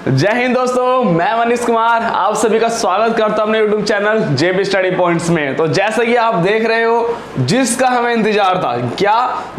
जय हिंद दोस्तों, मैं मनीष कुमार आप सभी का स्वागत करता हूं अपने YouTube चैनल जेबी स्टडी पॉइंट्स में। तो जैसे कि आप देख रहे हो, जिसका हमें इंतजार था,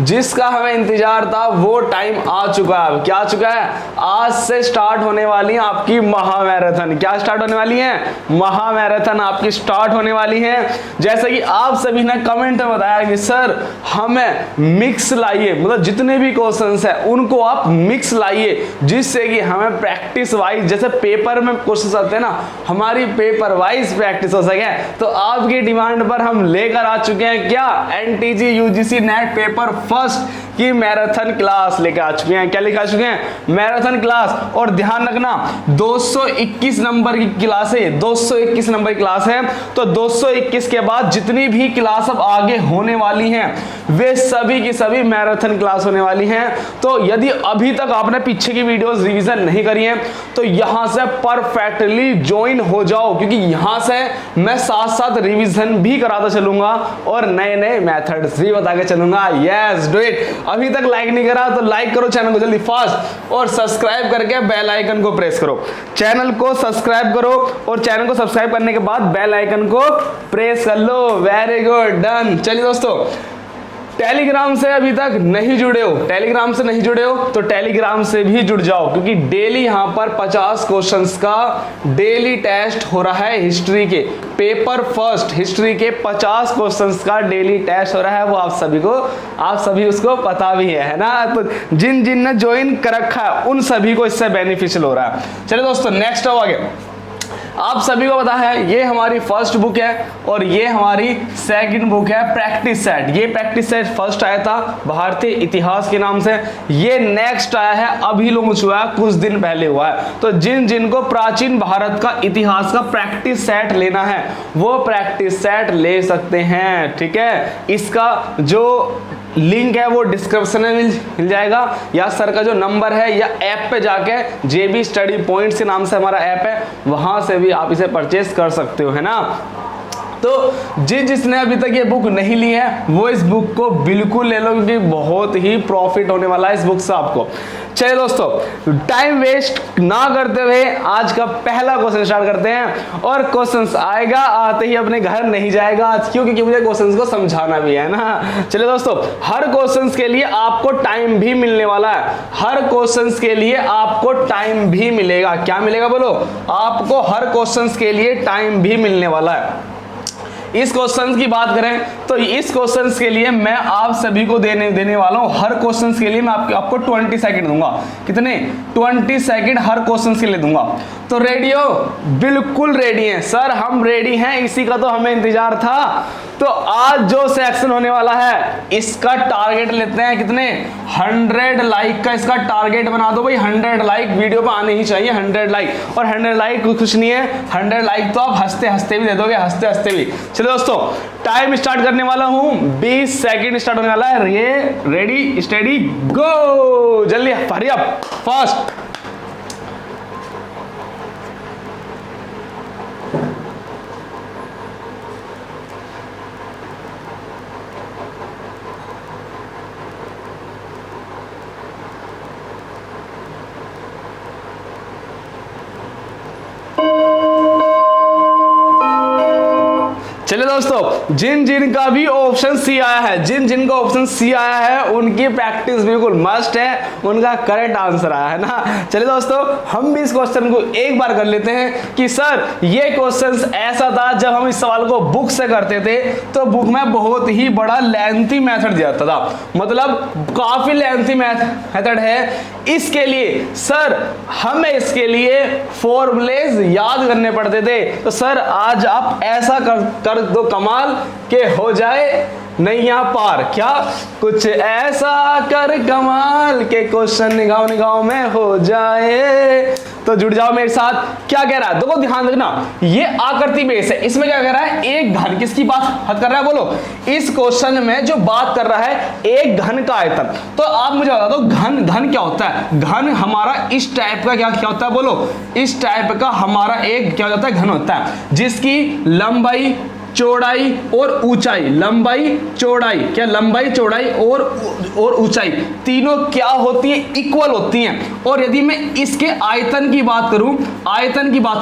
जिसका हमें इंतजार था वो टाइम आ चुका है। क्या आ चुका है? आज से स्टार्ट होने वाली है आपकी महामैराथन। क्या स्टार्ट होने वाली है? महामैराथन आपकी स्टार्ट होने वाली है। जैसे कि आप सभी ने कमेंट में बताया कि सर हमें मिक्स लाइए, मतलब जितने भी क्वेश्चंस है उनको आप मिक्स लाइए, जिससे कि हमें प्रैक्टिस वाइज, जैसे पेपर में क्वेश्चंस आते हैं ना, हमारी पेपर वाइज प्रैक्टिस हो सके। तो आपकी डिमांड पर हम लेकर आ चुके हैं क्या, NTG UGC net paper first की मैराथन क्लास लेकर आ चुके हैं। क्या लेकर आ चुके हैं? Marathon class. और ध्यान रखना 221 नंबर की क्लास है, 221 नंबर की क्लास है। तो 221 के बाद जितनी भी क्लास अब आगे होने वाली हैं वे सभी की सभी मैराथन क्लास होने वाली हैं। तो यदि अभी तक आपने पीछे की वीडियोस रिवीजन नहीं करी है तो यहां से परफेक्टली ज्वाइन हो जाओ, क्योंकि यहां से मैं साथ साथ रिवीजन भी कराता चलूंगा और नए नए मेथड्स भी बता के चलूंगा। Yes do it. अभी तक लाइक नहीं करा तो लाइक करो चैनल को जल्दी फास्ट, और सब्सक्राइब करके बेल आइकन को प्रेस करो। चैनल को सब्सक्राइब करो और चैनल को सब्सक्राइब करने के बाद बेल आइकन को प्रेस कर लो। Very good, done. चलिए दोस्तों, टेलीग्राम से अभी तक नहीं जुड़े हो, टेलीग्राम से नहीं जुड़े हो तो टेलीग्राम से भी जुड़ जाओ, क्योंकि डेली यहां पर 50 क्वेश्चंस का डेली टेस्ट हो रहा है। हिस्ट्री के पेपर फर्स्ट, हिस्ट्री के 50 क्वेश्चंस का डेली टेस्ट हो रहा है। वो आप सभी उसको पता भी है ना। तो जिन जिन ने ज्वाइन कर रखा है उन सभी को इससे बेनिफिशियल हो रहा है। चलिए दोस्तों, नेक्स्ट आओ आगे। आप सभी को पता है ये हमारी फर्स्ट बुक है और ये हमारी सेकंड बुक है, प्रैक्टिस सेट। ये प्रैक्टिस सेट फर्स्ट आया था भारतीय इतिहास के नाम से, ये नेक्स्ट आया है, अभी लॉन्च हुआ है, कुछ दिन पहले हुआ है। तो जिन जिनको प्राचीन भारत का इतिहास का प्रैक्टिस सेट लेना है वो प्रैक्टिस सेट ले सकते हैं। ठीक है, इसका जो लिंक है वो डिस्क्रिप्शन में मिल जाएगा, या सर का जो नंबर है, या ऐप पे जाके जेबी स्टडी पॉइंट्स के नाम से हमारा ऐप है, वहां से भी आप इसे परचेस कर सकते हो, है ना। तो जिसने अभी तक ये बुक नहीं ली है वो इस बुक को बिल्कुल ले लो, क्योंकि बहुत ही प्रॉफिट होने वाला है इस बुक से आपको। चलिए दोस्तों, टाइम वेस्ट ना करते हुए आज का पहला क्वेश्चन स्टार्ट करते हैं। और क्वेश्चंस आएगा, आते ही अपने घर नहीं जाएगा आज, क्यों? क्योंकि मुझे क्वेश्चंस को समझाना भी है ना। चलिए दोस्तों, हर क्वेश्चंस के लिए आपको टाइम भी मिलने वाला है। हर क्वेश्चंस के लिए आपको टाइम भी मिलेगा। क्या मिलेगा बोलो? आपको हर क्वेश्चंस के लिए टाइम भी मिलने वाला है। इस क्वेश्चन की बात करें तो इस क्वेश्चन के लिए मैं आप सभी को देने वाला हूं, हर क्वेश्चन के लिए मैं आपको 20 सेकंड दूंगा। कितने? 20 सेकंड हर क्वेश्चन के लिए दूंगा। तो रेडी हो? बिल्कुल रेडी हैं सर, हम रेडी हैं, इसी का तो हमें इंतजार था। तो आज जो सेक्शन होने वाला है इसका टारगेट लेते हैं कितने? 100 लाइक का इसका टारगेट बना दो भाई। 100 लाइक वीडियो पे आने ही चाहिए, 100 लाइक। और 100 लाइक कुछ नहीं है, 100 लाइक तो आप हंसते हंसते भी दे दोगे, हंसते हंसते भी। चलो दोस्तों, टाइम स्टार्ट करने वाला हूं, 20 सेकंड स्टार्ट होने वाला है। ये रेडी स्टेडी गो, जल्दी हरी अप फास्ट। चलिए दोस्तों, जिन जिन का भी ऑप्शन सी आया है, जिन जिन का ऑप्शन सी आया है उनकी प्रैक्टिस बिल्कुल मस्ट है, उनका करेक्ट आंसर आया है ना। चलिए दोस्तों, हम भी इस क्वेश्चन को एक बार कर लेते हैं कि सर ये क्वेश्चन ऐसा था, जब हम इस सवाल को बुक से करते थे तो बुक में बहुत ही बड़ा लेंथी मेथड दिया था, मतलब काफी लेंथी मेथड है। इसके लिए सर हमें इसके लिए फॉर्मूलेज याद करने पड़ते थे। तो सर आज आप ऐसा कर दो कमाल के हो जाए नैया पार। क्या? कुछ ऐसा कर कमाल के क्वेश्चन निगाह निगाह में हो जाए। तो जुड़ जाओ मेरे साथ। क्या कह रहा है देखो, ध्यान रखना, ये आकृति बेस है। इसमें क्या कह रहा है? एक घन किसकी बात कर रहा है बोलो? इस क्वेश्चन में जो बात कर रहा है एक घन का आयतन। तो आप मुझे बता दो घन क्या होता है? घन हमारा इस टाइप का क्या होता है बोलो? इस टाइप का हमारा एक क्या होता है? घन होता है जिसकी लंबाई चौड़ाई और ऊंचाई, लंबाई चौड़ाई, क्या लंबाई चौड़ाई और ऊंचाई तीनों क्या होती है, इक्वल होती हैं। और यदि मैं इसके आयतन की बात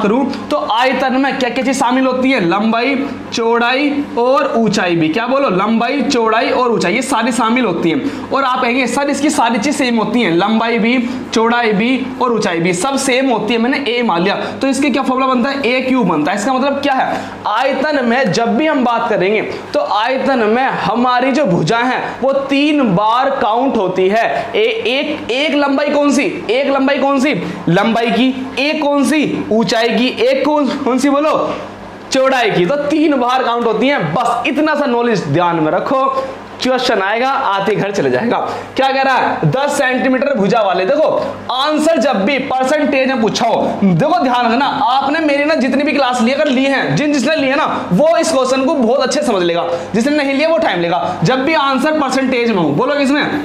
करूं, तो आयतन में क्या क्या चीज शामिल होती है, लंबाई चौड़ाई और ऊंचाई भी, क्या बोलो, लंबाई चौड़ाई और ऊंचाई, ये सारी शामिल होती हैं। और आप कहेंगे सर इसकी सारी चीज सेम होती हैं, लंबाई भी चौड़ाई भी और ऊंचाई भी सब सेम होती है, मैंने ए मान लिया, तो इसके क्या फॉर्मूला बनता है, ए क्यूब बनता है। इसका मतलब क्या है, आयतन में जब भी हम बात करेंगे तो आयतन में हमारी जो भुजा है वो 3 बार काउंट होती है। एक लंबाई कौन सी, एक लंबाई कौन सी, लंबाई की, एक कौन सी, ऊंचाई की, एक कौन सी बोलो, चौड़ाई की, तो 3 बार काउंट होती हैं। बस इतना सा नॉलेज ध्यान में रखो, क्वेश्चन आएगा आते घर चले जाएगा। क्या कह रहा है, 10 सेंटीमीटर भुजा वाले, देखो आंसर जब भी परसेंटेज में पूछा हो, देखो ध्यान रखना, आपने मेरी ना जितनी भी क्लास ली अगर ली है, जिसने लिए ना वो इस क्वेश्चन को बहुत अच्छे समझ लेगा, जिसने नहीं लिया वो टाइम लेगा। जब भी आंसर परसेंटेज में हो, बोलो किसमें,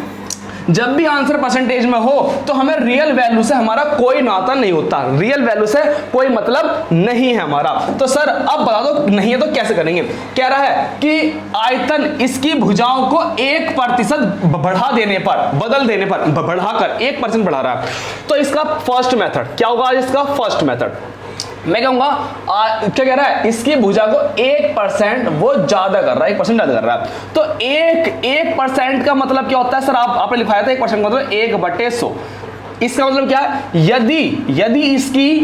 जब भी आंसर परसेंटेज में हो तो हमें रियल वैल्यू से हमारा कोई नाता नहीं होता, रियल वैल्यू से कोई मतलब नहीं है हमारा। तो सर अब बता दो, नहीं है तो कैसे करेंगे। कह रहा है कि आयतन इसकी भुजाओं को 1% बढ़ा देने पर, बदल देने पर, बढ़ाकर 1% बढ़ा रहा है, तो इसका फर्स्ट मेथड क्या होगा, इसका फर्स्ट मेथड मैं कहूंगा क्या कह रहा है, इसकी भुजा को 1% वो ज्यादा कर रहा है, 1% ज्यादा कर रहा है। तो 1% का मतलब क्या होता है सर, आपने लिखाया था 1% का मतलब 1/100। इसका मतलब क्या है, यदि इसकी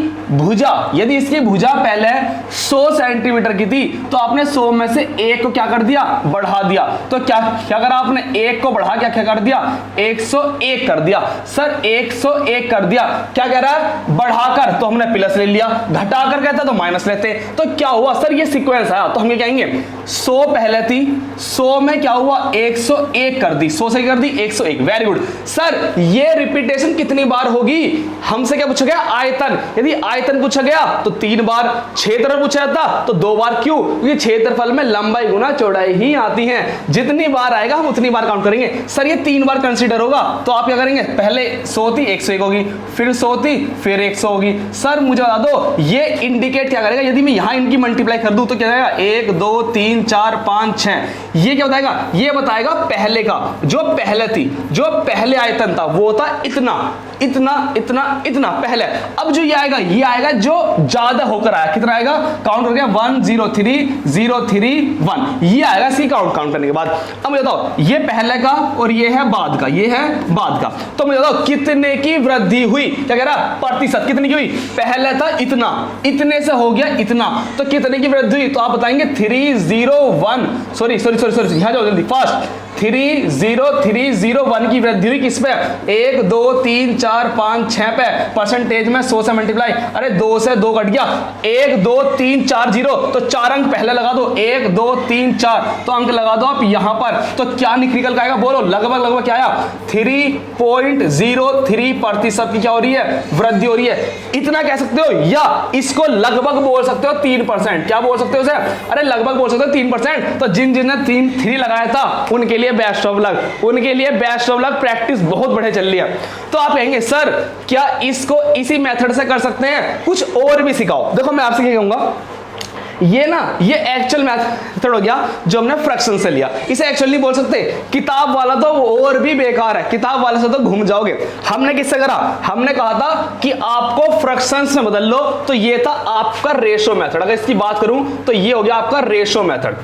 भुजा पहले 100 सेंटीमीटर की थी तो आपने 100 में से 1 को क्या कर दिया, बढ़ा दिया। तो क्या करा आपने, 1 को बढ़ा क्या कर दिया, 101 कर दिया। सर 101 कर दिया, क्या कह रहा है, बढ़ाकर तो हमने प्लस ले लिया, घटाकर कहता तो माइनस लेते। तो क्या हुआ सर, ये सीक्वेंस आया, तो हम ये कहेंगे 100 पहले थी, 100 में क्या हुआ, 101 कर दी, 100 से कर दी 101। वेरी गुड सर, ये रिपीटेशन कितनी बार होगी, हमसे क्या पूछा गया, आयतन। यदि आयतन पूछा गया तो 3 बार, क्षेत्रफल पूछा जाता तो 2 बार। क्यों, क्योंकि क्षेत्रफल में लंबाई गुना चौड़ाई ही आती है, जितनी बार आएगा हम उतनी बार काउंट करेंगे। सर ये 3 बार कंसीडर होगा, तो आप क्या करेंगे, पहले 100 थी 101 होगी, फिर 100 थी फिर 100 होगी। सर मुझे बता दो ये इंडिकेट क्या करेगा, यदि मैं यहां इनकी मल्टीप्लाई कर दूं तो क्या जाएगा, 1 2 3 4 5 6, ये क्या बताएगा, ये बताएगा पहले का, जो पहले थी, जो पहले आयतन था वो था इतना इतना इतना इतना पहले। अब जो ये आएगा जो ज्यादा होकर आया, कितना आएगा, काउंट हो गया 1 0 3 0 3 1, ये आएगा सी काउंट करने के बाद। अब मुझे बताओ ये पहले का और ये है बाद का, ये है बाद का, तो मुझे बताओ कितने की वृद्धि हुई, क्या कह रहा, प्रतिशत कितनी की हुई, पहले था इतना, इतने से हो गया इतना, तो कितने की वृद्धि हुई, तो आप बताएंगे 301, सॉरी यहां जाओ जल्दी फास्ट, 30301 की वृद्धि हुई किस पे, 1 2 3 4 5 6 पे, परसेंटेज में 100 से मल्टीप्लाई, अरे 2 से 2 कट गया, 1 2 3 4 0, तो 4 अंक पहले लगा दो, 1 2 3 4, तो अंक लगा दो आप यहां पर, तो क्या निकल आएगा, बोलो लगभग क्या आया, 3.03% की क्या हो रही है, वृद्धि हो रही है। इतना कह सकते हो, या इसको लगभग बोल सकते हो 3%, क्या बोल सकते हो उसे, अरे लगभग बोल सकते हो 3%। तो जिन्होंने 3 लगाया था उनके लिए बेस्ट ऑफ लक, प्रैक्टिस बहुत बढ़िया चल रही है। तो आप कहेंगे सर क्या इसको इसी मेथड से कर सकते हैं, कुछ और भी सिखाओ। देखो मैं आपसे क्या कहूंगा, ये एक्चुअल मेथड हो गया जो हमने फ्रैक्शन से लिया, इसे एक्चुअल नहीं बोल सकते, किताब वाला तो और भी बेकार है, किताब वाले से तो घूम जाओगे। हमने किससे करा, हमने कहा था कि आपको फ्रैक्शंस में बदल लो, तो ये था आपका रेशो मेथड। अगर इसकी बात करूं तो ये हो गया आपका रेशो मेथड।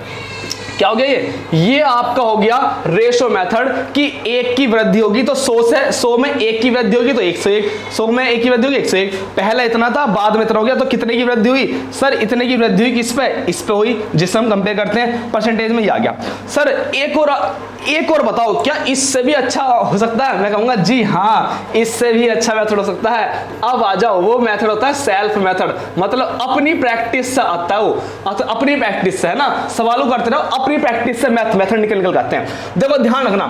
क्या हो गया, ये आपका हो गया रेशो मेथड कि 1 की वृद्धि होगी तो 100 में 1 की वृद्धि होगी तो 101, 100 में 1 की वृद्धि होगी 101, पहले इतना था बाद में इतना हो गया, तो कितने की वृद्धि हुई, सर इतने की वृद्धि हुई किस पे, इस पे हुई, जिससे हम कंपेयर करते हैं परसेंटेज में ये आ गया। सर एक और बताओ, क्या इससे भी अच्छा हो सकता है, मैं कहूंगा जी हाँ इससे भी अच्छा मेथड हो सकता है। अब आ जाओ, वो मेथड होता है सेल्फ मेथड, मतलब अपनी प्रैक्टिस से आता है वो, अपनी प्रैक्टिस से है ना, सवालों करते रहो, अपनी प्रैक्टिस से मेथड निकल आते हैं। देखो ध्यान रखना,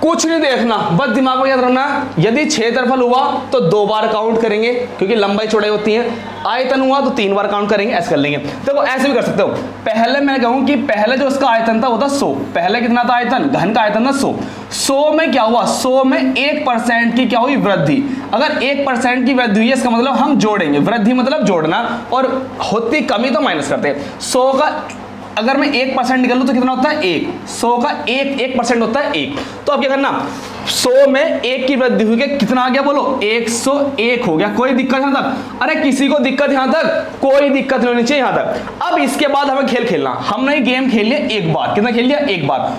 कुछ नहीं देखना, बस दिमाग में याद रखना, यदि क्षेत्रफल हुआ तो 2 बार काउंट करेंगे क्योंकि लंबाई चौड़ाई होती है, आयतन हुआ तो 3 बार काउंट करेंगे, ऐसे कर लेंगे। देखो ऐसे भी कर सकते हो, पहले मैं कहूं कि पहले जो उसका आयतन था वो था 100, पहले कितना था आयतन, घन का आयतन था 100 में क्या हुआ, 100 में 1% की क्या हुई, वृद्धि। अगर 1% की वृद्धि हुई है इसका मतलब हम जोड़ेंगे, वृद्धि मतलब जोड़ना, और होती कमी तो माइनस करते हैं। 100 का अगर मैं 1% निकाल लूं तो कितना होता है 1, 100 का 1% होता है 1। तो अब क्या करना, 100 में 1 की वृद्धि हुई, कितना आ गया बोलो 101 हो गया। कोई दिक्कत यहां तक? अरे किसी को दिक्कत यहां तक? कोई दिक्कत नहीं होनी चाहिए यहां तक। अब इसके बाद हमें खेल खेलना, हमने गेम खेल लिया एक बार, कितना खेल लिया एक बार,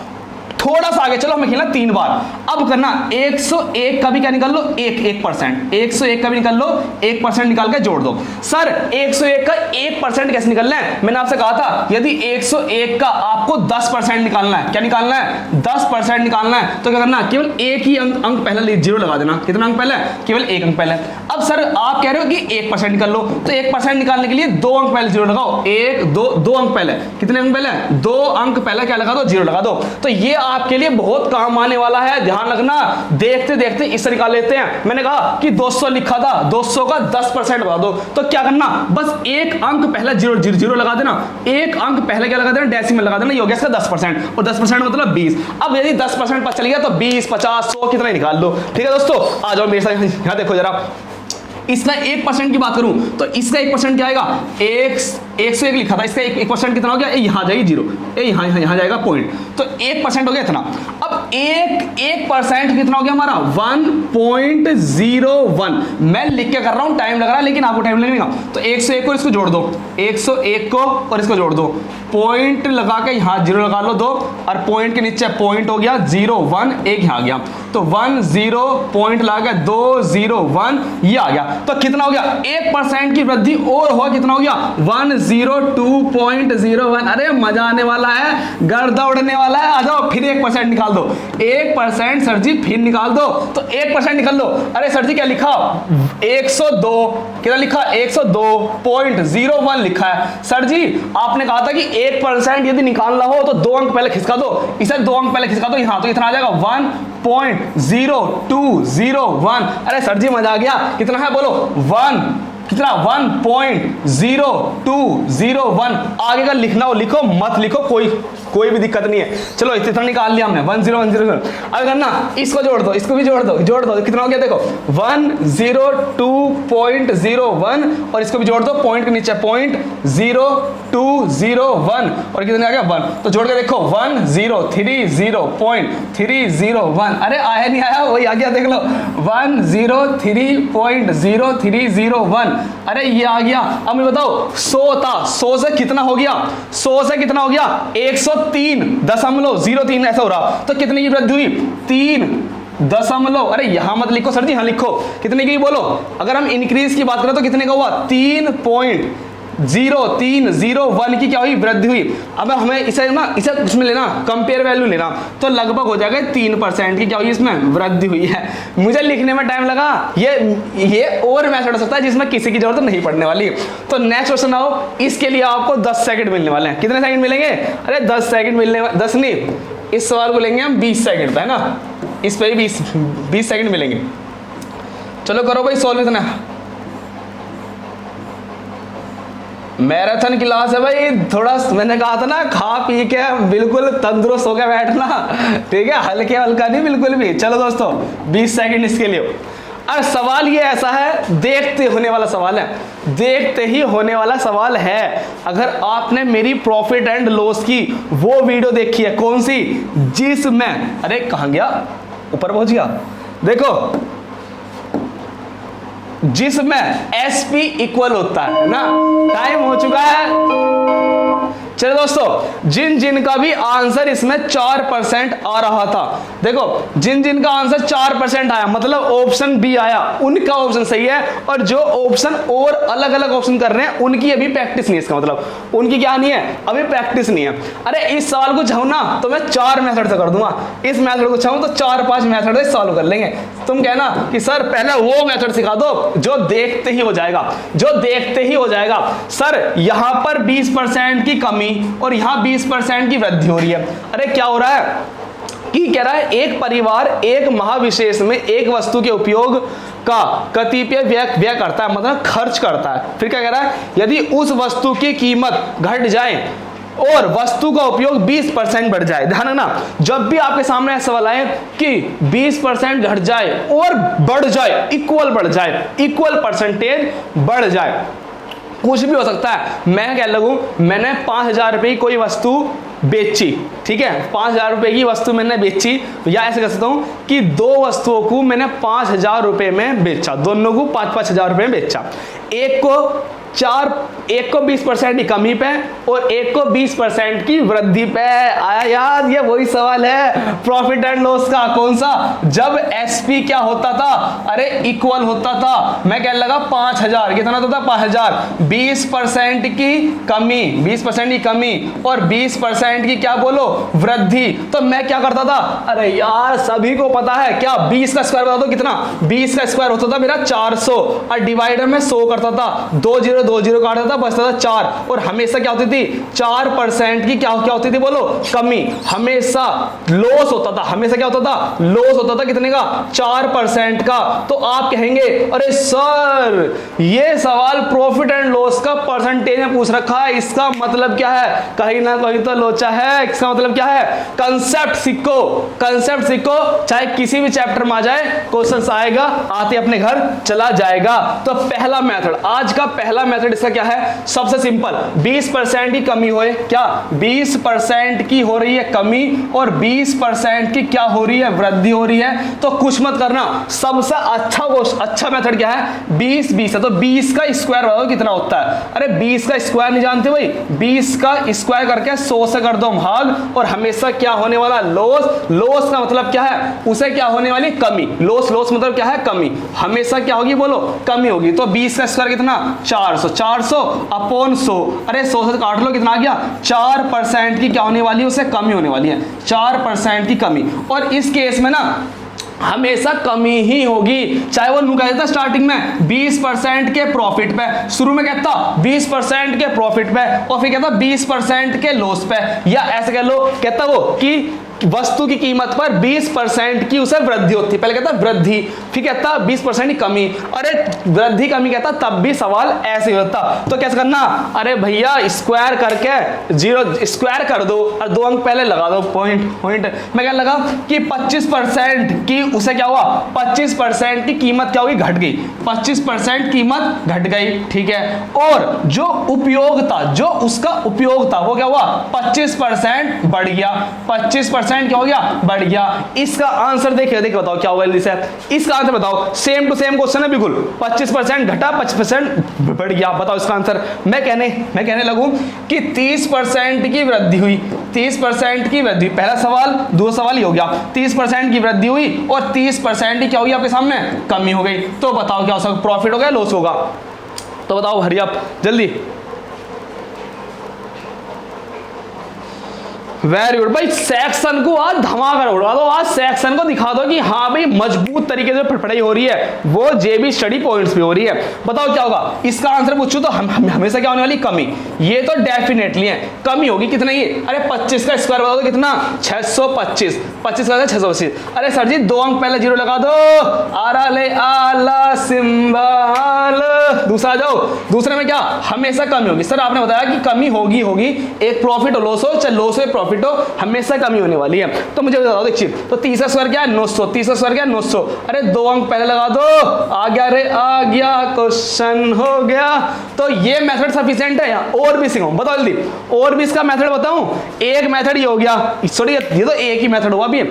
थोड़ा सा आगे चलो, हमें खेलना 3 बार। अब करना 101 का भी क्या निकाल लो 1%, 101 का भी निकाल लो 1% निकाल के जोड़ दो। सर 101 का 1% कैसे निकालना है? मैंने आपसे कहा था यदि 101 का आपको 10% निकालना है, क्या निकालना है 10% निकालना है, तो क्या करना, केवल एक ही अंक पहले जीरो लगा देना। कितना अंक पहले? केवल एक अंक पहले। अब सर आप कह रहे हो कि 1% निकाल लो, तो 1% निकालने के लिए 2 अंक पहले जीरो लगाओ, 1 2 अंक पहले, कितने अंक पहले 2 अंक पहले क्या लगा दो, जीरो लगा दो। तो ये आपके लिए बहुत काम आने वाला है, ध्यान रखना। देखते देखते इससे निकाल लेते हैं। मैंने कहा कि 200 लिखा था, 200 का 10% बता दो, तो क्या करना, बस एक अंक पहले जीरो लगा देना, एक अंक पहले क्या लगा देना, डेसिमल लगा देना, ये हो गया इसका 10%, और 10% मतलब 20। अब यदि 10% पता चल गया तो 20 50 100 कितना निकाल दो। ठीक है दोस्तों, आ जाओ मेरे साथ, यहां देखो जरा। इसका 1% की बात करूं तो इसका 1% क्या आएगा, 101 लिखा था, इसका 1% कितना हो गया, यहां जाएगी जीरो, यहां जाएगा पॉइंट, तो 1% हो गया इतना। अब 1% कितना हो गया हमारा 1.01। मैं लिख के कर रहा हूं, टाइम लग रहा है लेकिन आपको टाइम लगेगा। तो 101 को इसको जोड़ दो, 101 को और इसको जोड़ दो, पॉइंट लगा के यहां जीरो लगा लो 2, और पॉइंट के नीचे पॉइंट हो गया 0 1, एक यहां आ गया, तो 1 0 पॉइंट लगा के 2 0 1, ये आ गया। तो कितना हो गया 1% की वृद्धि और हुआ, कितना हो गया 102.01। अरे मजा आने वाला है, गर्दा उड़ने वाला है। आ जाओ फिर 1% निकाल दो, 1% सर जी फिर निकाल दो, तो 1% निकाल दो। अरे सर जी क्या लिखा 102, कितना लिखा 102.01 लिखा है। सर जी आपने कहा था कि 1% यदि निकालना हो तो 2 अंक पहले खिसका दो, इसे 2 अंक पहले खिसका दो यहां, तो इतना आ जाएगा 1.0201। अरे सर जी मजा आ गया, कितना है बोलो 1.0201। आगे का लिखना हो लिखो, मत लिखो, कोई भी दिक्कत नहीं है। चलो इतना निकाल लिया हमने 10100। अब करना इसको जोड़ दो, इसको भी जोड़ दो, कितना हो गया देखो 102.01, और इसको भी जोड़ दो, पॉइंट के नीचे पॉइंट 0201, और कितने आ गया 1। तो जोड़ के देखो 103.301। अरे आया नहीं आया, वही आ गया, देख लो 103.0301। अरे ये आ गया। अब मैं बताओ 100 था, 100 से कितना हो गया, 100 से कितना हो गया 103.03 ऐसा हो रहा, तो कितने की वृद्धि हुई 3 अरे यहां मत लिखो सर जी, यहां लिखो, कितने की बोलो। अगर हम इंक्रीज की बात करें तो कितने का हुआ 3.0301 की क्या हुई वृद्धि हुई। अब हमें इसे कुछ में लेना, कंपेयर वैल्यू लेना, तो लगभग हो जाएगा 3% की क्या हुई इसमें वृद्धि हुई है। मुझे लिखने में टाइम लगा, ये और मेथड हो सकता है जिसमें किसी की जरूरत नहीं पड़ने वाली। तो नेक्स्ट क्वेश्चन आओ, इसके लिए आपको 10 सेकंड मिलने वाले हैं। कितने सेकंड मिलेंगे, अरे 10 सेकंड मिलने, 10 नहीं, इस सवाल को लेंगे हम 20 सेकंड पे, है ना, इस पे 20 सेकंड मिलेंगे। चलो करो भाई सॉल्व। इतना मैराथन क्लास है भाई, थोड़ा मैंने कहा था ना खा पी के बिल्कुल तंदुरुस्त होकर बैठना, ठीक है, हल्के हल्का नहीं बिल्कुल भी। चलो दोस्तों 20 सेकंड इसके लिए। और सवाल ये ऐसा है, देखते होने वाला सवाल है, देखते ही होने वाला सवाल है। अगर आपने मेरी प्रॉफिट एंड लॉस की वो वीडियो देखी है, कौन सी, जिसमें, अरे कहां गया, ऊपर पहुंच गया, देखो, जिसमें SP इक्वल होता है ना। टाइम हो चुका है। चलो दोस्तों, जिन का भी आंसर इसमें 4% आ रहा था, देखो जिन का आंसर 4% आया, मतलब ऑप्शन बी आया, उनका ऑप्शन सही है। और जो ऑप्शन और अलग अलग ऑप्शन कर रहे हैं उनकी अभी प्रैक्टिस नहीं है, इसका मतलब उनकी क्या नहीं है, अभी प्रैक्टिस नहीं है। अरे इस सवाल को चाहूं ना तो मैं 4 मेथड से कर दूंगा, इस मेथड को चाहूं तो 4-5 मेथड से सॉल्व कर लेंगे। तुम कहना कि सर पहले वो मेथड सिखा दो जो देखते ही हो जाएगा, जो देखते ही हो जाएगा। सर यहां पर 20% की कमी और यहां 20% की वृद्धि हो रही है। अरे क्या हो रहा है कि कह रहा है एक परिवार एक महाविशेष में एक वस्तु के उपयोग का कतिपय व्यय करता है, मतलब खर्च करता है। फिर क्या कह रहा है, यदि उस वस्तु की कीमत घट जाए और वस्तु का उपयोग 20% बढ़ जाए। ध्यान रखना, जब भी आपके सामने ऐसा सवाल आए कि 20% घट जाए और बढ़ जाए, इक्वल बढ़ जाए, इक्वल परसेंटेज बढ़ जाए, कुछ भी हो सकता है। मैं क्या लगूं, मैंने 5,000 रुपये की कोई वस्तु बेची, ठीक है, 5,000 रुपये की वस्तु मैंने बेची, या ऐसे कह सकता हूं कि दो वस्तुओं को मैंने 5,000 रुपये में बेचा, दोनों को 5-5 हज़ार रुपये में बेचा। एक को 20% की कमी पे और एक को 20% की वृद्धि पे। आया याद, ये वही सवाल है प्रॉफिट एंड लॉस का। कौन सा? जब एसपी क्या होता था, अरे इक्वल होता था। मैं क्या लगा 5,000, कितना होता था 5,000, 20% की कमी, 20% की कमी और 20% की क्या बोलो वृद्धि। तो मैं क्या करता था, अरे यार सभी को पता है क्या, 20 का स्क्वायर बता दो कितना, 20 का स्क्वायर होता था मेरा 400 और डिवाइडर में 100 करता था, 2 0 काटता था, बचता था 4। और हमेशा क्या होती थी 4% की क्या होती थी बोलो कमी, हमेशा लॉस होता था, हमेशा क्या होता था लॉस होता था, कितने का 4% का। तो आप कहेंगे अरे सर ये सवाल प्रॉफिट एंड लॉस का परसेंटेज में पूछ रखा है, इसका मतलब क्या है, कहीं ना कहीं तो लोचा है। इसका मतलब क्या है, कंसेप्ट सीखो, कंसेप्ट सीखो, चाहे किसी भी चैप्टर में आ जाए क्वेश्चन आएगा, आते अपने घर चला जाएगा। तो पहला मेथड, आज का पहला मेथड इसका क्या है, सबसे सिंपल, 20% की कमी होए, क्या 20% की हो रही है कमी और 20% की क्या हो रही है वृद्धि हो रही है, तो कुछ मत करना, सबसे अच्छा मेथड क्या है, 20 है तो 20 का स्क्वायर बताओ कितना होता है। अरे 20 का स्क्वायर नहीं जानते भाई, 20 का स्क्वायर करके 100 से कर दो भाग, और हमेशा क्या होने वाला लॉस। लॉस का मतलब क्या है, उसे क्या होने वाली कमी, लॉस मतलब क्या है कमी, हमेशा क्या होगी बोलो कमी होगी। तो 20 का स्क्वायर कितना 400 अपॉन 100, अरे 100 से काट लो कितना आ गया, 4% की क्या होने वाली है, उसे कमी होने वाली है, 4% की कमी। और इस केस में ना हमेशा कमी ही होगी, चाहे वो कहता था स्टार्टिंग में 20% के प्रॉफिट पे, शुरू में कहता 20% के प्रॉफिट पे और फिर कहता 20% के लॉस पे, या ऐसे कह लो कहता वो कि वस्तु की कीमत पर 20% की उसे वृद्धि होती है, पहले कहता वृद्धि, फिर कहता 20% की कमी, अरे वृद्धि कमी कहता, तब भी सवाल ऐसे होता। तो कैसे करना, अरे भैया स्क्वायर करके 0 स्क्वायर कर दो और 2 अंक पहले लगा दो, पॉइंट मैं क्या लगा कि 25% की उसे क्या हुआ, 25% की कीमत क्या होगी घट गई, 25% कीमत घट गई, ठीक है। और जो उपयोग था, जो उसका उपयोग था वो क्या हुआ 25% बढ़ गया, 25% क्या हो गया बढ़ गया। इसका आंसर देखिए बताओ क्या होगा जल्दी से, इसका आंसर बताओ, सेम टू सेम क्वेश्चन है बिल्कुल, 25% घटा 25% बढ़ गया, बताओ इसका आंसर। मैं कहने लगूं कि 30% की वृद्धि हुई, 30% की वृद्धि, पहला सवाल दूसरा सवाल ही हो गया, 30% की वृद्धि हुई और 30% की क्या हुई आपके सामने कमी हो गई। तो बताओ क्या हो सकता, प्रॉफिट हो गया लॉस होगा, तो बताओ हरी आप जल्दी। वेरी गुड भाई, सेक्शन को आज धमाका उड़ा दो, आज सेक्शन को दिखा दो कि हाँ भाई मजबूत तरीके से पढ़ाई हो रही है, वो जेबी स्टडी पॉइंट्स पे हो रही है। बताओ क्या होगा, इसका आंसर पूछूं तो हमेशा क्या होने वाली कमी, ये तो डेफिनेटली है कमी होगी, कितना ये, अरे 25 का स्क्वायर बता दो कितना 625, 25 का 625, अरे सर जी 2 अंक पहले 0 लगा दो, आरा ले आला सिंबल, दूसरा जाओ, दूसरे में क्या हमेशा कमी होगी, सर आपने बताया कि कमी होगी, एक प्रॉफिट हो लॉस हो चाहे लॉस हो प्रॉफिट हो, हमेशा कमी होने वाली है। तो मुझे बताओ देखिए, तो 30 का स्क्वायर क्या है 900, 30 का स्क्वायर क्या है 900, अरे 2 अंक पहले लगा दो, आ गया रे आ गया, क्वेश्चन हो गया। तो ये मेथड सफिशिएंट है या और भी सिखाऊं, बताओ जल्दी, और भी इसका मेथड बताऊं। एक मेथड ये हो गया, सॉरी ये तो एक ही मेथड हुआ अभी।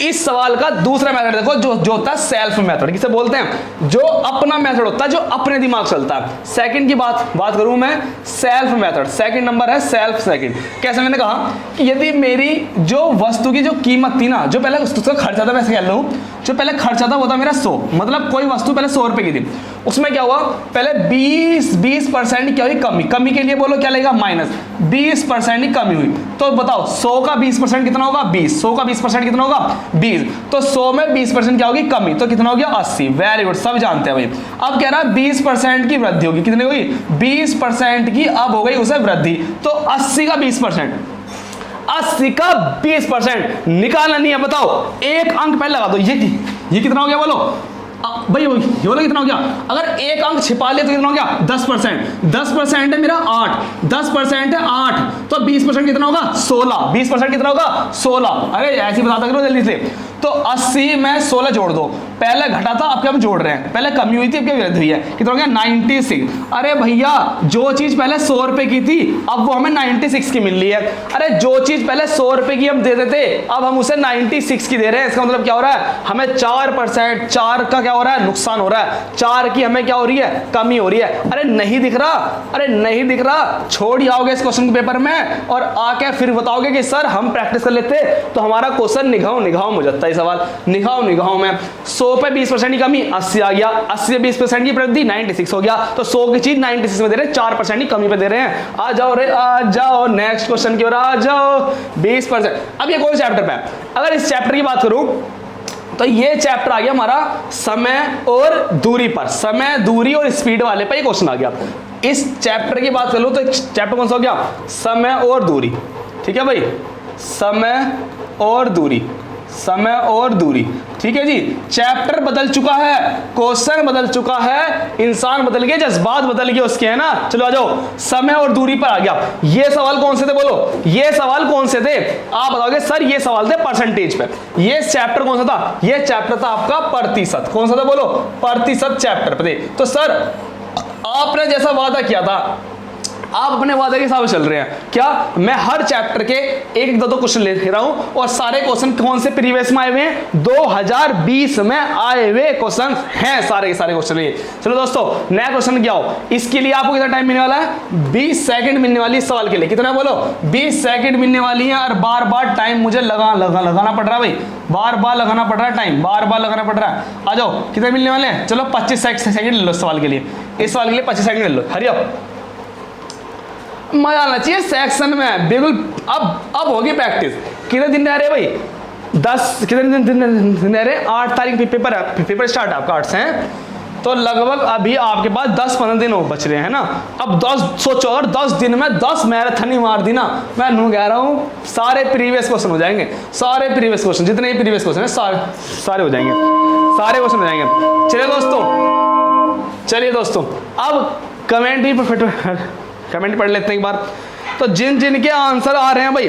इस सवाल का दूसरा मेथड देखो, जो होता है सेल्फ मेथड, किसे बोलते हैं, जो अपना मेथड होता है, जो अपने दिमाग चलता है। सेकंड की बात करूं मैं, सेल्फ मेथड, सेकंड नंबर है सेल्फ सेकंड। कैसे, मैंने कहा कि यदि मेरी जो वस्तु की जो कीमत थी ना, जो पहले उसका खर्चा था, वैसे कह लूं जो पहले खर्चा था वो था मेरा 100, मतलब कोई वस्तु पहले 100 रुपए की थी, उसमें क्या हुआ पहले 20% क्या हुई कमी के लिए बोलो क्या लगेगा माइनस, 20% की कमी हुई। तो बताओ 100 का 20% कितना होगा 20, 100 का 20% कितना होगा 20, तो 100 में 20% क्या होगी कमी, तो कितना हो गया 80। वेरी गुड, सब जानते हैं भाई। अब कह रहा है 20% की वृद्धि होगी, कितनी हुई 20% की, अब हो गई उसे वृद्धि, तो 80 का 20%, 80 का 20% निकालना नहीं है। बताओ एक अंक पहले लगा दो, ये कितना हो गया बोलो भाई, ये बोलो कितना हो गया, अगर एक अंक छिपा ले तो कितना हो गया 10%, 10% है मेरा 8, 10% है 8, तो 20% कितना होगा 16, 20% कितना होगा 16। अरे ऐसे ही बताता करो जल्दी से। तो 80 में 16 जोड़ दो, पहले घटा था, अब क्या हम जोड़ रहे हैं, पहले कमी हुई थी अब क्या वृद्धि हुई है, कितना हो गया 96। अरे भैया जो चीज पहले 100 रुपए की थी अब वो हमें 96 की मिल रही है। अरे जो चीज पहले 100 रुपए की हम देते थे अब हम उसे 96 की दे रहे हैं। इसका मतलब क्या हो रहा है, हमें 4%, 4 का क्या हो रहा है, नुकसान हो रहा है, 4 की हमें क्या हो रही है, कमी हो रही है। अरे नहीं दिख रहा, अरे नहीं दिख रहा, छोड़ आओगे इस क्वेश्चन के पेपर में और आके फिर बताओगे कि सर हम प्रैक्टिस कर लेते तो हमारा क्वेश्चन निगाहों निगाहों में हो जाता है। सवाल निगाहों निगाहों में 100 पे 20% की कमी 80 आ गया, 80 पे 20% की वृद्धि 96 हो गया, तो 100 की चीज 96 में दे रहे हैं, 4% की कमी पे दे रहे हैं। आ जाओ रे आ जाओ, नेक्स्ट क्वेश्चन की ओर आ जाओ। 20%। अब ये कोई चैप्टर पे है, अगर इस चैप्टर की बात करूं तो ये चैप्टर आ गया हमारा समय और दूरी पर, समय दूरी और स्पीड वाले पे ये क्वेश्चन आ गया। इस चैप्टर की बात कर लो तो चैप्टर कौन सा हो गया, समय और दूरी। ठीक है भाई, समय और दूरी, समय और दूरी। ठीक है जी, चैप्टर बदल चुका है, क्वेश्चन बदल चुका है, इंसान बदल गए, जज्बात बदल गए उसके, है ना। चलो आ जाओ, समय और दूरी पर आ गया। ये सवाल कौन से थे बोलो, ये सवाल कौन से थे, आप बताओगे सर ये सवाल थे परसेंटेज पे। ये चैप्टर कौन सा था, ये चैप्टर था आपका प्रतिशत। कौन सा था बोलो, प्रतिशत चैप्टर पे थे। तो सर आपने जैसा वादा किया था आप अपने वादे के हिसाब से चल रहे हैं क्या, मैं हर चैप्टर के एक दो क्वेश्चन ले रहा हूं और सारे क्वेश्चन कौन से प्रीवियस में आए हुए हैं, 2020 में आए हुए क्वेश्चन हैं सारे के सारे क्वेश्चन ये। चलो दोस्तों नया क्वेश्चन क्या हो, इसके लिए आपको कितना टाइम मिलने वाला है, 20 सेकंड मिलने वाली इस सवाल के लिए। कितना बोलो, 20 सेकंड मिलने वाली है और बार बार टाइम मुझे लगाना पड़ रहा है भाई, बार बार लगाना पड़ रहा है टाइम, बार बार लगाना पड़ रहा है। आ जाओ कितने मिलने वाले हैं, चलो 25 सेकंड ले लो इस सवाल के लिए, इस सवाल के लिए 25 सेकंड ले लो, हरी अप। मजा आना चाहिए सेक्शन में बिल्कुल। अब होगी प्रैक्टिस। कितने दिन रह रहे भाई, 10 कितने दिन रह रहे, 8 तारीख पेपर स्टार्ट है आपका 8 से है, तो लगभग अभी आपके पास 10-15 दिन बच रहे हैं ना। अब 10 सोचो अगर 10 दिन में 10 मैराथन ही मार दी ना, मैं नू कह रहा हूँ सारे प्रीवियस क्वेश्चन हो जाएंगे, सारे प्रीवियस क्वेश्चन जितने भी प्रीवियस क्वेश्चन है सारे हो जाएंगे, सारे क्वेश्चन हो जाएंगे। चलिए दोस्तों अब कमेंट भी कमेंट पढ़ लेते हैं एक बार। तो जिन के आंसर आ रहे हैं भाई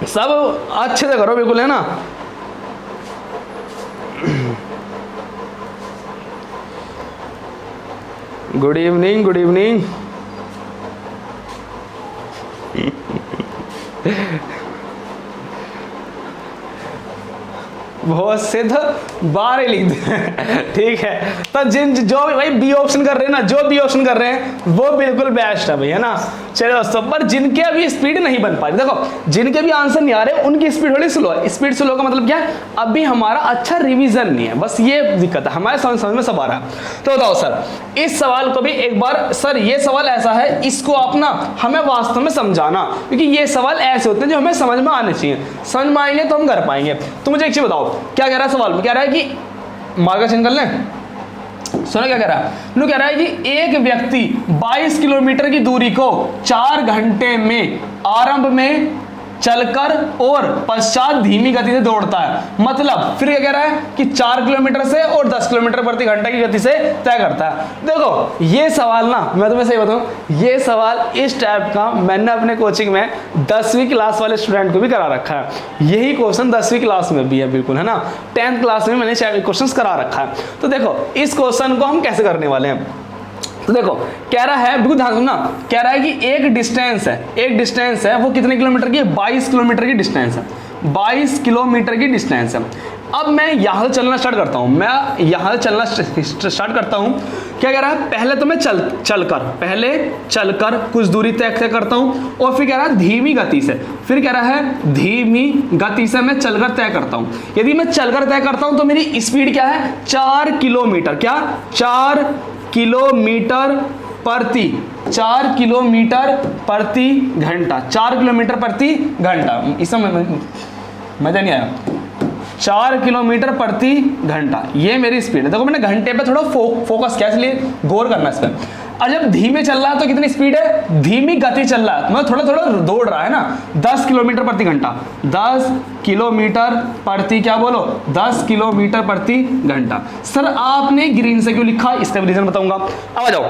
सब अच्छे से करो बिल्कुल, है ना। Good evening, good evening. बहुत सिद्ध बारे लिख दे। ठीक है, तो जो भी भाई बी ऑप्शन कर रहे हैं ना, जो बी ऑप्शन कर रहे हैं वो बिल्कुल बेस्ट है भाई, है ना। चलिए दोस्तों, पर जिनके अभी स्पीड नहीं बन पा रही, देखो जिनके भी आंसर नहीं आ रहे उनकी स्पीड थोड़ी स्लो है। स्पीड स्लो का मतलब क्या है, अभी हमारा अच्छा रिवीजन नहीं है, बस ये दिक्कत है, हमारे समझ में सब आ रहा है। तो बताओ सर इस सवाल को भी एक बार, सर ये सवाल ऐसा है, इसको आप ना हमें वास्तव में समझाना, क्योंकि ये सवाल ऐसे होते हैं जो हमें समझ में आने चाहिए, समझ में आएंगे तो हम कर पाएंगे। तो मुझे एक चीज बताओ, क्या कह रहा है सवाल में, कह रहा है कि मार्ग चेंज कर लें, सुनो क्या कह रहा है, नु कह रहा है कि एक व्यक्ति 22 किलोमीटर की दूरी को 4 घंटे में आरंभ में चलकर और पश्चात धीमी गति से दौड़ता है। मतलब फिर क्या कह रहा है कि 4 किलोमीटर से और 10 किलोमीटर प्रति घंटा की गति से तय करता है। देखो ये सवाल ना, मैं तुम्हें सही बताऊं, ये सवाल इस टाइप का मैंने अपने कोचिंग में 10वीं क्लास वाले स्टूडेंट को भी करा रखा है। यही क्वेश्चन 10वीं क्लास में भी है बिल्कुल, है ना। 10th क्लास में मैंने क्वेश्चन करा रखा है। तो देखो इस क्वेश्चन को हम कैसे करने वाले हैं, तो देखो कह रहा है, बिल्कुल ध्यान सुनना, कह रहा है कि एक डिस्टेंस है, वो कितने किलोमीटर की है, 22 किलोमीटर की डिस्टेंस है, 22 किलोमीटर की डिस्टेंस है। अब मैं यहाँ से चलना स्टार्ट करता हूँ, क्या कह रहा है, पहले तो मैं चलकर कुछ दूरी तय करता हूँ, और फिर कह रहा है धीमी गति से, फिर कह रहा है धीमी गति से मैं चलकर तय करता हूँ। यदि मैं चलकर तय करता हूँ तो मेरी स्पीड क्या है, 4 किलोमीटर, क्या 4 किलोमीटर प्रति 4 किलोमीटर प्रति घंटा, 4 किलोमीटर प्रति घंटा, इसमें मजा नहीं आया, 4 किलोमीटर प्रति घंटा ये मेरी स्पीड है। देखो मैंने घंटे पे थोड़ा फोकस किया, इसलिए गौर करना इस पर। और जब धीमे चल रहा है तो कितनी स्पीड है, धीमी गति चल रहा है, मतलब थोड़ा दौड़ रहा है ना, 10 किलोमीटर प्रति घंटा, 10 किलोमीटर प्रति, क्या बोलो, 10 किलोमीटर प्रति घंटा। सर आपने ग्रीन से क्यों लिखा, इसका भी रीजन बताऊंगा। अब आ जाओ,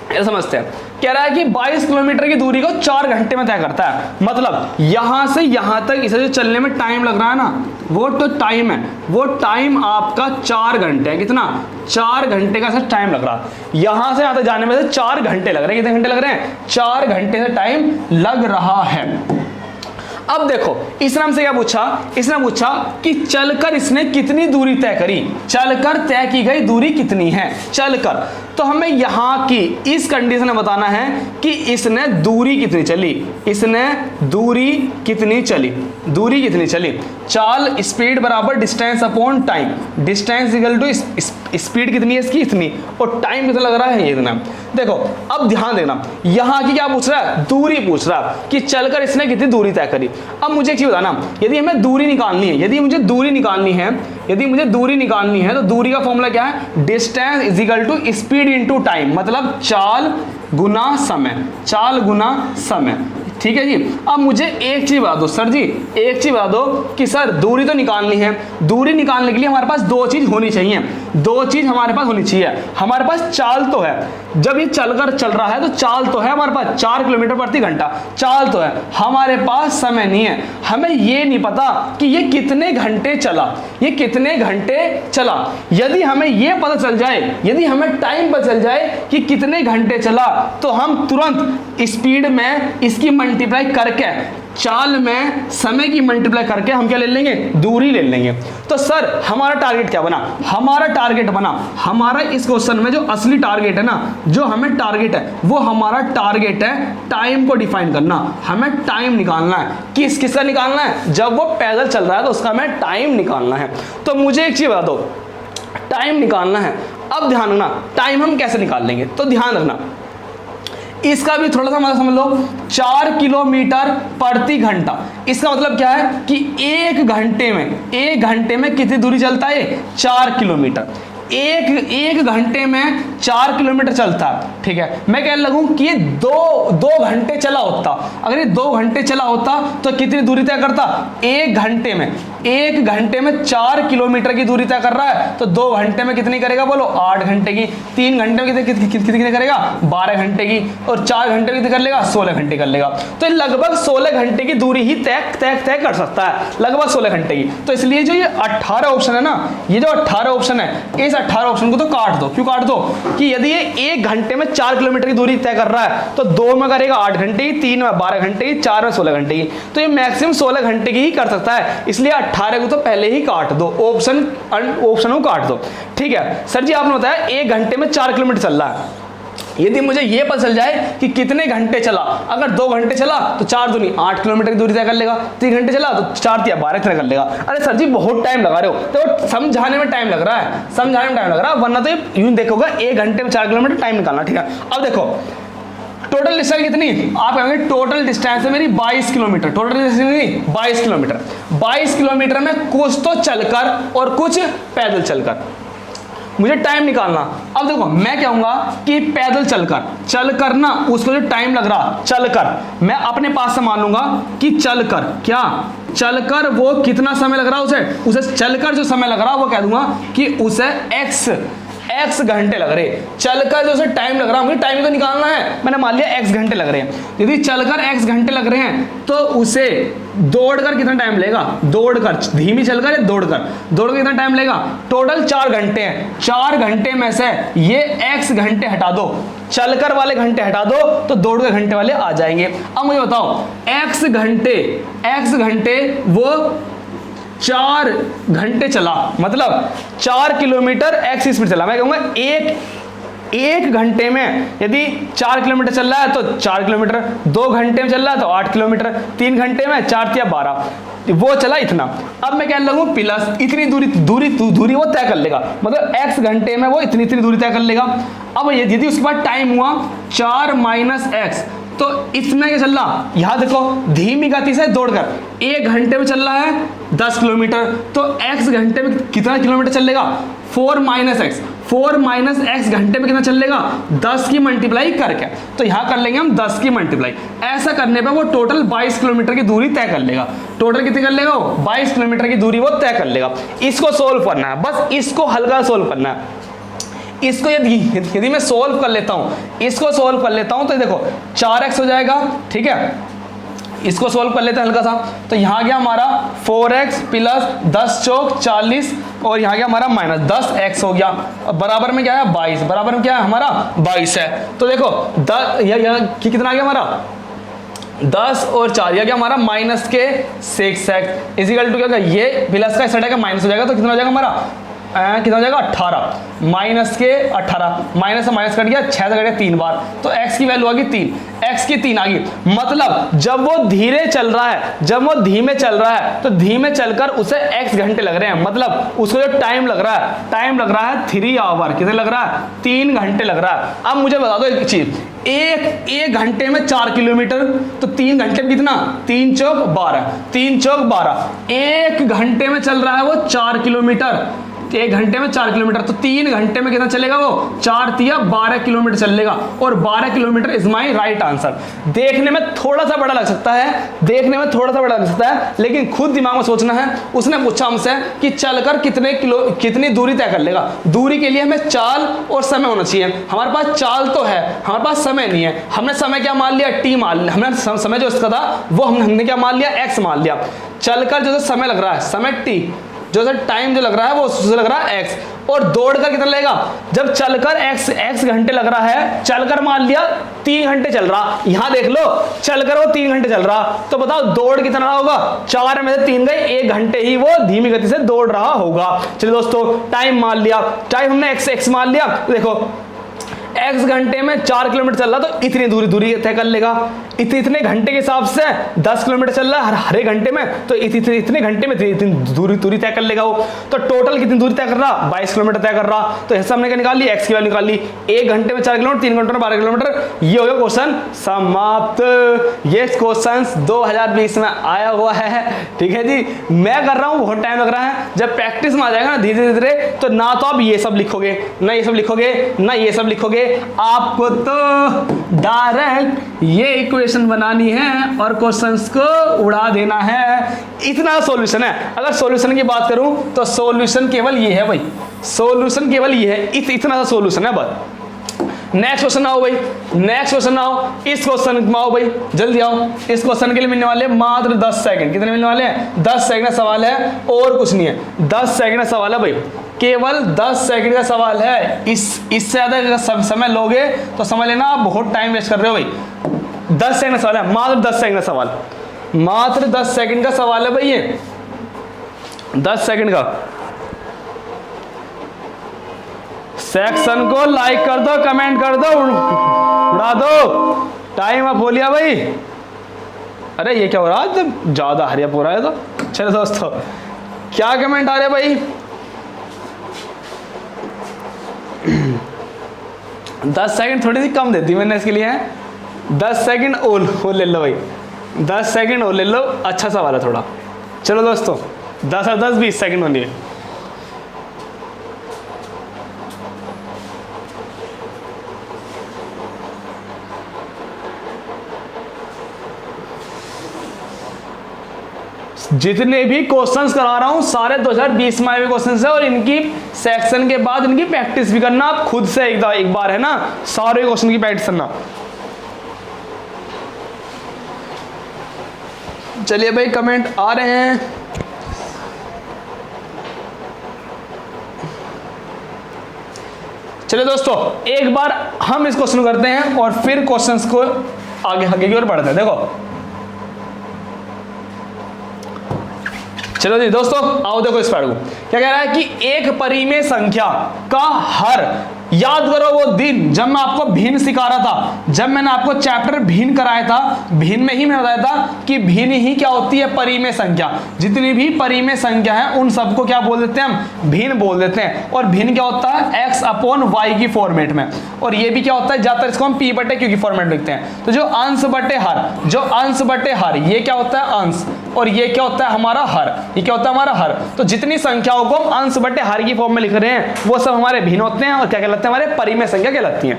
ये समझते हैं। कह रहा है कि 22 किलोमीटर की दूरी को 4 घंटे में तय करता है। मतलब यहां से यहां तक इसे जो चलने में टाइम लग रहा है ना, वो तो टाइम है, वो टाइम आपका 4 घंटे है। कितना? 4 घंटे का टाइम लग रहा है। यहां से यहां तक जाने में से 4 घंटे लग रहे हैं। कितने घंटे लग रहे हैं? 4 घंटे से टाइम लग रहा है। अब देखो इसने हमसे क्या पूछा, इसने पूछा कि चलकर इसने कितनी दूरी तय करी, चलकर तय की गई दूरी कितनी है चलकर। तो हमें यहां की इस कंडीशन में बताना है कि इसने दूरी कितनी चली, इसने दूरी कितनी चली, दूरी कितनी चली। चाल स्पीड बराबर distance upon time, distance equal to speed कितनी है इसकी, इतनी, और टाइम कितना लग रहा है, ये इतना। देखो अब ध्यान देना, यहां की क्या पूछ रहा है? दूरी पूछ रहा है कि चलकर इसने कितनी दूरी तय करी। अब मुझे एक चीज बताना, यदि हमें दूरी निकालनी है, यदि मुझे दूरी निकालनी है, यदि मुझे दूरी निकालनी है, तो दूरी का फॉर्मूला क्या है? Distance is equal to speed into time, मतलब चाल गुना समय, चाल गुना समय। ठीक है जी। अब मुझे एक चीज बता दो सर जी, एक चीज बता दो कि सर दूरी तो निकालनी है, दूरी निकालने के लिए हमारे पास 2 चीज होनी चाहिए, 2 चीज हमारे पास होनी चाहिए। हमारे पास चाल तो है, जब ये चलकर चल रहा है तो चाल तो है हमारे पास, 4 किलोमीटर प्रति घंटा चाल तो है, हमारे पास समय नहीं है। हमें ये नहीं पता कि ये कितने घंटे चला, ये कितने घंटे चला। यदि हमें ये पता चल जाए, यदि हमें टाइम पता चल जाए कि कितने घंटे चला, तो हम तुरंत स्पीड में इसकी मल्टीप्लाई करके, चाल में समय की मल्टीप्लाई करके हम क्या ले लेंगे? दूरी ले लेंगे। तो सर हमारा टारगेट क्या बना? हमारा टारगेट बना, हमारा इस क्वेश्चन में जो असली टारगेट है ना, जो हमें टारगेट है, वो हमारा टारगेट है टाइम को डिफाइन करना। हमें टाइम निकालना है। किसका निकालना है? जब वो पैदल चल रहा है तो उसका हमें टाइम निकालना है। तो मुझे एक चीज बता दो, टाइम निकालना है। अब ध्यान रखना, टाइम हम कैसे निकाल लेंगे, तो ध्यान रखना इसका भी थोड़ा सा मतलब समझ लो। 4 किलोमीटर प्रति घंटा, इसका मतलब क्या है कि एक घंटे में कितनी दूरी चलता है? 4 किलोमीटर। एक घंटे में 4 किलोमीटर चलता है। ठीक है, मैं कहने लगूं कि ये दो घंटे चला होता, अगर ये 2 घंटे चला होता तो कितनी दूरी तय करता? एक घंटे में 4 किलोमीटर की दूरी तय कर रहा है, तो 2 घंटे में कितनी करेगा बोलो? 8 घंटे की। 3 घंटे में कितनी करेगा? 12 घंटे की। और 4 घंटे में कितनी कर लेगा? 16 घंटे कर लेगा। तो लगभग 16 घंटे की दूरी ही तय कर सकता है, लगभग 16 घंटे की। तो इसलिए जो ये 18 ऑप्शन है ना, ये जो 18 ऑप्शन है, इस 18 ऑप्शन को तो काट दो। क्यों काट दो? कि यदि ये 1 घंटे में 4 किलोमीटर की दूरी तय कर रहा है, तो 2 में करेगा 8 घंटे की, 3 में 12 घंटे की, 4 में 16 घंटे की। तो ये मैक्सिमम 16 घंटे की ही कर सकता है, इसलिए 18 को तो पहले ही काट दो, ऑप्शन को काट दो। ठीक है सर जी, आपने बताया 1 घंटे में 4 किलोमीटर चल रहा है। यदि मुझे ये पता चल जाए कि कितने घंटे चला, अगर 2 घंटे चला तो 4 दूनी 8 किलोमीटर की दूरी तय कर लेगा, 3 घंटे चला तो 4 या 12 तय कर लेगा। अरे सर जी बहुत टाइम लगा रहे हो, तो समझाने में टाइम लग रहा है, समझाने में टाइम लग रहा है, वरना तो यूं देखोगा 1 घंटे में 4 किलोमीटर टाइम निकालना। ठीक है, अब देखो टोटल डिस्टेंस कितनी? आप कहेंगे टोटल डिस्टेंस है मेरी 22 kilometre. Total distance 22 kilometre. 22 kilometre में कुछ तो चलकर और कुछ पैदल चलकर, मुझे टाइम निकालना। अब देखो मैं कहूंगा कि पैदल चलकर ना, उसको जो टाइम लग रहा चलकर, मैं अपने पास से मान लूंगा कि चलकर वो कितना समय लग रहा है, उसे चलकर जो समय लग रहा है वो कह दूंगा कि उसे x घंटे लग रहे। चलकर जो उसे टाइम लग रहा है, मुझे टाइम तो निकालना है, मैंने मान लिया x घंटे लग रहे हैं। यदि चलकर x घंटे लग रहे हैं तो उसे दौड़कर कितना टाइम लेगा? दौड़कर, धीमी चलकर या दौड़कर कितना टाइम लेगा? टोटल 4 घंटे हैं। 4 घंटे में से ये x घंटे हटा दो, चलकर वाले घंटे हटा दो, तो दौड़ के घंटे वाले आ जाएंगे। अब मुझे बताओ x घंटे वो 4 घंटे चला, मतलब 4 किलोमीटर x स्पीड चला। मैं कहूंगा एक घंटे में यदि 4 किलोमीटर चल रहा है तो 4 किलोमीटर, 2 घंटे में चल रहा है तो 8 किलोमीटर, 3 घंटे में 4 या 12, वो चला इतना। अब मैं कहने लगूं प्लस इतनी दूरी वो तय कर लेगा, मतलब x घंटे में वो इतनी दूरी तय कर लेगा। अब यदि उसके बाद टाइम हुआ 4 - x, तो इसमें क्या चल रहा? यहां देखो धीमी गति से दौड़कर 1 घंटे में चल रहा है 10 किलोमीटर, तो x घंटे में कितना किलोमीटर चलेगा? 4 - x घंटे में कितना चलेगा? 10 की मल्टीप्लाई करके, तो यहां कर लेंगे हम 10 की मल्टीप्लाई। ऐसा करने पे वो टोटल 22 किलोमीटर की दूरी तय कर लेगा। टोटल कितनी कर लेगा? 22 किलोमीटर की दूरी वो तय कर लेगा। इसको सोल्व करना है, बस इसको हल्का सोल्व करना है। इसको यदि मैं सोल्व कर लेता हूं, इसको सोल्व कर लेता हूं तो देखो 4x हो जाएगा, ठीक है। इसको सोल्व कर लेते हैं हल्का सा, तो यहाँ गया हमारा 4x प्लस 10 चौक 40 और यहाँ गया हमारा माइनस 10x हो गया, बराबर में क्या है 22, बराबर में क्या है हमारा 22 है। तो देखो कितना आ गया हमारा 10 और 4, यह क्या हमारा माइनस के 6x इजिकल टू क्या होगा, ये प्लस का इस माइनस हो जाएगा तो कितना हो जाएगा हमारा कितना हो जाएगा 18, माइनस के 18, माइनस से माइनस कट गया 6 से कट गया 3 बार, तो x की वैल्यू आ गई 3, x की 3 आ गई। मतलब जब वो धीरे चल रहा है, जब वो धीमे चल रहा है तो धीमे चलकर उसे x घंटे लग रहे हैं, मतलब उसको जो टाइम लग रहा है 3 आवर, कितने लग रहा है 3 घंटे लग रहा है। अब मुझे बता दो एक चीज, एक घंटे में 4 किलोमीटर, तो 3 घंटे में कितना 3 चौक 12, 3 चौक 12, 1 घंटे में चल रहा है वो 4 किलोमीटर, 1 घंटे में 4 किलोमीटर, तो 3 घंटे में कितना चलेगा वो 4 तिया 12 किलोमीटर चलेगा, और 12 kilometre is my right answer. देखने में थोड़ा सा बड़ा लग सकता है, देखने में थोड़ा सा बड़ा लग सकता है, लेकिन खुद दिमाग में सोचना है। उसने पूछा हमसे कि चलकर कितनी दूरी तय कर लेगा। दूरी के लिए हमें चाल और समय होना चाहिए, हमारे पास चाल तो है, हमारे पास समय नहीं है। हमने समय क्या मान लिया, टी मान लिया, हमने समय जो इसका था वो हमने क्या मान लिया, एक्स मान लिया। चलकर जो समय लग रहा है समय टी, जो सर टाइम जो लग रहा है वो उससे लग रहा है x, और दौड़कर कितना लगेगा, जब चलकर x घंटे लग रहा है, चलकर मान लिया 3 घंटे चल रहा, यहां देख लो चलकर वो 3 घंटे चल रहा, तो बताओ दौड़ कितना रहा होगा, 4 में से 3 गए, 1 घंटे ही वो धीमी गति से दौड़ रहा होगा। चलिए दोस्तों टाइम मान लिया, टाइम हमने x मान लिया, देखो x घंटे में 4 किलोमीटर चल रहा तो इतनी दूरी तय कर लेगा। इतने घंटे के हिसाब से 10 किलोमीटर चल रहा है हर एक घंटे में, तो इतने घंटे में इतनी दूरी तय कर लेगा वो। तो टोटल कितनी दूरी तय कर रहा, 22 किलोमीटर तय कर रहा। तो ऐसा हमने क्या निकाल ली, x की वैल्यू निकाल ली। 1 घंटे में 4 किलोमीटर, 3 घंटे में 12 किलोमीटर। ये हो गया क्वेश्चन समाप्त। ये क्वेश्चन 2020 में आया हुआ है, ठीक है जी। मैं कर रहा हूँ, बहुत टाइम लग रहा है, जब प्रैक्टिस में आ जाएगा ना धीरे धीरे, तो ना तो आप ये सब लिखोगे, ना ये सब लिखोगे, ना ये सब लिखोगे, आपको तो डायरेक्ट ये इक्वेशन बनानी है और क्वेश्चंस को उड़ा देना है। इतना सॉल्यूशन है। अगर सॉल्यूशन की बात करूं तो सॉल्यूशन केवल ये है भाई, सॉल्यूशन केवल ये है, इतना सा सॉल्यूशन है बस। नेक्स्ट क्वेश्चन आओ भाई, नेक्स्ट क्वेश्चन आओ, इस क्वेश्चन में आओ भाई, जल्दी आओ। इस क्वेश्चन के लिए मिलने वाले मात्र 10 सेकंड। कितने मिलने वाले हैं, 10 सेकंड का सवाल है और कुछ नहीं है। 10 सेकंड का सवाल है भाई, केवल 10 सेकंड का सवाल है। इससे ज्यादा समय लोगे तो समझ लेना आप बहुत टाइम वेस्ट कर रहे हो भाई। 10 सेकंड का सवाल है, मात्र 10 सेकंड का सवाल, मात्र 10 सेकंड का सवाल है भाई, ये 10 सेकंड का। सेक्शन को लाइक कर दो, कमेंट कर दो, उड़ा दो। टाइम अप हो लिया भाई। अरे ये क्या हो रहा है, ज्यादा हरिया हो रहा है। तो चलो दोस्तों, क्या कमेंट आ रहे भाई, 10 सेकंड थोड़ी सी कम देती मैंने इसके लिए है। 10 सेकंड और ले लो भाई, 10 सेकंड और ले लो, अच्छा सवाल है थोड़ा। चलो दोस्तों 10 और 10 20 सेकंड होनी है। जितने भी क्वेश्चंस करा रहा हूं सारे 2020 में आए हुए क्वेश्चंस है, और इनकी सेक्शन के बाद इनकी प्रैक्टिस भी करना आप खुद से एक बार है ना, सारे क्वेश्चन की प्रैक्टिस करना। चलिए भाई कमेंट आ रहे हैं। चलिए दोस्तों एक बार हम इस क्वेश्चन करते हैं और फिर क्वेश्चंस को आगे की ओर बढ़ते हैं। देखो चलो जी दोस्तों आओ, देखो इस पैड को क्या कह रहा है कि एक परिमेय संख्या का हर, याद करो वो दिन जब मैं आपको भिन्न सिखा रहा था, जब मैंने आपको चैप्टर भिन्न कराया था, भिन्न में ही मैंने बताया था कि भिन्न ही क्या होती है, परिमेय संख्या। जितनी भी परिमेय संख्या है उन सबको क्या बोल देते हैं हम, भिन्न बोल देते हैं। और भिन्न क्या होता है, x अपॉन वाई की फॉर्मेट में। और ये भी क्या होता है, ज्यादातर इसको हम p बटे q की फॉर्मेट में लिखते हैं। तो जो अंश बटे हर, जो अंश बटे हर, ये क्या होता है अंश, और ये क्या होता है हमारा हर, ये क्या होता है हमारा हर। तो जितनी संख्याओं को हम अंश बटे हर की फॉर्म में लिख रहे हैं वो सब हमारे भिन्न होते हैं और क्या कहलाते हैं, हमारे परिमेय संख्या कहलाती हैं।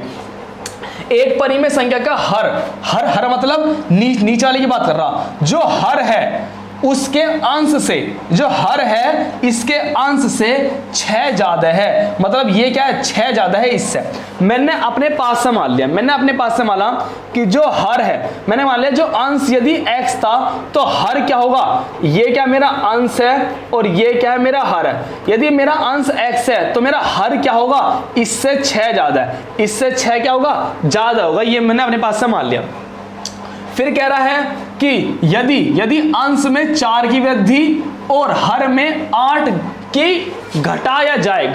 एक परिमेय संख्या का हर, हर मतलब नीचे वाले की बात कर रहा, जो हर है उसके अंश से, जो हर है इसके अंश से 6 ज्यादा है, मतलब ये क्या है 6 ज्यादा है इससे। मैंने अपने पास से मान लिया, मैंने अपने पास से माना कि जो हर है, मैंने मान लिया जो अंश यदि x था तो हर क्या होगा, ये क्या मेरा अंश है और ये क्या है मेरा हर है। यदि मेरा अंश x है तो मेरा हर क्या होगा, इससे 6 ज्यादा है, इससे 6 क्या होगा, ज्यादा होगा, ये मैंने अपने पास से मान लिया। फिर कह रहा है कि यदि अंश में 4 की वृद्धि और हर में 8 की घटाया जाए,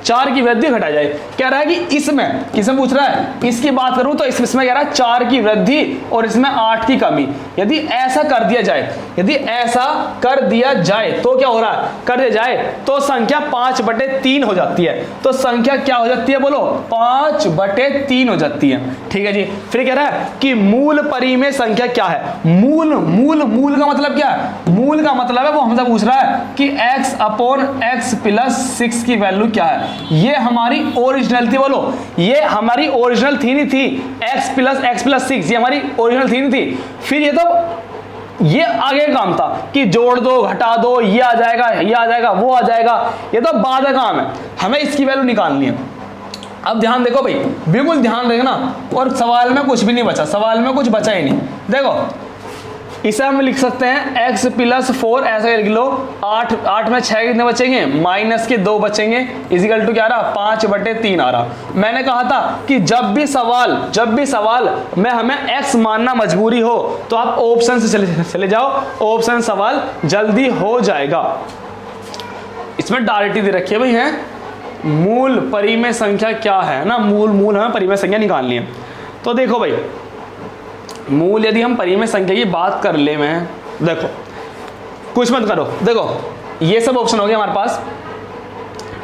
4 की वृद्धि घटाया जाए। कह रहा है कि इसमें किसमें पूछ रहा है, इसकी बात करूं तो इसमें कह रहा है 4 की वृद्धि और इसमें 8 की कमी। यदि ऐसा कर दिया जाए, यदि ऐसा कर दिया जाए तो क्या हो रहा है, कर दिया जाए तो संख्या 5/3 हो जाती है। तो संख्या क्या हो जाती है, बोलो 5/3 हो जाती है। ठीक है जी। फिर कह रहा है कि मूल परिमेय संख्या क्या है। मूल का मतलब क्या है, मूल का मतलब है वो हमसे पूछ रहा है कि x/x+6 की वैल्यू क्या है। ये हमारी ओरिजिनल थी, बोलो ये हमारी ओरिजिनल थी नहीं थी, x+x+6 ये हमारी ओरिजिनल थी नहीं थी। फिर ये तो ये आगे काम था कि जोड़ दो घटा दो, ये आ जाएगा, ये आ जाएगा, वो आ जाएगा, ये तो बाद का काम है, हमें इसकी वैल्यू निकालनी है। अब ध्यान देखो भाई, बिल्कुल ध्यान रखना, और सवाल में कुछ भी नहीं बचा, सवाल में कुछ बचा ही नहीं। देखो इसे हम लिख सकते हैं x+4 ऐसे लिख लो, 8 में 6 कितने बचेंगे, -2 बचेंगे, इजिकल टू क्या आ रहा, 5/3 आ रहा। मैंने कहा था कि जब भी सवाल में हमें x मानना मजबूरी हो तो आप ऑप्शन से चले जाओ, ऑप्शन सवाल जल्दी हो जाएगा। इसमें डायरेक्टली दे रखी है भाई, है मूल परिमेय संख्या क्या है ना, मूल हमें परिमेय संख्या निकालनी है। तो देखो भाई, मूल यदि हम परिमेय संख्या की बात कर ले, में देखो कुछ मत करो, देखो ये सब ऑप्शन हो गया हमारे पास।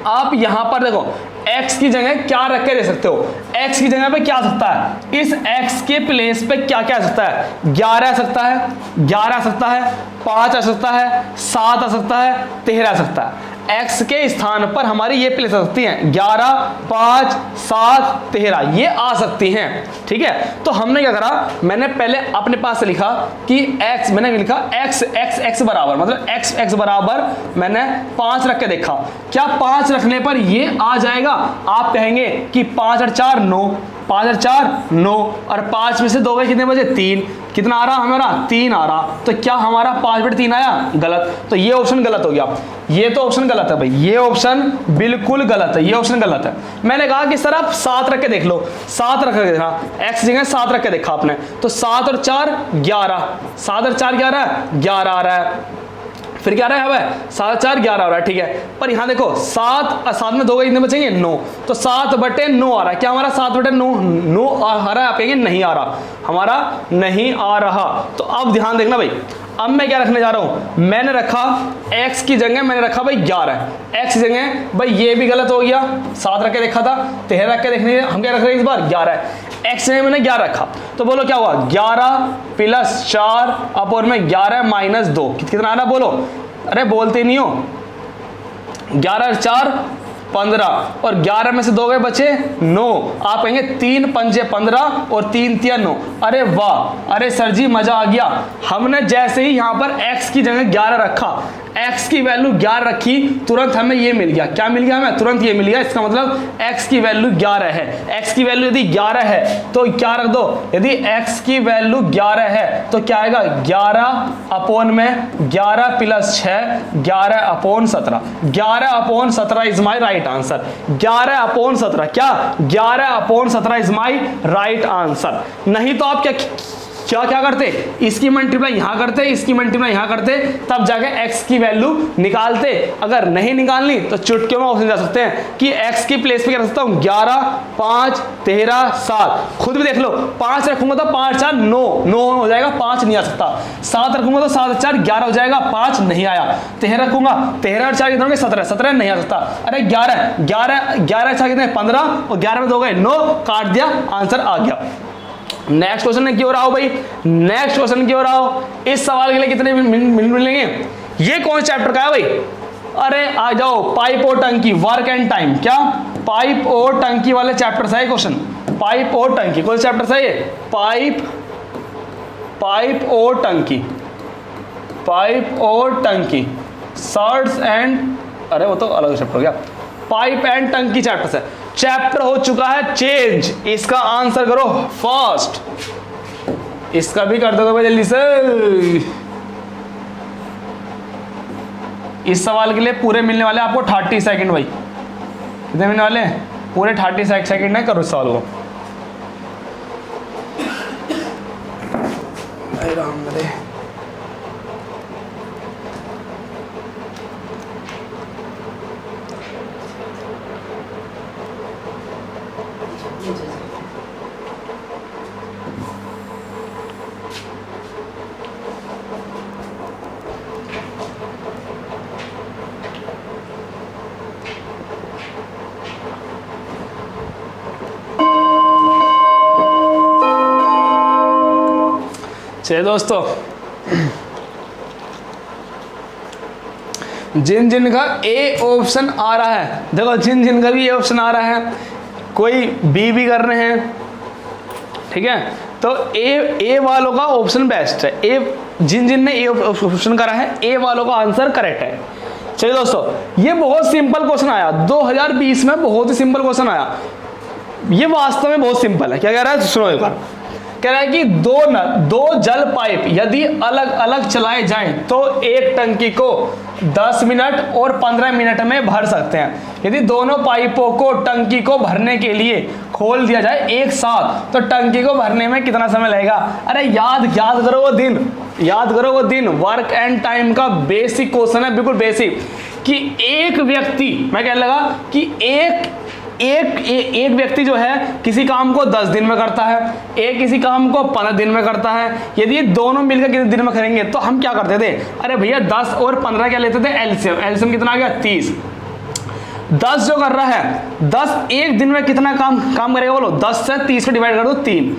आप यहां पर देखो x की जगह क्या रख के दे सकते हो, x की जगह पे क्या आ सकता है, इस x के प्लेस पे क्या क्या आ सकता है, 11 आ सकता है, 11 आ सकता है, 5 आ सकता है, 7 आ सकता है, 13 आ सकता है। x के स्थान पर हमारी ये प्लेस आ सकती हैं, 11, 5, 7, 13 ये आ सकती हैं। ठीक है, तो हमने क्या करा, मैंने पहले अपने पास से लिखा कि x, मैंने लिखा x बराबर, मतलब x बराबर मैंने 5 रख के देखा, क्या 5 रखने पर ये आ जाएगा। आप कहेंगे कि 5 और 4 9, 5 और 4 9, और 5 में से 2 गए कितने बचे, 3, कितना आ रहा हमारा, 3 आ रहा। तो क्या हमारा 5/3 आया, गलत। तो ये ऑप्शन गलत हो गया, ये तो ऑप्शन गलत है भाई, ये ऑप्शन बिल्कुल गलत है, ये ऑप्शन गलत है। मैंने कहा कि सर आप 7 रख के देख लो, 7 रख के देखा, x जगह 7 रख के देखा आपने, तो 7 और 4 11, 7 और 4 11 आ रहा है। फिर क्या रहा है हमें, 7 और 4 11 हो रहा है। ठीक है, पर यहाँ देखो 7 में 2 कितने बचेंगे, 9, तो 7/9 आ रहा है। क्या हमारा 7/9 आ रहा है, आप कहेंगे नहीं आ रहा, हमारा नहीं आ रहा। तो अब ध्यान देखना भाई, अब मैं क्या रखने जा रहा हूं, मैंने रखा x की जगह मैंने रखा भाई 11, x की जगह भाई ये भी गलत हो गया, 7 रख के देखा था, 13 रख के देखने, हम क्या रख रहे हैं इस बार 11, x जगह मैंने 11 रखा, तो बोलो क्या हुआ, 11 + 4 अपोन में 11 - 2 कितना आ रहा, बोलो, अरे बोलते नहीं हो, 11 और 4 15, और 11 में से 2 गए बचे 9, आप कहेंगे 3 पंजे 15 और 3 तिया 9। अरे वाह, अरे सर जी मजा आ गया, हमने जैसे ही यहाँ पर x की जगह 11 रखा, x की वैल्यू 11 रखी, तुरंत हमें ये मिल गया, क्या मिल गया हमें, तुरंत ये मिल गया। इसका मतलब x की वैल्यू 11 है, x की वैल्यू यदि 11 है तो क्या रख दो, यदि x की वैल्यू 11 है तो क्या आएगा, 11 अपोन में 11 + 6 11/17, 11/17 इज माई राइट आंसर, 11/17 क्या, 11/17 इज माई राइट आंसर। नहीं तो आप क्या करते, इसकी मल्टीप्लाई यहां करते, इसकी मल्टीप्लाई यहां करते, तब जाके x की वैल्यू निकालते। अगर नहीं निकालनी तो चुटकियों में ऑप्शन जा सकते हैं कि x की प्लेस पे क्या रख सकता हूं, 11 5 13 7, खुद भी देख लो, 5 रखूंगा तो 5 4 9 हो जाएगा, 5 नहीं आ सकता, 7 रखूंगा तो 7 4 11 हो जाएगा, 5 नहीं आया, 13 रखूंगा, 13 और 4 कितने होंगे, 17 नहीं आ सकता, अरे 11 4 कितने 15, और 11 में 2 गए 9, काट दिया, आंसर आ गया। नेक्स्ट क्वेश्चन में क्यों रहा हो भाई, नेक्स्ट क्वेश्चन क्यों रहा हो, इस सवाल के लिए कितने मिनट मिलेंगे, ये कौन चैप्टर का है भाई, अरे आ जाओ, पाइप और टंकी, वर्क एंड टाइम, क्या पाइप और टंकी वाले चैप्टर से है क्वेश्चन, पाइप और टंकी, कौन सा चैप्टर से है ये, पाइप और टंकी, पाइप और टंकी, शर्ट्स एंड, अरे वो तो अलग चैप्टर हो गया, पाइप एंड टंकी चैप्टर से। चैप्टर हो चुका है चेंज, इसका आंसर करो फास्ट, इसका भी कर दो भाई जल्दी से। इस सवाल के लिए पूरे मिलने वाले आपको 30 सेकंड भाई, कितने मिलने वाले हैं? पूरे 30 सेकंड है, करो इस सवाल को। राम रे, चलिए दोस्तों, जिन जिन का ए ऑप्शन आ रहा है, देखो जिन जिन का भी ए ऑप्शन आ रहा है, कोई बी भी कर रहे हैं, ठीक है, तो ए वालों का ऑप्शन बेस्ट है। ए जिन जिन ने ए ऑप्शन करा है, ए वालों का आंसर करेक्ट है। चलिए दोस्तों, ये बहुत सिंपल क्वेश्चन आया 2020 में, बहुत ही सिंपल क्वेश्चन आया। ये वास्तव में बहुत सिंपल है। क्या कह रहा है, सुनो एक बार। कह रहा है कि दो जल पाइप यदि अलग अलग चलाए जाएं तो एक टंकी को 10 मिनट और 15 मिनट में भर सकते हैं। यदि दोनों पाइपों को टंकी को भरने के लिए खोल दिया जाए एक साथ तो टंकी को भरने में कितना समय लगेगा? अरे याद करो वो दिन, याद करो वो दिन। वर्क एंड टाइम का बेसिक क्वेश्चन है, बिल्कुल बेसिक, कि एक व्यक्ति, मैं कहने लगा कि एक व्यक्ति जो है किसी काम को 10 दिन में करता है, एक किसी काम को 15 दिन में करता है। यदि ये दोनों मिलकर कितने दिन में करेंगे तो हम क्या करते थे? अरे भैया 10 और 15 क्या लेते थे? एलसीएम कितना आ गया? 30। 10 जो कर रहा है, 10 एक दिन में कितना काम करेगा बोलो? 10 से 30 को डिवाइड कर दो 3।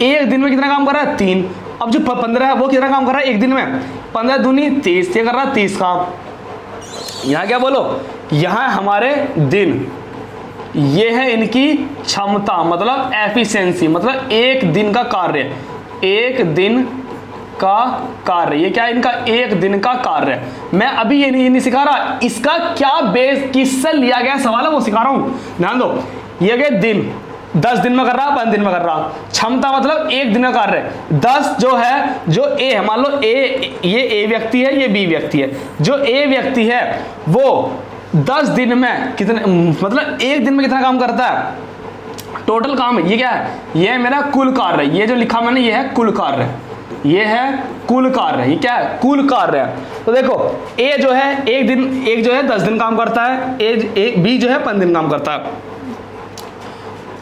एक दिन में कितना काम कर रहा है? 3। अब जो 15 है वो कितना काम कर रहा है एक दिन में? 15 दूनी 30, ये कर रहा है 30 काम। यहाँ क्या बोलो? यहाँ हमारे दिन, ये है इनकी क्षमता, मतलब एफिशिएंसी, मतलब एक दिन का कार्य, एक दिन का कार्य। ये क्या है? इनका एक दिन का कार्य है। मैं अभी ये नहीं सिखा रहा, इसका क्या बेस, किससे लिया गया सवाल है वो सिखा रहा हूं। ध्यान दो, ये क्या दिन 10 दिन में कर रहा, 15 दिन में कर रहा। क्षमता मतलब एक दिन का कार्य। 10 जो है, जो ए है, मान लो ये ए व्यक्ति है, ये बी व्यक्ति है। जो ए व्यक्ति है वो 10 दिन में कितने, मतलब एक दिन में कितना काम करता है? टोटल काम है। ये क्या है? ये है मेरा कुल कार्य। ये जो लिखा मैंने, ये है कुल कार्य, ये है कुल कार्य। ये क्या है? कुल कार्य है। तो देखो ए जो है एक दिन, एक जो है 10 दिन काम करता है, बी जो है 15 दिन काम करता है।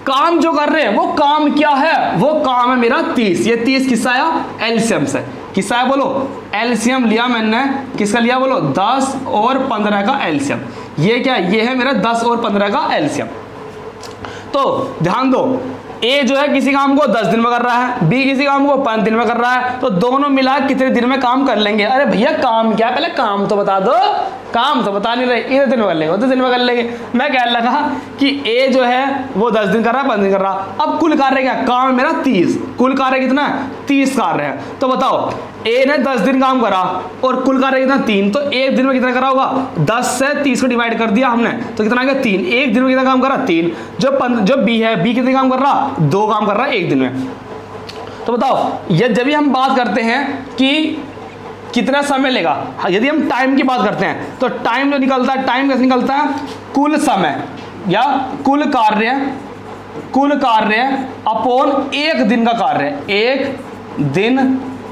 काम जो कर रहे हैं वो काम क्या है? वो काम है मेरा 30। ये 30 किससे आया? एलसीएम से। किससे आया बोलो? एलसीएम लिया मैंने, किसका लिया बोलो? 10 और 15 का एलसीएम। ये क्या? ये है मेरा 10 और 15 का एलसीएम। तो ध्यान दो, ए जो है किसी काम को 10 दिन में कर रहा है, बी किसी काम को 5 दिन में कर रहा है, तो दोनों मिला कितने दिन में काम कर लेंगे? अरे भैया काम क्या है? पहले काम तो बता दो। काम तो बता नहीं रहे, इतने दिन में कर लेंगे, उतने दिन में कर लेंगे। मैं कह लगा कि ए जो है वो 10 दिन कर रहा है, 5 दिन कर रहा। अब कुल कार्य क्या? काम मेरा 30। कुल कार्य कितना है? 30 कार्य है। तो बताओ, ए ने 10 दिन काम करा और कुल कार्य कितना? 3। तो एक दिन में कितना करा होगा? 10 से 30 को डिवाइड कर दिया हमने, तो कितना आ गया? 3। एक दिन में कितना काम करा? 3। जो बी है, बी कितने काम कर रहा? 2 काम कर रहा है एक दिन में। तो बताओ, ये जब भी हम बात करते हैं कि कितना समय लेगा, यदि हम टाइम की बात करते हैं तो टाइम जो निकलता है, टाइम कैसे निकलता है? कुल समय या कुल कार्य अपॉन एक दिन का कार्य, एक दिन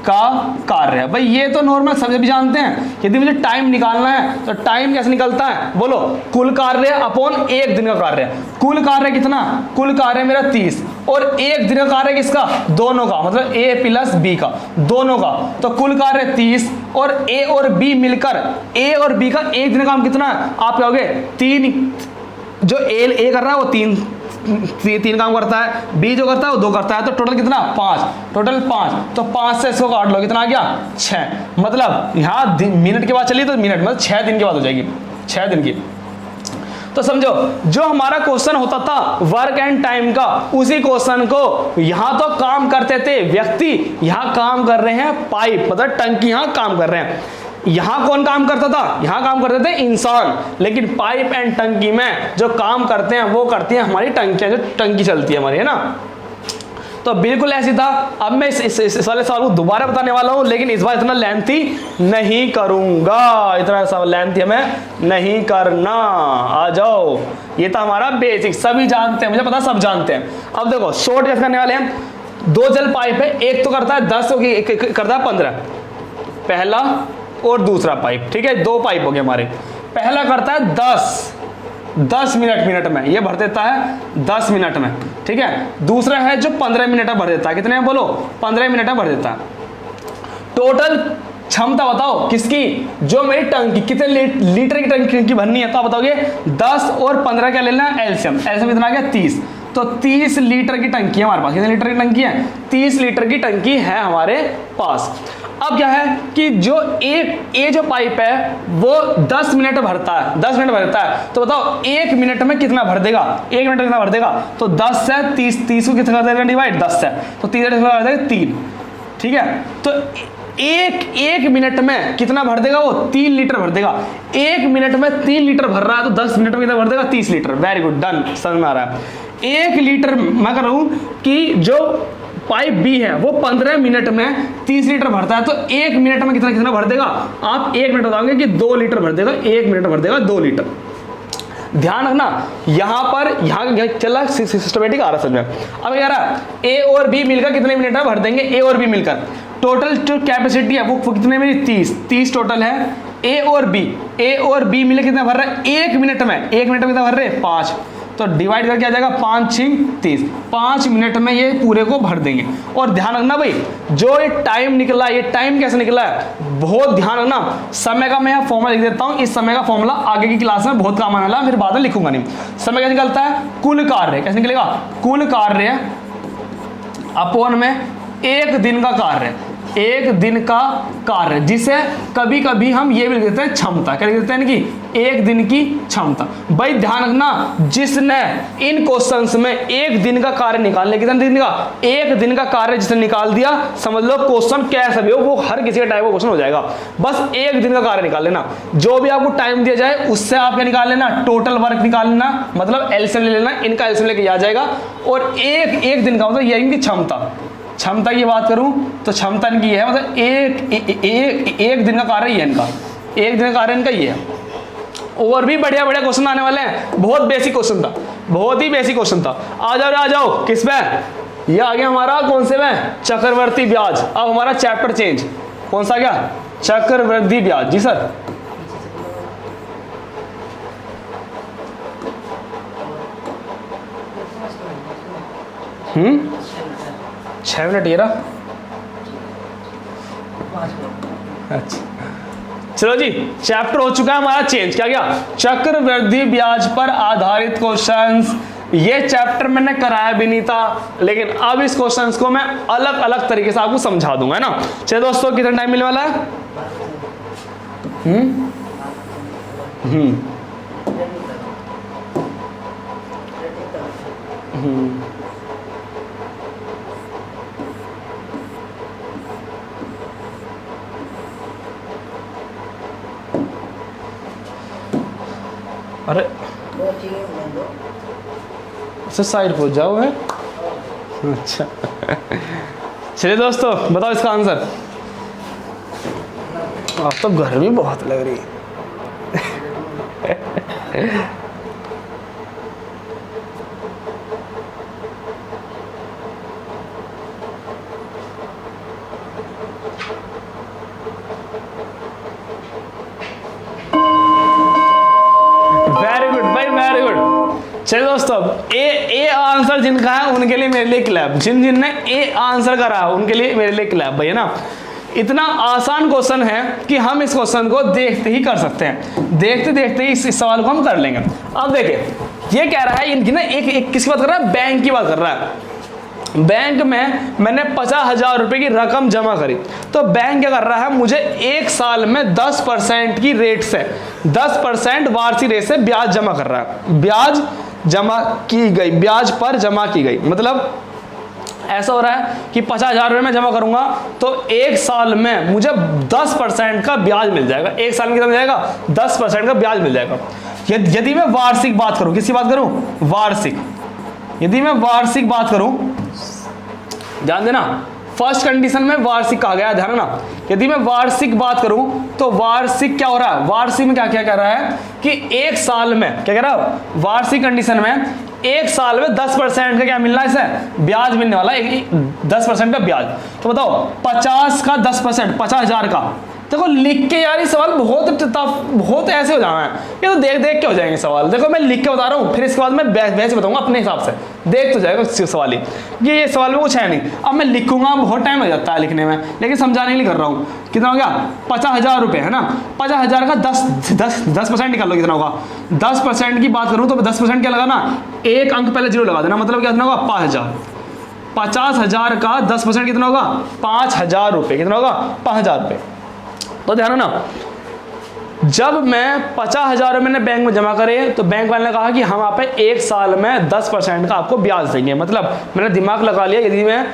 का कार्य है। भाई ये तो नॉर्मल सब भी जानते हैं। यदि मुझे टाइम निकालना है तो टाइम कैसे निकलता है बोलो? कुल कार्य अपॉन एक दिन का कार्य। कुल कार्य कितना? कुल कार्य मेरा 30 और एक दिन का कार्य किसका? दोनों का, मतलब ए प्लस बी का, दोनों का। तो कुल कार्य 30 और ए और बी मिलकर, ए और बी का एक दिन का काम कितना है? आप कहोगे 3। जो ए कर रहा है वो 3 काम करता है, बी जो करता है वो 2 करता है, तो टोटल कितना? 5। टोटल 5। तो 5 से इसको काट लो, कितना आ गया? 6। मतलब यहाँ मिनट के बाद चलिए तो मिनट, मतलब 6 दिन के बाद हो जाएगी, 6 दिन की। तो समझो, जो हमारा क्वेश्चन होता था वर्क एंड टाइम का, उसी क्वेश्चन को यहाँ तो काम करते थे व्यक्ति, यहाँ काम कर रहे हैं पाइप, मतलब टंकी यहाँ काम कर रहे हैं। यहां कौन काम करता था, यहां काम करते थे इंसान, लेकिन पाइप एंड टंकी में जो काम करते हैं वो करती हैं हमारी टंकियां, जो टंकी चलती है हमारी, है ना। तो बिल्कुल ऐसी था। अब मैं इस वाले सवाल को दोबारा बताने वाला हूं, लेकिन इस बार इतना लेंथी नहीं करूंगा, इतना सा लेंथी हमें नहीं करना। आ जाओ, ये था हमारा बेसिक, सभी जानते हैं, मुझे पता सब जानते हैं। अब देखो शॉर्ट कैसे करने वाले हैं। 2 जल पाइप है, एक तो करता है 10, एक करता है 15, पहला और दूसरा पाइप, ठीक है, 2 पाइप हो गए हमारे। पहला करता है 10 मिनट में, ये भर देता है 10 मिनट में, ठीक है। दूसरा है जो 15 मिनट में भर देता है, कितने में बोलो, 15 मिनट में भर देता है। टोटल क्षमता बताओ किसकी, जो मेरी टंकी कितने लीटर की टंकी भरनी है, तो आप बताओगे 10 और 15 क्या लेना है, एलसीएम कितना आ गया 30, तो 30 लीटर की टंकी है हमारे पास। कितने लीटर की टंकी है, 30 लीटर की टंकी है हमारे पास। अब क्या है कि जो ये जो पाइप है वो 10 मिनट भरता है, 10 मिनट भरता है, तो बताओ 1 मिनट में कितना भर देगा, 1 मिनट में कितना भर देगा, तो 10 से 30 को कितना कर देगा डिवाइड, 10 से, तो 30 कर देगा 3, ठीक है। तो एक मिनट में कितना भर देगा वो, 3 लीटर भर देगा। 1 मिनट में 3 लीटर भर रहा है, तो 10 मिनट में कितना भर देगा, 30 लीटर। वेरी गुड, डन, समझ में आ रहा है। 1 लीटर मैं कर रहा हूं कि जो पाइप बी है वो 15 मिनट में 30 लीटर भरता है, तो 1 मिनट में कितना भर देगा, आप 1 मिनट बताओगे कि 2 लीटर भर देगा, 1 मिनट भर देगा 2 लीटर। ध्यान रखना, यहां पर यहां चला सिस्टमेटिक आ रहा समझ में। अब कह रहा ए और बी मिलकर कितने मिनट में भर देंगे, ए और बी मिलकर टोटल जो कैपेसिटी है वो कितने में, 30 टोटल है। ए और बी मिलकर कितना भर रहा है, 1 मिनट में, 1 मिनट में कितना भर रहे हैं, 5, तो डिवाइड करके आ जाएगा 5 6 30, 5 मिनट में ये पूरे को भर देंगे। और ध्यान रखना भाई, जो ये टाइम निकला, ये टाइम कैसे निकला है, बहुत ध्यान रखना। समय का मैं यहाँ फॉर्मूला लिख देता हूँ, इस समय का फॉर्मूला आगे की क्लास में बहुत काम आने वाला, फिर बाद में लिखूंगा नहीं। समय कैसे निकलता है, कुल कार्य, कैसे निकलेगा, कुल कार्य अपॉन में 1 दिन का कार्य, 1 दिन का कार्य, जिसे कभी कभी हम ये भी लिख देते हैं क्षमता, क्या लिख देते हैं कि 1 दिन की क्षमता। भाई ध्यान रखना, जिसने इन क्वेश्चंस में 1 दिन का कार्य निकालने, कितने दिन का, 1 दिन का कार्य जिसने निकाल दिया, समझ लो क्वेश्चन कैसा भी हो वो हर किसी का टाइप का क्वेश्चन हो जाएगा। बस 1 दिन का कार्य निकाल लेना, जो भी आपको टाइम दिया जाए उससे आप क्या निकाल लेना, टोटल वर्क निकाल लेना, मतलब एलसीएम ले लेना, इनका एलसीएम लेके आ जाएगा। और एक दिन का मतलब ये इनकी क्षमता की बात करूं तो क्षमता इनकी है, मतलब एक दिन का कार्य ही है इनका, 1 दिन का कार्य इनका ही है। और भी बढ़िया क्वेश्चन आने वाले हैं, बहुत बेसिक क्वेश्चन था, बहुत ही बेसिक क्वेश्चन था। आ जाओ किस पे, ये आ गया हमारा कौन से में, चक्रवर्ती ब्याज। अब हमारा चैप्टर चेंज, कौन सा गया, चक्रवर्ती ब्याज। जी सर, हम्म, 6 मिनट ये रहा। अच्छा चलो जी, चैप्टर हो चुका है हमारा चेंज, क्या गया, चक्रवृद्धि ब्याज पर आधारित क्वेश्चंस। ये चैप्टर मैंने कराया भी नहीं था, लेकिन अब इस क्वेश्चंस को मैं अलग अलग तरीके से आपको समझा दूंगा, है ना। चलिए दोस्तों, कितना टाइम मिलने वाला है, अरे अच्छा साइड पहुंच जाओ है। अच्छा चलिए दोस्तों, बताओ इसका आंसर। अब तो गर्मी बहुत लग रही है। चलिए दोस्तों, ए आंसर जिनका है उनके लिए मेरे लिए क्लैप, जिनने ए आंसर करा उनके लिए मेरे लिए क्लैप भाई, है ना। इतना आसान क्वेश्चन है कि हम इस क्वेश्चन को देखते ही कर सकते हैं, देखते देखते ही इस सवाल को हम कर लेंगे। अब देखिए, ये कह रहा है इनकी ना एक किसकी बात कर रहा है, बैंक की बात कर रहा है। बैंक में मैंने 50,000 रुपए की रकम जमा करी, तो बैंक क्या कर रहा है, मुझे 1 साल में 10% की रेट से, 10% वार्षिक रेट से ब्याज जमा कर रहा है। ब्याज जमा की गई, ब्याज पर जमा की गई, मतलब ऐसा हो रहा है कि 50,000 रुपये में जमा करूंगा तो एक साल में मुझे 10% का ब्याज मिल जाएगा। एक साल में कितना मिल जाएगा? 10% का ब्याज मिल जाएगा। यदि मैं वार्षिक बात करूं, किसकी बात करूं? वार्षिक। यदि मैं वार्षिक बात करूं, ध्यान देना, फर्स्ट कंडीशन में वार्षिक कहा गया, ध्यान ना। यदि मैं वार्षिक बात करूं तो वार्षिक क्या हो रहा है? वार्षिक में क्या क्या कह रहा है कि एक साल में क्या कह रहा है? वार्षिक कंडीशन में एक साल में 10% का क्या मिलना है? इसे ब्याज मिलने वाला है, 10% का ब्याज। तो बताओ 50 का 10%, 50,000 का। देखो लिख के यार ये सवाल बहुत ऐसे हो जाना है, ये तो देख देख के हो जाएंगे सवाल। देखो मैं लिख के बता रहा हूँ, फिर इसके बाद मैं वैसे बताऊंगा अपने हिसाब से, देख तो जाएगा सवाल ही। ये सवाल में कुछ है नहीं, अब मैं लिखूंगा बहुत टाइम हो जाता है लिखने में, लेकिन समझाने के लिए कर रहा हूँ। कितना हो गया? 50,000 रुपये है ना। 50,000 का 10% निकाल लो, कितना होगा? 10% की बात करूँ तो 10% क्या लगाना? एक अंक पहले जीरो लगा देना, मतलब कितना होगा? 5,000। 50,000 का 10% कितना होगा? 5,000 रुपये। कितना होगा? 5,000 रुपये। तो ध्यान ना, जब मैं 50,000 रुपये मैंने बैंक में जमा करे तो बैंक वाले ने कहा कि हम आप एक साल में 10% का आपको ब्याज देंगे। मतलब मैंने दिमाग लगा लिया, यदि मैं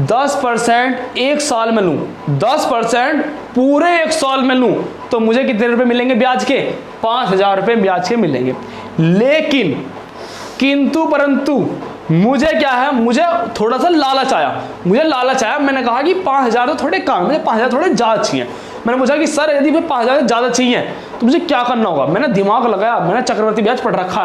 10% एक साल में लूँ, 10% पूरे एक साल में लूँ तो मुझे कितने रुपए मिलेंगे ब्याज के? 5,000 रुपये ब्याज के मिलेंगे। लेकिन किंतु परंतु मुझे क्या है, मुझे थोड़ा सा लालच आया। मैंने कहा कि 5,000 तो थोड़े कम, मुझे 5,000 थोड़े ज़्यादा चाहिए। मैंने पूछा कि सर यदि मुझे 5,000 ज़्यादा चाहिए तो मुझे क्या करना होगा? मैंने दिमाग लगाया, मैंने चक्रवर्ती ब्याज पढ़ रखा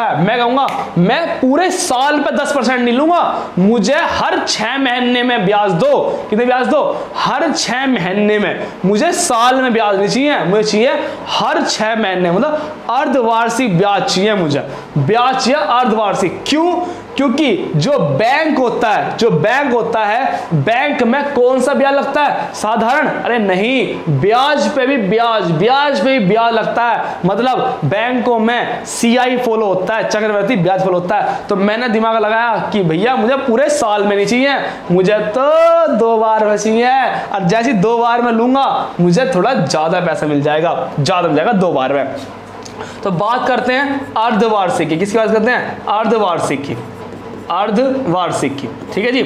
है। मैं कहूँगा मैं पूरे साल पे 10% नहीं लूँगा, मुझे हर 6 महीने में ब्याज दो। कितने ब्याज दो? हर 6 महीने में। मुझे साल में ब्याज नहीं चाहिए, मुझे चाहिए हर 6 महीने, मतलब अर्धवार्षिक ब्याज चाहिए मुझे। ब्याज चाहिए अर्धवार्षिक। क्यों? क्योंकि जो बैंक होता है, बैंक में कौन सा ब्याज लगता है? साधारण? अरे नहीं, ब्याज पे भी ब्याज लगता है। मतलब बैंकों में CI फॉलो होता है, चक्रवर्ती ब्याज फॉलो होता है। तो मैंने दिमाग लगाया कि भैया मुझे पूरे साल में नहीं चाहिए, मुझे तो 2 बार में चाहिए, और जैसे 2 बार में लूंगा मुझे थोड़ा ज्यादा पैसा मिल जाएगा, 2 बार में। तो बात करते हैं अर्धवार्षिक की। किसकी बात करते हैं? अर्धवार्षिक की। ठीक है जी।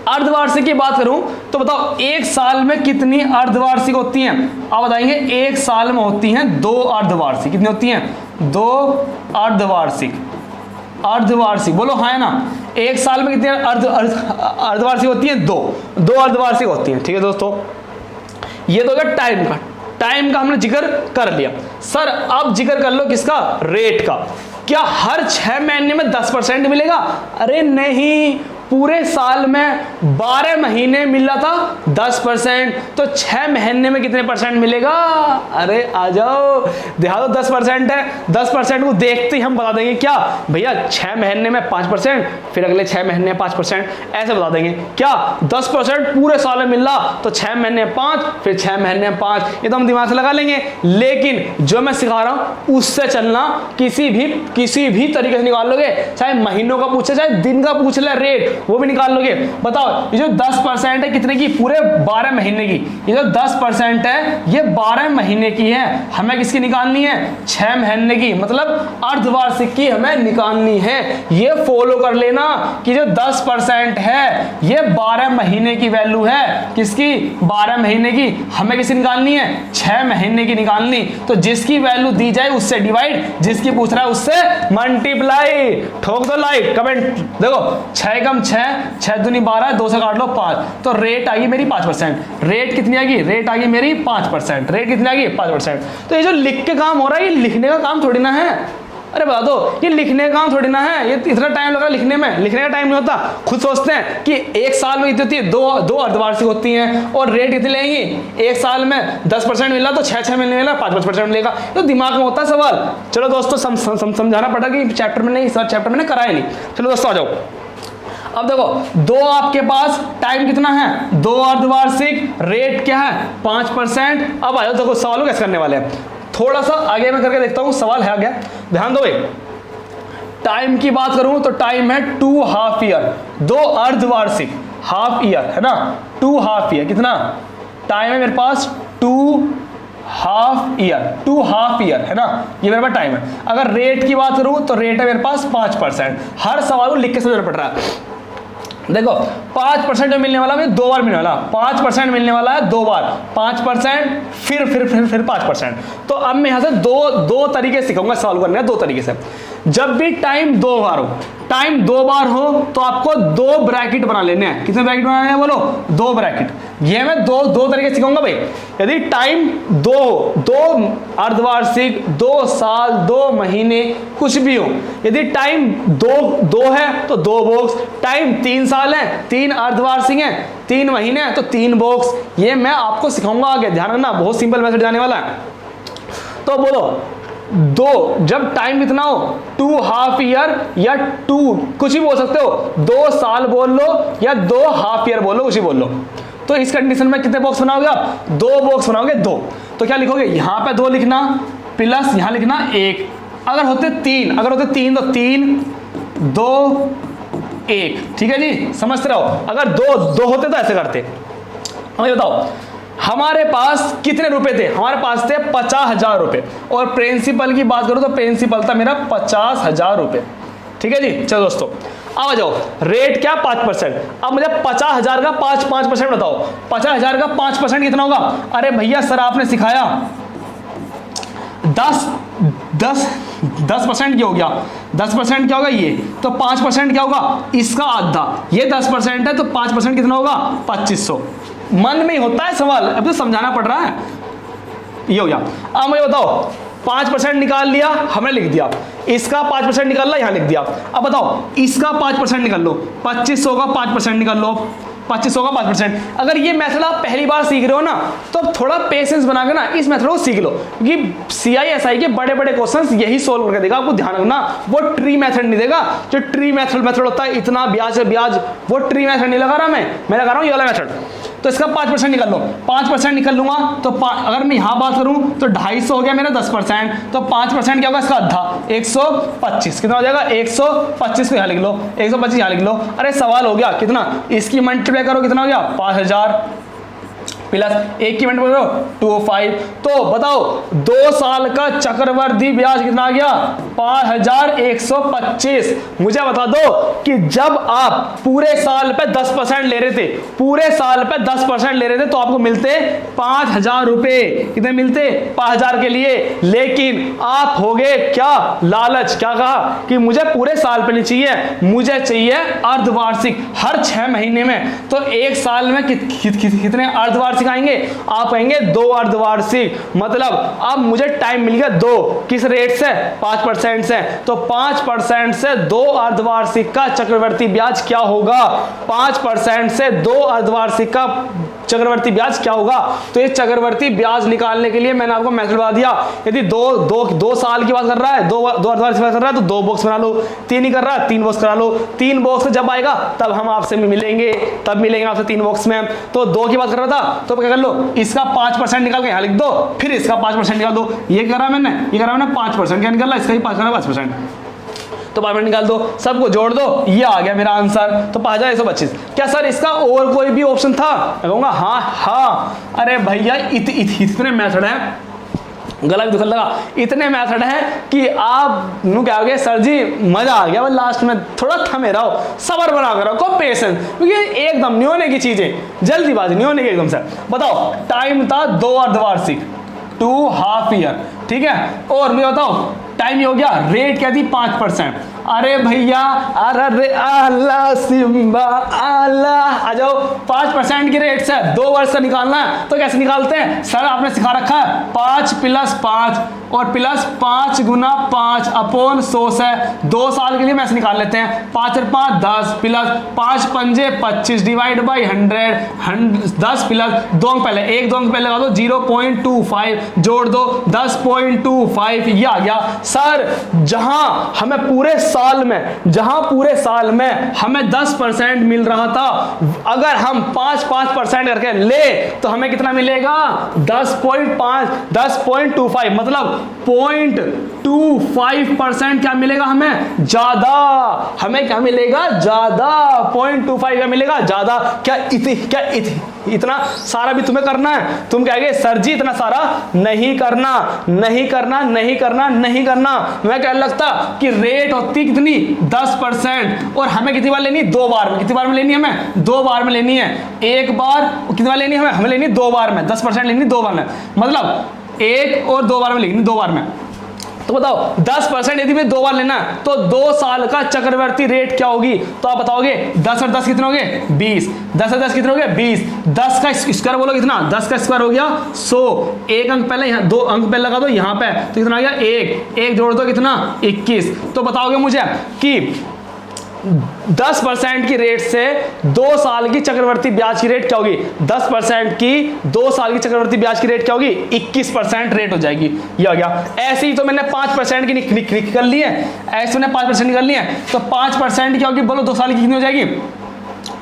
अर्धवार्षिक की बात करूं तो बताओ एक साल में कितनी अर्धवार्षिक होती हैं? आप बताएंगे। एक साल में होती हैं 2 अर्धवार्षिक। कितनी होती हैं? 2 अर्धवार्षिक बोलो हाँ है ना। एक साल में कितनी अर्धवार्षिक होती हैं? 2 अर्धवार्षिक होती हैं। ठीक है दोस्तों, ये तो होगा टाइम का हमने जिक्र कर लिया। सर अब जिक्र कर लो किसका? रेट का। क्या हर 6 महीने में 10% मिलेगा? अरे नहीं, पूरे साल में 12 महीने मिल रहा था 10%, तो 6 महीने में कितने परसेंट मिलेगा? अरे आ जाओ, देखा दो 10% है। 10% को देखते ही हम बता देंगे क्या भैया 6 महीने में 5%, फिर अगले 6 महीने में 5%, ऐसे बता देंगे। क्या 10% पूरे साल में मिल रहा तो 6 महीने में 5, फिर 6 महीने में 5, ये तो हम दिमाग से लगा लेंगे। लेकिन जो मैं सिखा रहा हूं उससे चलना, किसी भी तरीके से निकाल लोगे, चाहे महीनों का पूछे चाहे दिन का पूछ ले रेट, वो भी निकाल लोगे। बताओ ये जो 10% है कितने की? पूरे 12 महीने की। ये जो 10% है ये 12 महीने की है, हमें किसकी निकालनी है? 6 महीने की, मतलब अर्धवार्षिक की हमें निकालनी है। ये फॉलो कर लेना कि जो 10% है ये 12 महीने की वैल्यू है। किसकी? 12 महीने की। हमें किसकी निकालनी है? 6 महीने की निकालनी। तो जिसकी वैल्यू दी जाए उससे डिवाइड, जिसकी पूछ रहा है उससे मल्टीप्लाई। ठोक दो लाइक कमेंट। देखो 6 कम 6, 6 दूनी 12, 2 से काट लो 5, तो रेट आ गई मेरी 5%। रेट कितनी आ गई? रेट आ गई मेरी 5%। रेट कितनी आ गई? 5%। तो ये जो लिख के काम हो रहा है ये लिखने का काम थोड़ी ना है। अरे बता दो, ये लिखने का काम थोड़ी ना है, ये इतना टाइम लगा लिखने में, लिखने का टाइम नहीं होता। खुद सोचते हैं कि एक साल में कितनी होती है? 2 अर्धवार्षिक होती हैं, और रेट कितनी लेंगी? एक साल में 10% मिला तो 6 महीने मिला 5% मिलेगा। तो दिमाग में होता है सवाल। चलो दोस्तों समझाना पड़ा कि चैप्टर में नहीं, सर चैप्टर में कराया नहीं। चलो दोस्तों आ जाओ। अब देखो 2 आपके पास, टाइम कितना है? 2 अर्धवार्षिक, रेट क्या है? 5%। अब आयो देखो सवाल कैसे करने वाले हैं, थोड़ा सा आगे मैं करके देखता हूं सवाल है क्या। ध्यान दो भाई, टाइम की बात करूं तो टाइम है 2 हाफ ईयर। 2 अर्धवार्षिक, हाफ ईयर है ना, 2 हाफ ईयर। कितना टाइम है मेरे पास? 2 half year, two half year है ना, ये मेरे पास टाइम है। अगर रेट की बात करूं तो रेट है मेरे पास 5%। हर सवाल को लिख के समझना पड़ रहा है। देखो 5% जो मिलने वाला है दो बार मिलने वाला, 5% मिलने वाला है दो बार, 5% फिर 5%। तो अब मैं यहां से दो तरीके से सिखाऊंगा सवाल करने दो तरीके से। जब भी टाइम दो बार हो तो आपको दो ब्रैकेट बना लेने हैं। कितने ब्रैकेट बनाने हैं बोलो? दो ब्रैकेट। ये मैं दो तरीके से सिखाऊंगा भाई। यदि टाइम दो अर्धवार्षिक, 2 साल, 2 महीने, कुछ भी हो, यदि टाइम दो है तो 2 बॉक्स, टाइम 3 साल है, 3 अर्धवार्षिक है, 3 महीने हैं तो 3 बॉक्स। ये मैं आपको सिखाऊंगा आगे, ध्यान रखना, बहुत सिंपल मेथड जाने वाला है। तो बोलो जब टाइम कितना हो, 2 हाफ ईयर या 2 कुछ भी बोल सकते हो, 2 साल बोल लो या 2 हाफ ईयर बोल लो, कुछ ही बोल लो। तो इस कंडीशन में कितने बॉक्स बनाओगे आप? 2 बॉक्स बनाओगे, 2। तो क्या लिखोगे? यहां पे 2 लिखना प्लस यहां लिखना 1। अगर होते 3 तो 3 2 1। ठीक है जी, समझते रहो। अगर दो होते तो ऐसे करते। हमें बताओ हमारे पास कितने रुपए थे? हमारे पास थे 50,000 रुपए। और प्रिंसिपल की बात करूं तो प्रिंसिपल था मेरा 50,000 रुपए। ठीक है जी, चलो दोस्तों अब आ जाओ। रेट क्या? 5%। अब मुझे 50,000 का 5% बताओ। 50,000 का 5% कितना होगा? अरे भैया सर आपने सिखाया 10% क्या हो गया? 10% क्या होगा ये? तो 5% क्या होगा? इसका आधा। ये 10% है तो 5% कितना होगा? 2500। मन में ही होता है सवाल, अब तो समझाना पड़ रहा है। ये हो गया। अब मुझे बताओ 5% निकाल लिया, हमने लिख दिया। इसका 5% निकाल ला, यहां लिख दिया। अब बताओ इसका 5% निकाल लो, 2500 का 5% निकाल लो, 2500 का 5%। अगर ये मेथड आप पहली बार सीख रहे हो ना तो थोड़ा पेशेंस बना के ना इस मेथड को सीख लो, क्योंकि CISI के बड़े बड़े क्वेश्चंस यही सोल्व करके देगा। आपको ध्यान रखना, वो ट्री मेथड नहीं देगा। जो ट्री मेथड होता है, इतना ब्याज वो ट्री मेथड नहीं लगा रहा मैं लगा रहा हूँ ये वाला मेथड। तो इसका 5% निकाल लो, 5% निकाल लूंगा तो अगर मैं यहां बात करूं तो 250 हो गया मेरा 10%। तो 5% क्या होगा? इसका आधा, 125। कितना हो जाएगा? 125 को यहां लिख लो, 125 यहां लिख लो। अरे सवाल हो गया कितना? इसकी मल्टीप्लाई करो, कितना हो गया? 5000 प्लस 1 की मल्टीप्लाई करो 25। तो बताओ 2 साल का चक्रवर्ती ब्याज कितना आ गया? 5125। मुझे बता दो कि जब आप पूरे साल पे 10% ले रहे थे, तो आपको मिलते 5000 रुपए। कितने मिलते? 5000 के लिए। लेकिन आप हो गए क्या? लालच। क्या कहा कि मुझे पूरे साल पे नहीं चाहिए, मुझे चाहिए अर्धवार्षिक, हर 6 महीने में। तो 1 साल में कितने अर्धवार्षिक आएंगे? आप कहेंगे 2 अर्धवार्षिक। मतलब अब मुझे टाइम मिल गया 2। किस रेट से? 5% से। तो 5% से 2 अर्धवार्षिक का चक्रवर्ती ब्याज क्या होगा? 5% से 2 अर्धवार्षिक का चक्रवर्ती ब्याज क्या होगा? तो ये चक्रवर्ती ब्याज निकालने के लिए मैंने आपको मेथड बता दिया। यदि 2 साल की बात कर रहा है, 2 अर्धवार्षिक बात कर रहा है तो 2 बॉक्स बना लो। 3 ही कर रहा है, 3 बॉक्स करा लो। 3 बॉक्स जब आएगा तब हम आपसे मिलेंगे, आपसे 3 बॉक्स में। तो 2 की बात कर रहा था तो क्या कर लो, इसका 5% निकाल के यहां लिख दो, फिर इसका 5% निकाल दो। ये करा मैंने 5%। क्या निकाला? इसका ही 5%। तो 5% निकाल दो, सबको जोड़ दो, ये आ गया मेरा आंसर। तो 5125। क्या सर इसका और कोई भी ऑप्शन था? मैं कहूंगा हाँ। अरे भैया इतने मेथड है, गला भी दुखन लगा, इतने मेथड है कि आप क्या हो गया सर जी मजा आ गया। लास्ट में थोड़ा थमे रहो, सब्र बना कर रखो, पेशेंस, क्योंकि एकदम नहीं होने की चीजें, जल्दीबाजी नहीं होने की एकदम से। बताओ टाइम था 2 अर्धवार्षिक, 2 हाफ ईयर। ठीक है, और मुझे बताओ टाइम हो गया, रेट क्या थी? 5%। अरे भैया अरे आला सिम्बा आला, आ जाओ 5% की रेट से 2 वर्ष का निकालना है। तो कैसे निकालते हैं? सर आपने सिखा रखा है 5 + 5 और प्लस 5 × 5 अपॉन 100 से 2 साल के लिए मैसे निकाल लेते हैं। 5 और 5 10 प्लस 5 पंजे 25 डिवाइड बाई 100 10 प्लस 2 अंक पहले, 1 2 अंक पहले लगा दो 0.25 जोड़ दो 10.25, ये आ गया। सर जहां हमें पूरे साल में हमें 10% मिल रहा था, अगर हम 5% करके ले तो हमें कितना मिलेगा? 10.25। मतलब 0.25% क्या मिलेगा हमें? ज्यादा। हमें क्या मिलेगा? ज्यादा। 0.25 क्या मिलेगा? ज्यादा। इतना सारा भी तुम्हें करना है? तुम कहोगे सर जी इतना सारा नहीं करना, नहीं करना, नहीं करना, नहीं करना। मैं कहने लगता कि रेट होती कितनी? 10%, और हमें कितनी बार लेनी? 2 बार में। कितनी बार में लेनी है हमें? 2 बार में लेनी है। एक बार कितनी बार लेनी है हमें? लेनी 2 बार में। 10% लेनी 2 बार में, मतलब 1 और 2 बार में लेनी, 2 बार में। तो बताओ 10% यदि मैं 2 बार लेना है तो 2 साल का चक्रवर्ती रेट क्या होगी? तो आप बताओगे 10 और 10 कितने हो गए? 20। 10 और 10 कितने हो गए? 20। 10 का स्क्वायर बोलो कितना? 10 का स्क्वायर हो गया 100। एक अंक पहले यहाँ, 2 अंक पहले लगा दो यहाँ पे, तो कितना आ गया? 1 जोड़ दो कितना? 21। तो बताओगे मुझे कि 10% की रेट से 2 साल की चक्रवर्ती ब्याज की रेट क्या होगी? 10% की 2 साल की चक्रवर्ती ब्याज की रेट क्या होगी? 21% रेट हो जाएगी। ये आ गया। ऐसे ही तो मैंने 5% की निकल ली है, ऐसे मैंने 5% निकल ली है, तो 5% क्या होगी बोलो? 2 साल की कितनी हो जाएगी?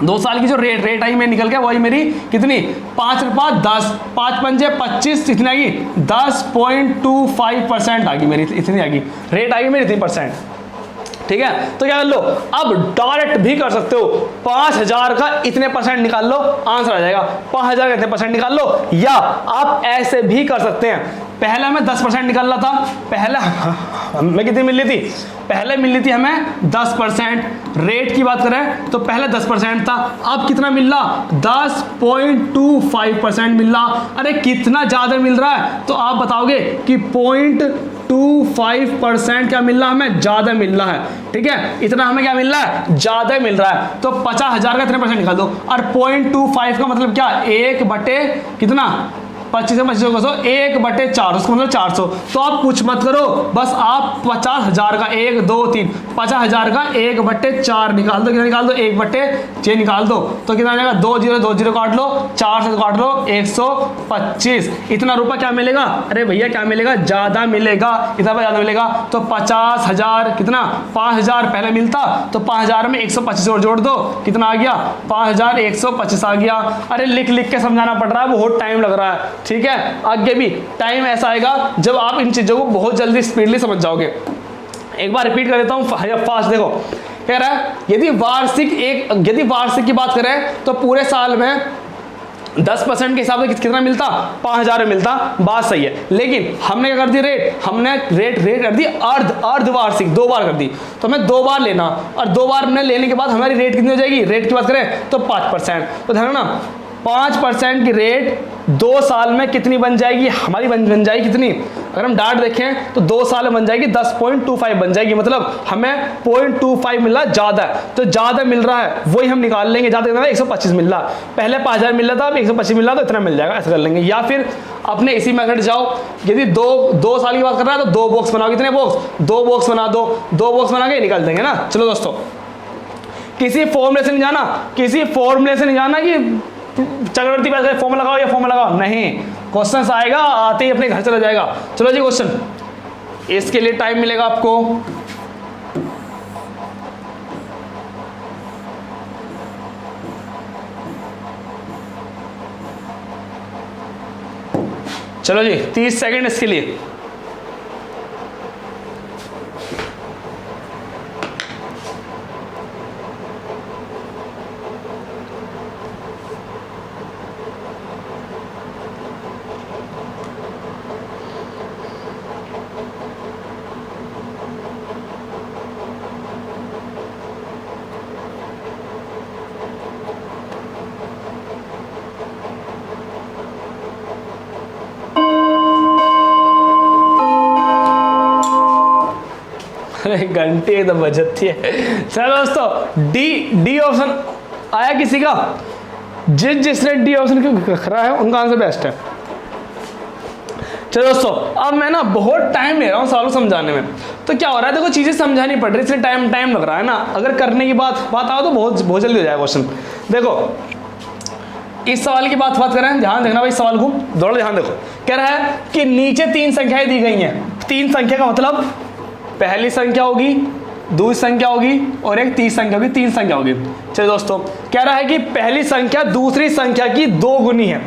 2 साल की जो रेट आई मैं निकल गया वही मेरी कितनी? 5 और 5 10, 5 पंजे 25, कितनी आएगी? 10.25% आ गई मेरी, इतनी आ गई रेट, आ गई मेरी 3%। ठीक है, तो क्या कर लो, अब डायरेक्ट भी कर सकते हो। 5000 का इतने परसेंट निकाल लो, आंसर आ जाएगा। 5000 का इतने परसेंट निकाल लो, या आप ऐसे भी कर सकते हैं। पहले हमें 10% निकालना था। पहले हमें कितनी मिल रही थी? पहले मिल रही थी हमें 10%। रेट की बात करें तो पहले 10% था, अब कितना मिल रहा? 10.25% मिल रहा। अरे कितना ज्यादा मिल रहा है? तो आप बताओगे कि 0.25% क्या मिल रहा है हमें? ज्यादा मिल रहा है। ठीक है, इतना हमें क्या मिल रहा है? ज्यादा मिल रहा है। तो 50,000 का इतने परसेंट निकाल दो, और 0.25 का मतलब क्या? 1 बटे कितना? 25 से 25 को 1/4, उसको मतलब 400। तो आप कुछ मत करो, बस आप 50,000 का 1 2 3 50,000 का 1/4 निकाल दो। कितना निकाल दो? 1/6 निकाल दो, तो कितना आ जाएगा? 2 0 काट लो, 4 से काट लो, 125। इतना रुपया क्या मिलेगा? अरे भैया क्या मिलेगा? ज्यादा मिलेगा। इतना ज्यादा मिलेगा। तो 50,000 कितना? 5,000 पहले मिलता, तो 5,000 में 125 और जोड़ दो, कितना आ गया? 5,125 आ गया। अरे लिख लिख के समझाना पड़ रहा है, बहुत टाइम लग रहा है। ठीक है, आगे भी टाइम ऐसा आएगा जब आप इन चीजों को बहुत जल्दी स्पीडली समझ जाओगे। एक बार रिपीट कर देता हूं फास्ट। देखो कह रहा है यदि वार्षिक की बात करें तो पूरे साल में 10% के हिसाब से कितना मिलता? 5,000 मिलता। बात सही है, लेकिन हमने क्या कर दी? हमने रेट कर दी अर्धवार्षिक, 2 बार कर दी। तो हमें 2 बार लेना, और 2 बार हमने लेने के बाद हमारी रेट कितनी हो जाएगी? रेट की बात करें तो 5%। तो ध्यान रखना 5% की रेट 2 साल में कितनी बन जाएगी? हमारी बन जाएगी कितनी? अगर हम डार्ट देखें तो 2 साल में बन जाएगी 10.25 बन जाएगी। मतलब हमें 0.25 मिल रहा ज्यादा है, तो ज्यादा मिल रहा है वही हम निकाल लेंगे। ज्यादा कितना? 125 मिल रहा। पहले 5,000 मिल रहा था, अब 125 मिल रहा, तो इतना मिल जाएगा, ऐसा कर लेंगे। या फिर अपने इसी मेथड जाओ, यदि 2 साल की बात कर रहा है तो 2 बॉक्स बनाओ। कितने बॉक्स? 2 बॉक्स बना दो। 2 बॉक्स बना के निकाल देंगे ना। चलो दोस्तों, किसी फॉर्मूले से नहीं जाना, कि चक्रवर्ती ब्याज का फॉर्मूला लगाओ या फॉर्मूला लगाओ, नहीं। क्वेश्चन आएगा, आते ही अपने घर चला जाएगा। चलो जी क्वेश्चन, इसके लिए टाइम मिलेगा आपको। चलो जी 30 सेकंड इसके लिए। घंटे तो बजती है। चलो दोस्तों, डी ऑप्शन आया किसी का? जिसने डी ऑप्शन क्यों खरा है उनका आंसर बेस्ट है। चलो दोस्तों, अब मैं ना बहुत टाइम ले रहा हूँ सवालों समझाने में, तो क्या हो रहा है? देखो चीजें समझानी पड़ रही, इसलिए टाइम लग रहा है ना। अगर करने की बात आओ तो बहुत जल्दी हो जाएगा क्वेश्चन। देखो इस सवाल की बात करें, ध्यान देखना भाई, सवाल को थोड़ा ध्यान देखो। कह रहा है कि नीचे 3 संख्याएं दी गई हैं। 3 संख्या का मतलब पहली संख्या होगी, दूसरी संख्या होगी, और एक तीसरी संख्या होगी। 3 संख्या होगी। चलिए दोस्तों, कह रहा है कि पहली संख्या दूसरी संख्या की 2 गुनी है।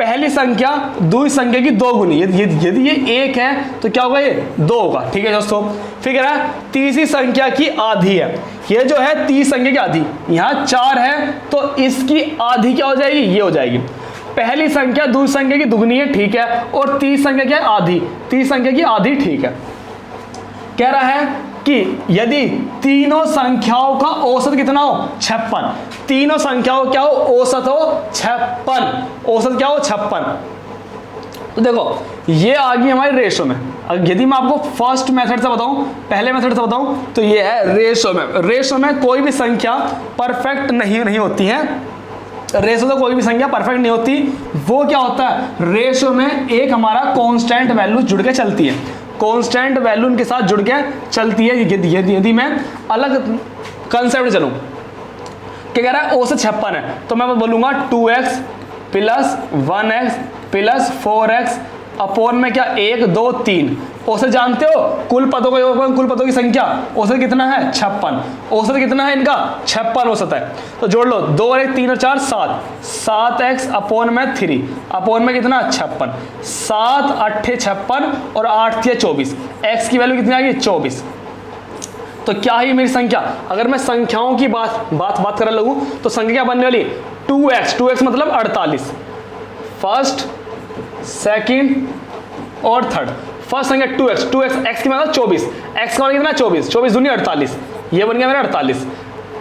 पहली संख्या दूसरी संख्या की 2 गुनी, यदि ये 1 है तो क्या होगा, ये 2 होगा। ठीक है दोस्तों, फिर कह रहा है तीसरी संख्या की आधी है। ये जो है तीसरी संख्या की आधी, यहाँ 4 है तो इसकी आधी क्या हो जाएगी, ये हो जाएगी। पहली संख्या दूसरी संख्या की दुगनी है, ठीक है, और तीसरी संख्या क्या है, आधी, तीसरी संख्या की आधी, ठीक है। कह रहा है कि यदि तीनों संख्याओं का औसत कितना हो, 56, तीनों संख्याओं क्या हो, औसत हो 56, औसत क्या हो 56। तो देखो ये आ गई हमारी रेशो में। यदि मैं आपको फर्स्ट मेथड से बताऊं, पहले मेथड से बताऊं, तो ये है रेशो में। रेशो में कोई भी संख्या परफेक्ट नहीं होती है, रेशो तो कोई भी संख्या परफेक्ट नहीं होती। वो क्या होता है, रेशो में एक हमारा कांस्टेंट वैल्यू जुड़ के चलती है, कांस्टेंट वैल्यू उनके साथ जुड़ के चलती है। यदि मैं अलग कंसेप्ट चलूं, क्या कह रहा है, औसत 56 है, तो मैं बोलूंगा 2x plus 1x plus 4x upon में क्या 1 2 3। औसत जानते हो, कुल पदों का योग, कुल पदों की संख्या, औसत कितना है 56। औसत कितना है इनका 56 औसत है। तो जोड़ लो, 2 और 1 3 और 4 7, 7x अपॉन में 3 अपॉन में कितना 56, 7 8 56 और 8 3 24, x की वैल्यू कितनी आ गई 24। तो क्या है मेरी संख्या, अगर मैं संख्याओं की बात करने लगूं तो संख्या क्या बनने वाली, 2x मतलब 48, फर्स्ट सेकंड और थर्ड। फर्स्ट संख्या 2x x की मतलब 24, x का मतलब कितना 24, 24 दूनी 48, ये बन गया मेरा 48,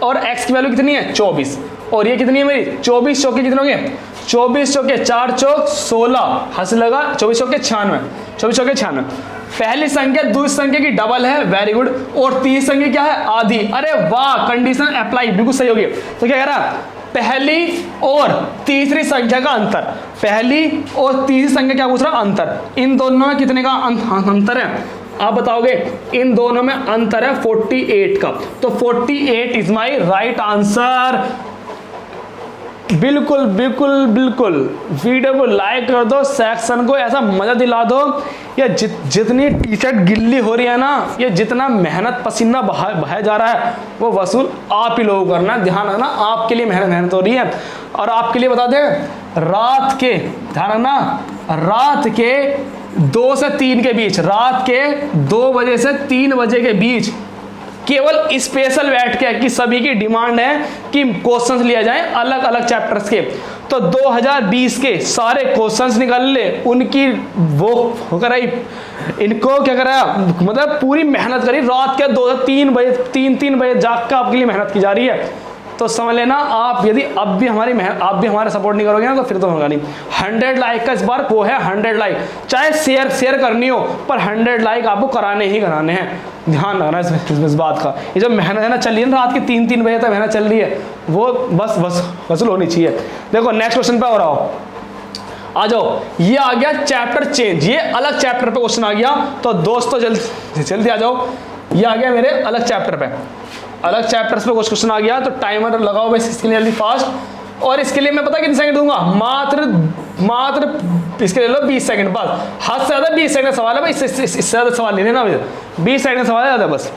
और x की वैल्यू कितनी है 24, और ये कितनी है मेरी 24 चौके कितने हो गए, 24 चौके 4 चौक 16, हंस लगा, 24 चौके 96, 24 चौके 96। पहली संख्या दूसरी संख्या की डबल है, वेरी गुड, और तीसरी संख्या क्या है, आधी। अरे वाह, कंडीशन अप्लाई, बिल्कुल सही होगी। तो क्या कह रहा है, पहली और तीसरी संख्या का अंतर, पहली और तीसरी संख्या क्या पूछ रहा, अंतर, इन दोनों में कितने का अंतर है, आप बताओगे, इन दोनों में अंतर है 48 का। तो 48 इज माई राइट आंसर। बिल्कुल बिल्कुल बिल्कुल, वीडियो को लाइक कर दो, सेक्शन को ऐसा मजा दिला दो। ये जितनी टी शर्ट गिल्ली हो रही है ना, ये जितना मेहनत पसीना बहाया जा रहा है, वो वसूल आप ही लोगों को करना है। ध्यान रखना, आपके लिए मेहनत हो रही है। और आपके लिए बता दें, रात के, ध्यान रखना, रात के 2 से 3 के बीच, रात के 2 बजे से 3 बजे के बीच केवल स्पेशल बैठ के, कि सभी की डिमांड है कि क्वेश्चंस लिया जाए अलग अलग चैप्टर्स के। तो 2020 के सारे क्वेश्चंस निकाल ले, उनकी वो कराई, इनको क्या करा, मतलब पूरी मेहनत करी, रात के 2 से 3 बजे, 3 बजे जाग कर आपके लिए मेहनत की जा रही है। तो समझ लेना, आप यदि अब भी हमारी आप भी हमारा सपोर्ट नहीं करोगे ना, तो फिर तो होगा नहीं। 100 लाइक का इस बार वो है, 100 लाइक, चाहे शेयर करनी हो, पर 100 लाइक आपको कराने ही कराने हैं। ध्यान रखना इस बात का। ये जो मेहनत है ना चल रही है ना, रात के 3 बजे तक मेहनत चल रही है, वो बस वसूल होनी चाहिए। देखो नेक्स्ट क्वेश्चन पे और आ जाओ। ये आ गया चैप्टर चेंज, ये अलग चैप्टर पे क्वेश्चन आ गया। तो दोस्तों जल्दी आ जाओ, ये आ गया मेरे अलग चैप्टर पे, अलग चैप्टर्स पे कुछ क्वेश्चन आ गया। तो टाइमर लगाओ बस इसके लिए जल्दी फास्ट। और इसके लिए मैं पता कितने सेकंड दूंगा, मात्र इसके ले लो 20 सेकंड बस। हद से ज्यादा 20 सेकंड का सवाल है भाई, इससे ज्यादा सवाल नहीं लेना, 20 सेकंड का सवाल है ज्यादा बस।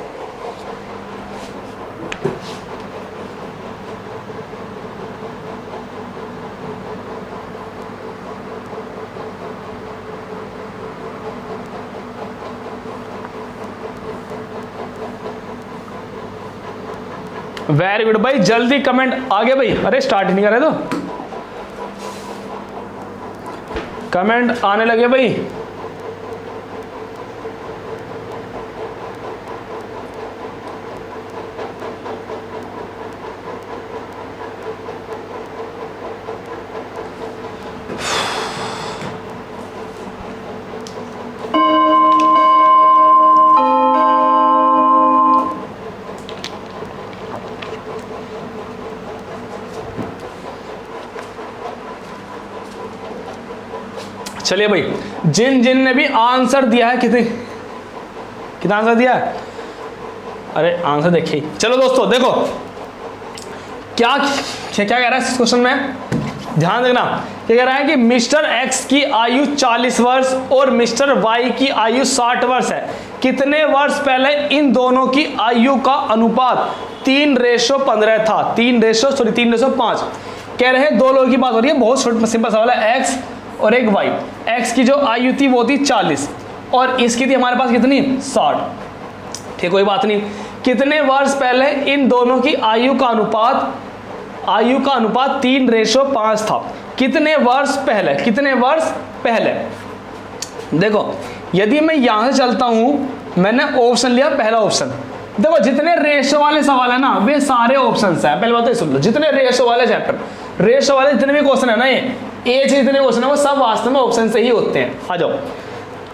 वेरी गुड भाई, जल्दी कमेंट आ गया भाई। अरे स्टार्ट ही नहीं कर रहे तो कमेंट आने लगे भाई। चलिए भाई, जिन ने भी आंसर दिया है, कितना आंसर दिया है, अरे आंसर देखिए। चलो दोस्तों देखो क्या कह रहा है इस क्वेश्चन में, ध्यान देना। क्या कह रहा है कि मिस्टर एक्स की आयु 40 वर्ष और मिस्टर वाई की आयु 60 वर्ष है। कितने वर्ष पहले इन दोनों की आयु का अनुपात 3:15 था, 3:5। कह रहे हैं दो लोगों की बात हो रही है, बहुत सिंपल सवाल है। एक्स और एक y। x की जो आयु थी वो थी 40 और इसकी थी हमारे पास कितनी 60। ठीक, कोई बात नहीं। कितने वर्ष पहले इन दोनों की आयु का अनुपात 3:5 था? कितने वर्ष पहले? देखो, यदि मैं यहां से चलता हूं, मैंने ऑप्शन लिया पहला ऑप्शन। देखो, जितने रेशो वाले सवाल है ना वे सारे ऑप्शंस हैं। पहले बात तो सुन लो, जितने रेशो वाले चैप्टर, रेशो वाले जितने भी क्वेश्चन है ना, ये एज जितने क्वेश्चन है वो सब वास्तव में ऑप्शन से ही होते हैं। आ जाओ,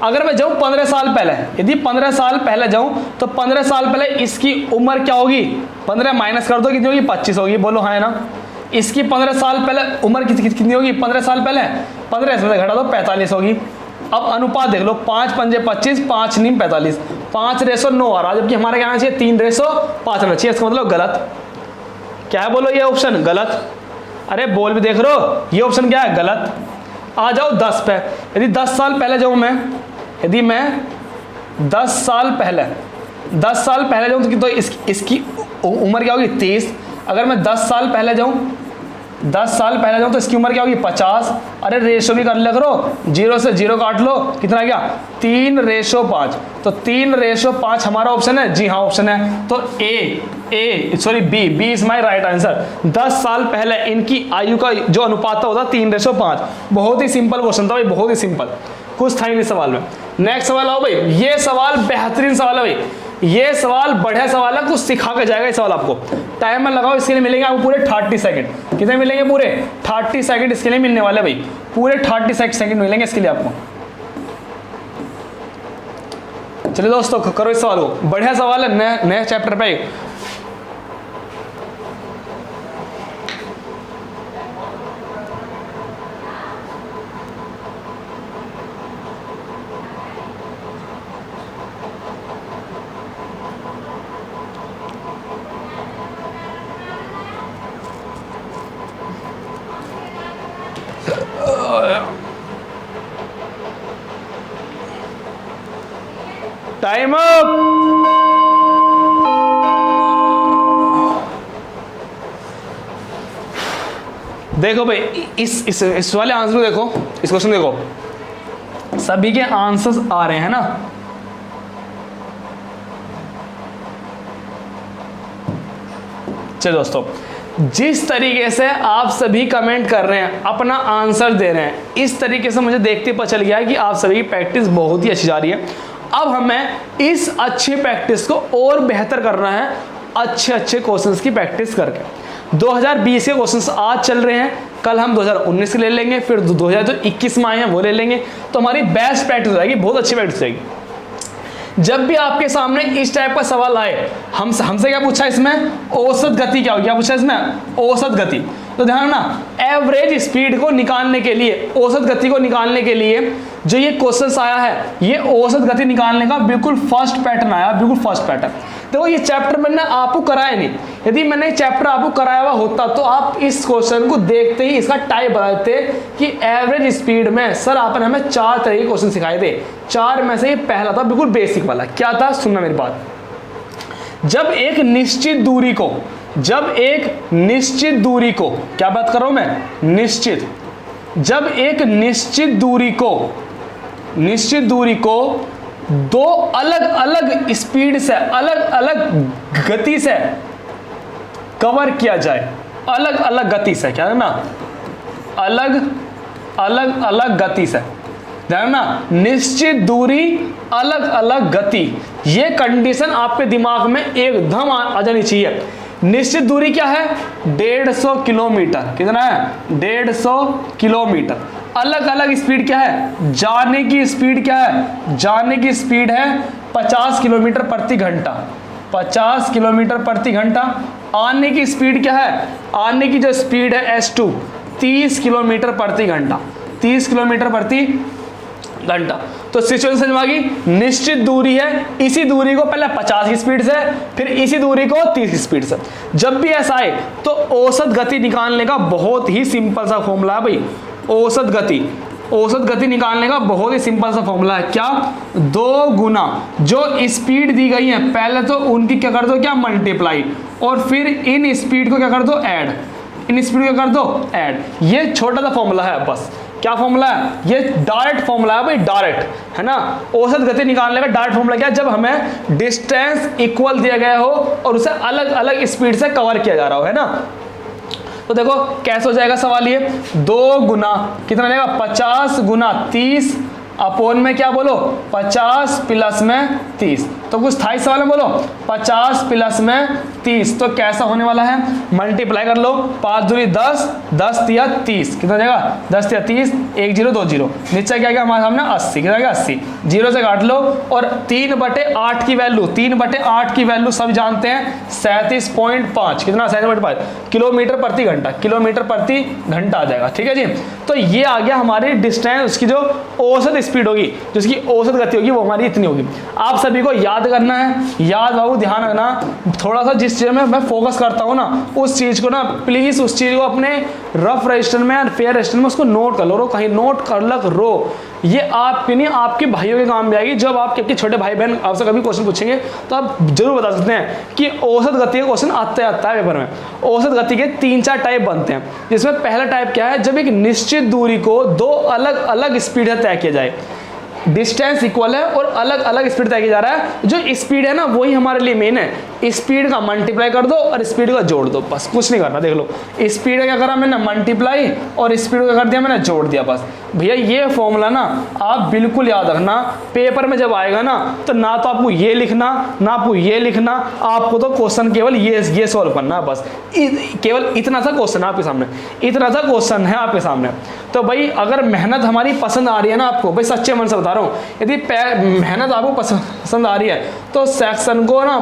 अगर मैं जाऊं 15 साल पहले, यदि 15 साल पहले जाऊं तो 15 साल पहले इसकी उम्र क्या होगी? 15 माइनस कर दो, कितनी होगी? 25 होगी। बोलो हाँ है ना। इसकी 15 साल पहले उम्र कितनी होगी? 15 साल पहले 15 से घटा दो 45 होगी। अब अनुपात देख लो, 5 पंजे 25, 5 नीम 45, 5:9 आ रहा, जबकि हमारे क्या आना चाहिए? 3:5 आना चाहिए। इसका मतलब गलत। क्या है? बोलो, ये ऑप्शन गलत। अरे बोल भी देख रहे हो, ये ऑप्शन क्या है? गलत। आ जाओ 10 पे। यदि 10 साल पहले जाऊं मैं, यदि मैं 10 साल पहले जाऊं तो इसकी उम्र क्या होगी? 30। अगर मैं 10 साल पहले जाऊं तो इसकी उम्र क्या होगी? 50। अरे रेशो भी कर लिया करो, 0 से 0 काट लो, कितना आ गया? 3:5। तो 3:5 हमारा ऑप्शन है। जी हाँ, ऑप्शन है। तो B is my right answer. 10 साल पहले इनकी आयु का जो अनुपात होता 3:5। बहुत ही सिंपल क्वेश्चन था भाई, बहुत ही सिंपल, कुछ था ही नहीं सवाल में। नेक्स्ट सवाल आओ भाई। ये सवाल बेहतरीन सवाल है भाई, ये सवाल बढ़िया सवाल है, कुछ सिखा के जाएगा ये सवाल आपको। टाइमर लगाओ, इसके लिए मिलेंगे आपको पूरे 30 सेकंड। कितने मिलेंगे? पूरे 30 सेकंड इसके लिए मिलने वाले भाई, पूरे 30 सेकंड मिलेंगे इसके लिए आपको। चलिए दोस्तों, करो इस सवाल को, बढ़िया सवाल है, नए चैप्टर पे। Time up. देखो भाई, इस वाले आंसर को देखो, इस क्वेश्चन देखो, सभी के आंसर्स आ रहे हैं ना। चलो दोस्तों, जिस तरीके से आप सभी कमेंट कर रहे हैं, अपना आंसर दे रहे हैं, इस तरीके से मुझे देखते पता चल गया है कि आप सभी की प्रैक्टिस बहुत ही अच्छी जा रही है। अब हमें इस अच्छी प्रैक्टिस को और बेहतर करना है, अच्छे क्वेश्चंस की प्रैक्टिस करके। 2020 के क्वेश्चंस आज चल रहे हैं, कल हम 2019 के ले लेंगे, फिर 2021 में आए हैं वो ले लेंगे, तो हमारी बेस्ट प्रैक्टिस हो जाएगी, बहुत अच्छी प्रैक्टिस रहेगी। जब भी आपके सामने इस टाइप का सवाल आए, हमसे क्या पूछा इसमें? औसत गति क्या होगी? क्या पूछा इसमें? औसत गति। तो ध्यान ना, एवरेज स्पीड को निकालने के लिए, औसत गति को निकालने के लिए जो ये क्वेश्चंस आया है, ये औसत गति निकालने का बिल्कुल फर्स्ट पैटर्न आया, बिल्कुल फर्स्ट पैटर्न। देखो, ये चैप्टर मैंने आपको कराया नहीं, यदि मैंने चैप्टर आपको कराया हुआ होता तो आप इस क्वेश्चन को देखते ही इसका टाइप बता देते कि एवरेज स्पीड में सर आपने हमें 4 तरह के क्वेश्चन सिखाए थे। 4 में से ये पहला था, बिल्कुल बेसिक वाला। क्या था? सुनना मेरी बात। जब एक निश्चित दूरी को, क्या बात कर रहा हूं मैं? निश्चित। जब एक निश्चित दूरी को 2 अलग अलग स्पीड से, अलग अलग गति से कवर किया जाए, अलग अलग गति से, क्या है ना, अलग अलग गति से, ध्यान ना, निश्चित दूरी अलग अलग गति, ये कंडीशन आपके दिमाग में एकदम आ जानी चाहिए। निश्चित दूरी क्या है? 150 किलोमीटर। कितना है? 150 किलोमीटर। अलग अलग स्पीड क्या है? जाने की स्पीड क्या है? जाने की स्पीड है 50 किलोमीटर प्रति घंटा, 50 किलोमीटर प्रति घंटा। आने की स्पीड क्या है? आने की जो स्पीड है S2, 30 किलोमीटर प्रति घंटा, 30 किलोमीटर प्रति घंटा। तो सिचुएशन समझ आ गई, निश्चित दूरी है, इसी दूरी को पहले 50 की स्पीड से, फिर इसी दूरी को 30 की स्पीड से। जब भी ऐसा आए तो औसत गति निकालने का बहुत ही सिंपल सा फॉर्मूला है भाई, औसत गति निकालने का बहुत ही सिंपल सा फॉर्मूला है। क्या? 2 गुना जो स्पीड दी गई है, पहले तो उनकी क्या कर दो, क्या, मल्टीप्लाई, और फिर इन स्पीड को क्या कर दो, ऐड, इन स्पीड को कर दो ऐड। ये छोटा सा फॉर्मूला है बस, क्या फॉर्मूला है? ये डायरेक्ट फॉर्मूला है भाई, डायरेक्ट, है ना। औसत गति निकालने का डायरेक्ट फॉर्मूला क्या है? जब हमें डिस्टेंस इक्वल दिया गया हो और उसे अलग अलग स्पीड से कवर किया जा रहा हो, है ना। तो देखो कैसे हो जाएगा सवाल ये, 2 गुना कितना रहेगा, 50 गुना 30 अपोन में क्या बोलो 50 प्लस में 30। तो कुछ था इस सवाल में, बोलो 50 प्लस में 30, तो कैसा होने वाला है, मल्टीप्लाई कर लो, 5 दूनी 10, 10 तिया 30, कितना जाएगा 10 तिया 30, 1 0 2 0, नीचे क्या गया हमारे सामने 80, कितना गया 80, 0 से काट लो और 3/8 की वैल्यू, 3/8 की वैल्यू सब जानते हैं 37.5, कितना 37.5 किलोमीटर प्रति घंटा, किलोमीटर प्रति घंटा आ जाएगा, ठीक है जी। तो ये आ गया हमारी डिस्टेंस, उसकी जो औसत स्पीड होगी, जिसकी औसत गति होगी वो हमारी इतनी होगी। आप सभी को याद करना है, याद बाबू ध्यान रखना, थोड़ा सा जिस चीज में मैं फोकस करता हूँ ना उस चीज को ना प्लीज, उस चीज को अपने रफ रजिस्टर में और फेयर रजिस्टर में उसको नोट कर लो, कहीं नोट कर लग रो। ये आपके नहीं आपके भाइयों के काम में आएगी। जब आपके छोटे भाई बहन आपसे कभी क्वेश्चन पूछेंगे तो आप जरूर बता सकते हैं कि औसत गति का क्वेश्चन आता है पेपर में। औसत गति के 3-4 टाइप बनते हैं, जिसमें पहला टाइप क्या है, जब एक निश्चित दूरी को 2 अलग अलग स्पीड से तय किया जाए, डिस्टेंस इक्वल है और अलग अलग स्पीड तय किया जा रहा है। जो स्पीड है ना वही हमारे लिए मेन है, स्पीड का मल्टीप्लाई कर दो और स्पीड का जोड़ दो, बस कुछ नहीं करना। देख लो स्पीड का क्या करा मैंने, मल्टीप्लाई, और स्पीड का कर दिया मैंने जोड़ दिया, बस। भैया ये फॉर्मूला ना आप बिल्कुल याद रखना, पेपर में जब आएगा ना तो ना तो आपको ये लिखना ना आपको ये लिखना, आपको तो क्वेश्चन केवल ये सॉल्व करना है, बस। केवल इतना सा क्वेश्चन है आपके सामने, इतना सा क्वेश्चन है आपके सामने। तो भाई अगर मेहनत हमारी पसंद आ रही है ना आपको, भाई सच्चे मन से बता रहा हूँ, यदि मेहनत आपको पसंद आ रही है तो सेक्शन को ना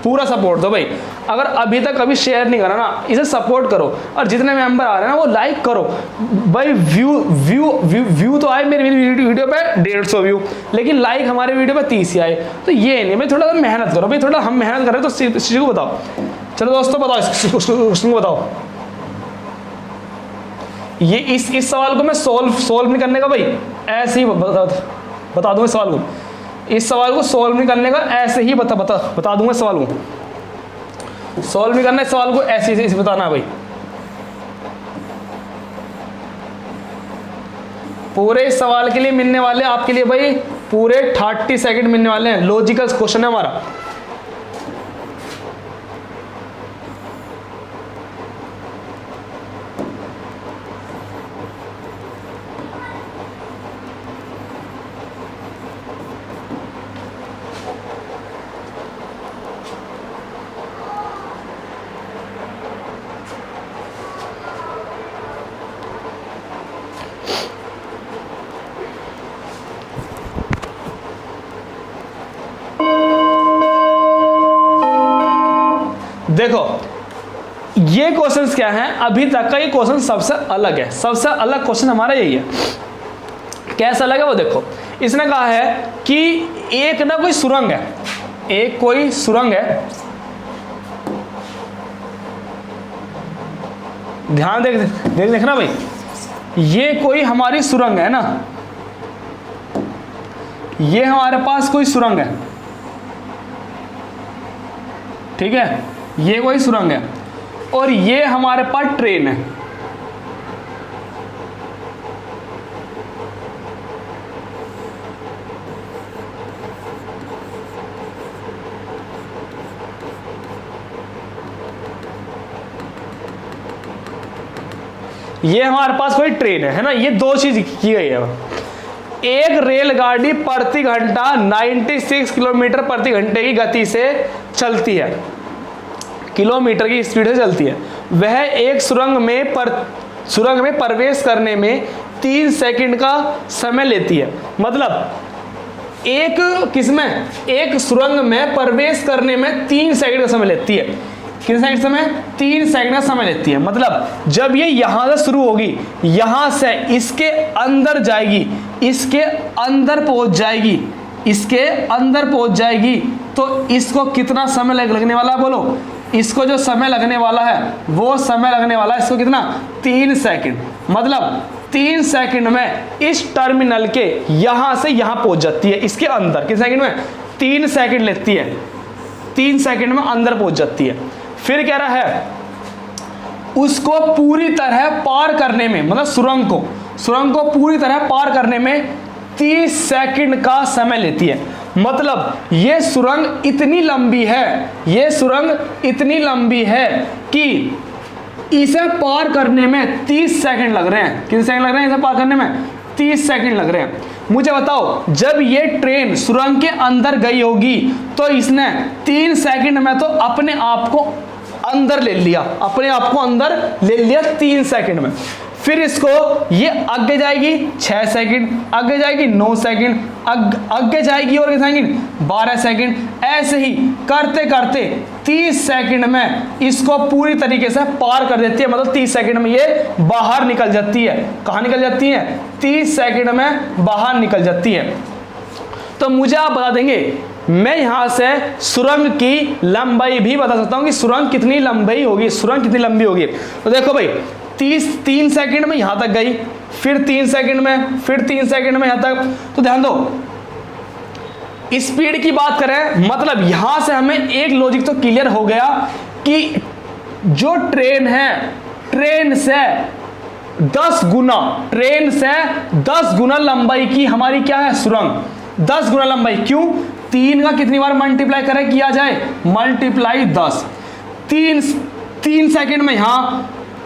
पूरा सपोर्ट दो भाई। अगर अभी तक कभी शेयर नहीं करा ना, इसे सपोर्ट करो, और जितने मेंबर आ रहे हैं ना वो लाइक करो भाई। व्यू तो आए मेरी वीडियो पे 150 व्यू, लेकिन लाइक हमारे वीडियो पे 30 ही आए। तो ये नहीं भाई, थोड़ा सा मेहनत करो भाई, थोड़ा हम मेहनत करें तो चीज को बताओ। चलो दोस्तों बताओ, इसको बताओ। ये इस सवाल को मैं सोल्व नहीं करने का भाई, ऐसे ही बता दूंगा इस सवाल को, इस सवाल को सोल्व नहीं करने का ऐसे ही बता दूंगा। इस सवाल को सोल्व नहीं करना, इस सवाल को ऐसे ही बताना है भाई। पूरे इस सवाल के लिए मिलने वाले आपके लिए भाई पूरे 30 सेकंड मिलने वाले हैं। लॉजिकल क्वेश्चन है हमारा। देखो ये क्वेश्चंस क्या हैं, अभी तक का ये क्वेश्चन सबसे अलग है, सबसे अलग क्वेश्चन हमारा यही है। कैसा अलग है वो देखो, इसने कहा है कि एक ना कोई सुरंग है, एक कोई सुरंग है, ध्यान देखना भाई, ये कोई हमारी सुरंग है ना, ये हमारे पास कोई सुरंग है, ठीक है, ये कोई सुरंग है, और ये हमारे पास ट्रेन है। ये हमारे पास कोई ट्रेन है ना, ये दो चीज की गई है। एक रेलगाड़ी प्रति घंटा 96 किलोमीटर प्रति घंटे की गति से चलती है, किलोमीटर की स्पीड से चलती है। वह एक सुरंग में प्रवेश करने में 3 सेकंड का समय लेती है। मतलब एक सुरंग में प्रवेश करने में 3 सेकंड का समय लेती है। कितने सेकंड समय? 3 सेकंड का समय लेती है। मतलब जब ये यहां से शुरू होगी, यहां से इसके अंदर जाएगी, इसके अंदर पहुंच जाएगी, तो इसको कितना समय लगने वाला है बोलो? इसको जो समय लगने वाला है वो समय लगने वाला है इसको कितना? 3 सेकंड। मतलब 3 सेकंड में इस टर्मिनल के यहां से यहां पहुंच जाती है, इसके अंदर। कितने सेकंड में? 3 सेकंड लेती है, 3 सेकंड में अंदर पहुंच जाती है। फिर कह रहा है उसको पूरी तरह पार करने में, मतलब सुरंग को सुरंग को पूरी तरह पार करने में 30 सेकंड का समय लेती है। मतलब ये सुरंग इतनी लंबी है, ये सुरंग इतनी लंबी है कि इसे पार करने में 30 सेकंड लग रहे हैं। कितने सेकंड लग रहे हैं इसे पार करने में? 30 सेकंड लग रहे हैं। मुझे बताओ, जब ये ट्रेन सुरंग के अंदर गई होगी तो इसने 3 सेकंड में तो अपने आप को अंदर ले लिया, अपने आप को अंदर ले लिया 3 सेकंड में। फिर इसको ये आगे जाएगी 6 सेकंड, आगे जाएगी 9 सेकंड, आगे जाएगी और कितने सेकंड? 12 सेकंड। ऐसे ही करते करते 30 सेकंड में इसको पूरी तरीके से पार कर देती है। मतलब 30 सेकंड में ये बाहर निकल जाती है। कहाँ निकल जाती है? 30 सेकंड में बाहर निकल जाती है। तो मुझे आप बता देंगे, मैं यहां से सुरंग की लंबाई भी बता सकता हूं कि सुरंग कितनी लंबाई होगी, सुरंग कितनी लंबी होगी। तो देखो भाई, 3 सेकंड में यहां तक गई, फिर 3 सेकंड में, फिर 3 सेकंड में यहां तक। तो ध्यान दो, स्पीड की बात करें, मतलब यहां से हमें एक लॉजिक तो क्लियर हो गया कि जो ट्रेन है, ट्रेन से 10 गुना, ट्रेन से 10 गुना लंबाई की हमारी क्या है? सुरंग। 10 गुना लंबाई। क्यों? 3 का कितनी बार मल्टीप्लाई करें किया जाए? मल्टीप्लाई 10। 3 सेकंड में यहां,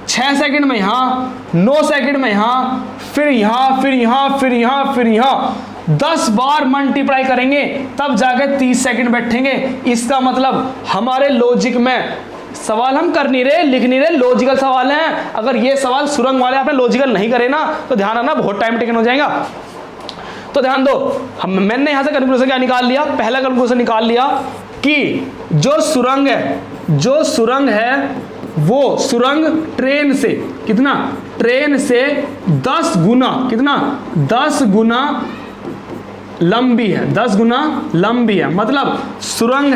6 सेकंड में यहां, 9 सेकंड में यहां, फिर यहां, फिर यहां, फिर यहां, फिर यहां 10 बार मल्टीप्लाई करेंगे तब जाके 30 सेकंड बैठेंगे। इसका मतलब हमारे लॉजिक में सवाल हम कर नहीं रहे, लिख नहीं रहे, लॉजिकल सवाल है। अगर ये सवाल सुरंग वाले आपने लॉजिकल नहीं करे ना तो ध्यान रखना बहुत टाइम टेकन हो जाएगा। तो ध्यान दो, मैंने यहां से कंक्लूजन क्या निकाल लिया? पहला कंक्लूजन निकाल लिया कि जो सुरंग है, जो सुरंग है वो सुरंग ट्रेन से कितना? ट्रेन से 10 गुना, कितना? 10 गुना लंबी है, 10 गुना लंबी है। मतलब सुरंग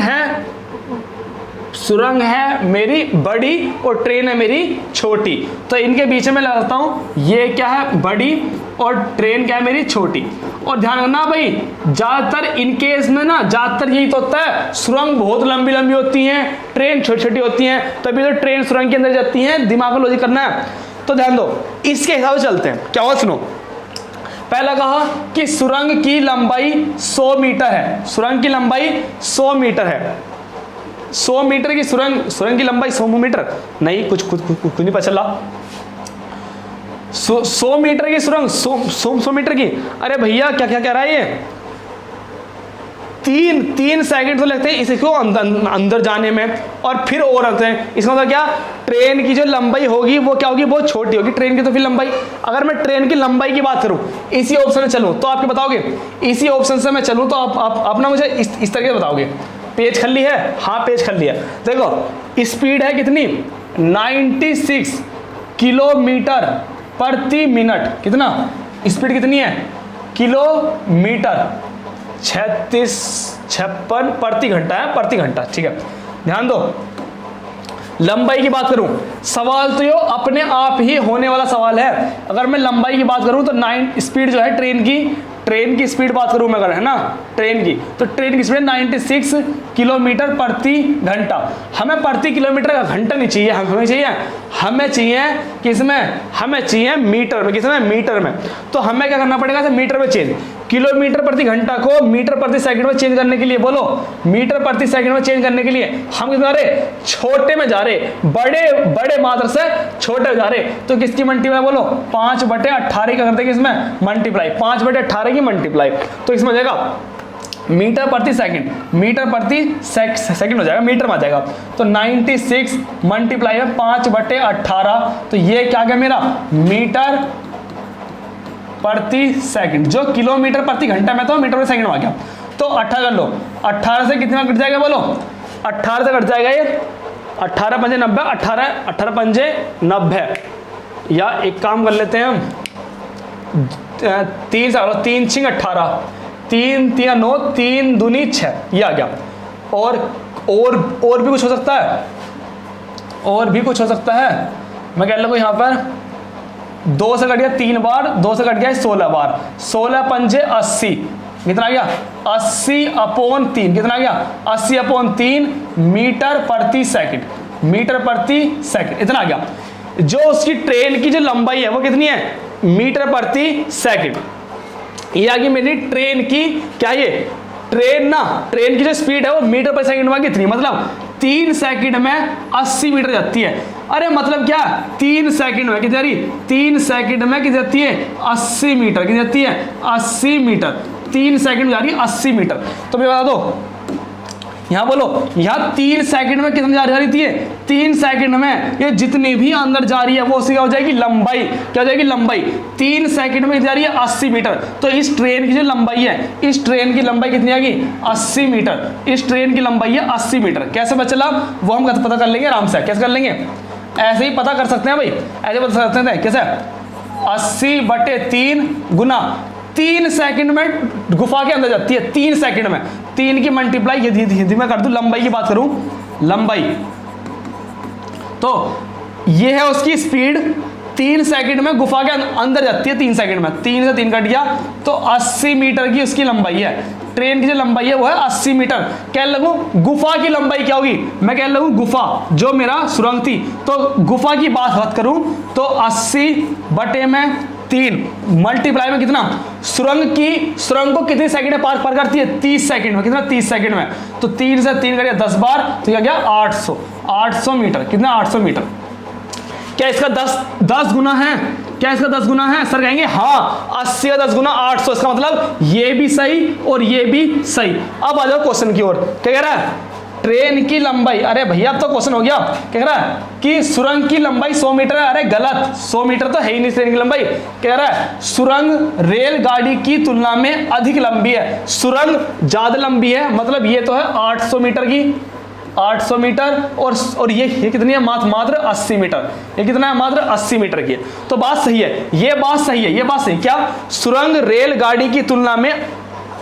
है मेरी बड़ी और ट्रेन है मेरी छोटी। तो इनके बीच में लगाता हूं, ये क्या है? बड़ी, और ट्रेन क्या है? मेरी छोटी। और ध्यान रखना भाई, ज्यादातर इन केस में ना ज्यादातर यही तो होता है, सुरंग बहुत लंबी लंबी होती हैं, ट्रेन छोटी छोटी होती हैं, तभी तो ट्रेन सुरंग के अंदर जाती हैं। दिमाग को लॉजिक करना है। तो ध्यान दो, इसके हिसाब से चलते हैं। क्या हुआ सुनो, पहला कहा कि सुरंग की लंबाई 100 मीटर है, सुरंग की लंबाई 100 मीटर है। 100 मीटर की सुरंग की लंबाई 100 मीटर नहीं, कुछ नहीं पता चला। 100 मीटर की सुरंग, 100 मीटर की। अरे भैया क्या क्या कह रहा है ये? 3 सेकंड तो लगते हैं इसको अंदर जाने में, और फिर और लगते हैं। इसका मतलब क्या? ट्रेन की जो लंबाई होगी वो क्या होगी? बहुत छोटी होगी ट्रेन की। तो फिर लंबाई, अगर मैं ट्रेन की लंबाई की बात करूं, इसी ऑप्शन में चलूं तो आपके बताओगे, इसी ऑप्शन से मैं चलूं तो आप ना मुझे इस तरह से बताओगे। पेज खाली है? हाँ पेज खाली है। देखो स्पीड है कितनी? 96 किलोमीटर प्रति मिनट। कितना स्पीड कितनी है? किलोमीटर। 56 प्रति घंटा है, प्रति घंटा। ठीक है, ध्यान दो। लंबाई की बात करूं, सवाल तो ये अपने आप ही होने वाला सवाल है। अगर मैं लंबाई की बात करूं तो 9 स्पीड जो है ट्रेन की स्पीड बात करूं मैं, अगर है ना ट्रेन की, तो ट्रेन की स्पीड 96 किलोमीटर प्रति घंटा। हमें प्रति किलोमीटर का घंटा नहीं चाहिए, हमें चाहिए किसमें? हमें चाहिए मीटर में। किसमें? मीटर में। तो हमें क्या करना पड़ेगा? मीटर में चेंज। किलोमीटर प्रति घंटा को मीटर प्रति सेकंड में चेंज करने के लिए, बोलो, मीटर प्रति सेकंड में चेंज करने के लिए हम कितना रहे? छोटे में जा रहे, बड़े मात्रा से छोटे जा रहे। तो किसकी मल्टीप्लाई? बोलो, 5/18 का करते हैं किसमें? मल्टीप्लाई। 5/18 की मल्टीप्लाई, तो इसमें हो जाएगा मीटर प्रति सेकंड, मीटर प्रति सेकंड हो जाएगा, मीटर में आ जाएगा। तो 96 मल्टीप्लाई में 5/18, तो ये क्या गया मेरा? मीटर प्रति सेकंड। जो किलोमीटर प्रति घंटा में तो मीटर प्रति सेकंड में आ गया। तो 18 कर लो, 18 से कितना कट जाएगा? बोलो, 18 से कट जाएगा ये 18 पंजे 90, 18 पंजे 90। या एक काम कर लेते हैं हम, 3 से 3 छिंग 18, 3 3 9, 3 दूनी 6, ये आ गया। और भी कुछ हो सकता है, और भी कुछ हो सकता है। मैं कह लूँ यहाँ पर 2 से कट गया 3 बार, 2 से कट गया 16 बार, 16 पंजे 80। कितना आ गया? 80/3। कितना आ गया? 80/3 मीटर प्रति सेकंड, मीटर प्रति सेकंड इतना आ गया। जो उसकी ट्रेन की जो लंबाई है वो कितनी है? मीटर प्रति सेकंड। ये आ गई मेरी ट्रेन की, क्या ये ट्रेन की जो स्पीड है वो मीटर पर सेकंड में कितनी, मतलब 3 सेकंड में 80 मीटर जाती है। अरे मतलब क्या, 3 सेकंड में कितनी जा रही, 3 सेकंड में कितनी जाती है 80 मीटर, कितनी जाती है 80 मीटर, 3 सेकंड में जा रही है 80 मीटर। तो मुझे बता दो, यहां बोलो, यहां 3 सेकंड में कितनी जा रही थी, 3 सेकंड में ये जितनी भी अंदर जा रही है वो उसकी क्या हो जाएगी, लंबाई, क्या हो जाएगी लंबाई। 3 सेकंड में जा रही है 80 मीटर, तो इस ट्रेन की जो लंबाई है, इस ट्रेन की लंबाई कितनी आएगी 80 मीटर, इस ट्रेन की लंबाई है 80 मीटर। कैसे पता चला वो हम पता कर लेंगे आराम से। कैसे कर लेंगे, ऐसे ही पता कर सकते हैं भाई, ऐसे बता सकते हैं कैसे, 80/3 गुना 3 सेकंड में गुफा के अंदर जाती है, 3 सेकंड में, 3 की मल्टीप्लाई यदि मैं कर दूं, लंबाई की बात करूं, लंबाई, तो ये है उसकी स्पीड, 3 सेकंड में गुफा के अंदर जाती है, 3 सेकंड में, 3 से 3 कट गया तो 80 मीटर की उसकी लंबाई है। ट्रेन की जो लंबाई है वो है 80 मीटर। कह लगूं गुफा की लंबाई क्या होगी, मैं कह लगूं गुफा जो मेरा सुरंग थी, तो गुफा की बात करूं तो 80/3 मल्टीप्लाई में कितना, सुरंग को कितने सेकंड में पार करती है, 30 सेकंड में, कितना 30 सेकंड में, तो 3 से 3 करिए 10 बार, तो क्या गया 800 मीटर, कितना 800 मीटर। क्या इसका 10 गुना है, क्या इसका 10 गुना है, सर कहेंगे हाँ 80 का 10 गुना 800, इसका मतलब ये भी सही और ये भी सही। अब आ जाओ क्वेश्चन की ओर, क्या कह रहा है, ट्रेन की लंबाई, अरे भैया अब तो क्वेश्चन हो गया, कह रहा है कि सुरंग की लंबाई 100 मीटर है, अरे गलत, 100 मीटर तो है ही नहीं ट्रेन की लंबाई। कह रहा है सुरंग रेलगाड़ी की तुलना में अधिक लंबी है, सुरंग ज्यादा लंबी है, मतलब ये तो है 800 मीटर की, 800 मीटर, और ये कितनी है, मात्र 80 मीटर, ये कितना है, मात्र 80 मीटर की है। तो बात सही है, ये बात सही है, ये बात सही, क्या सुरंग रेलगाड़ी की तुलना में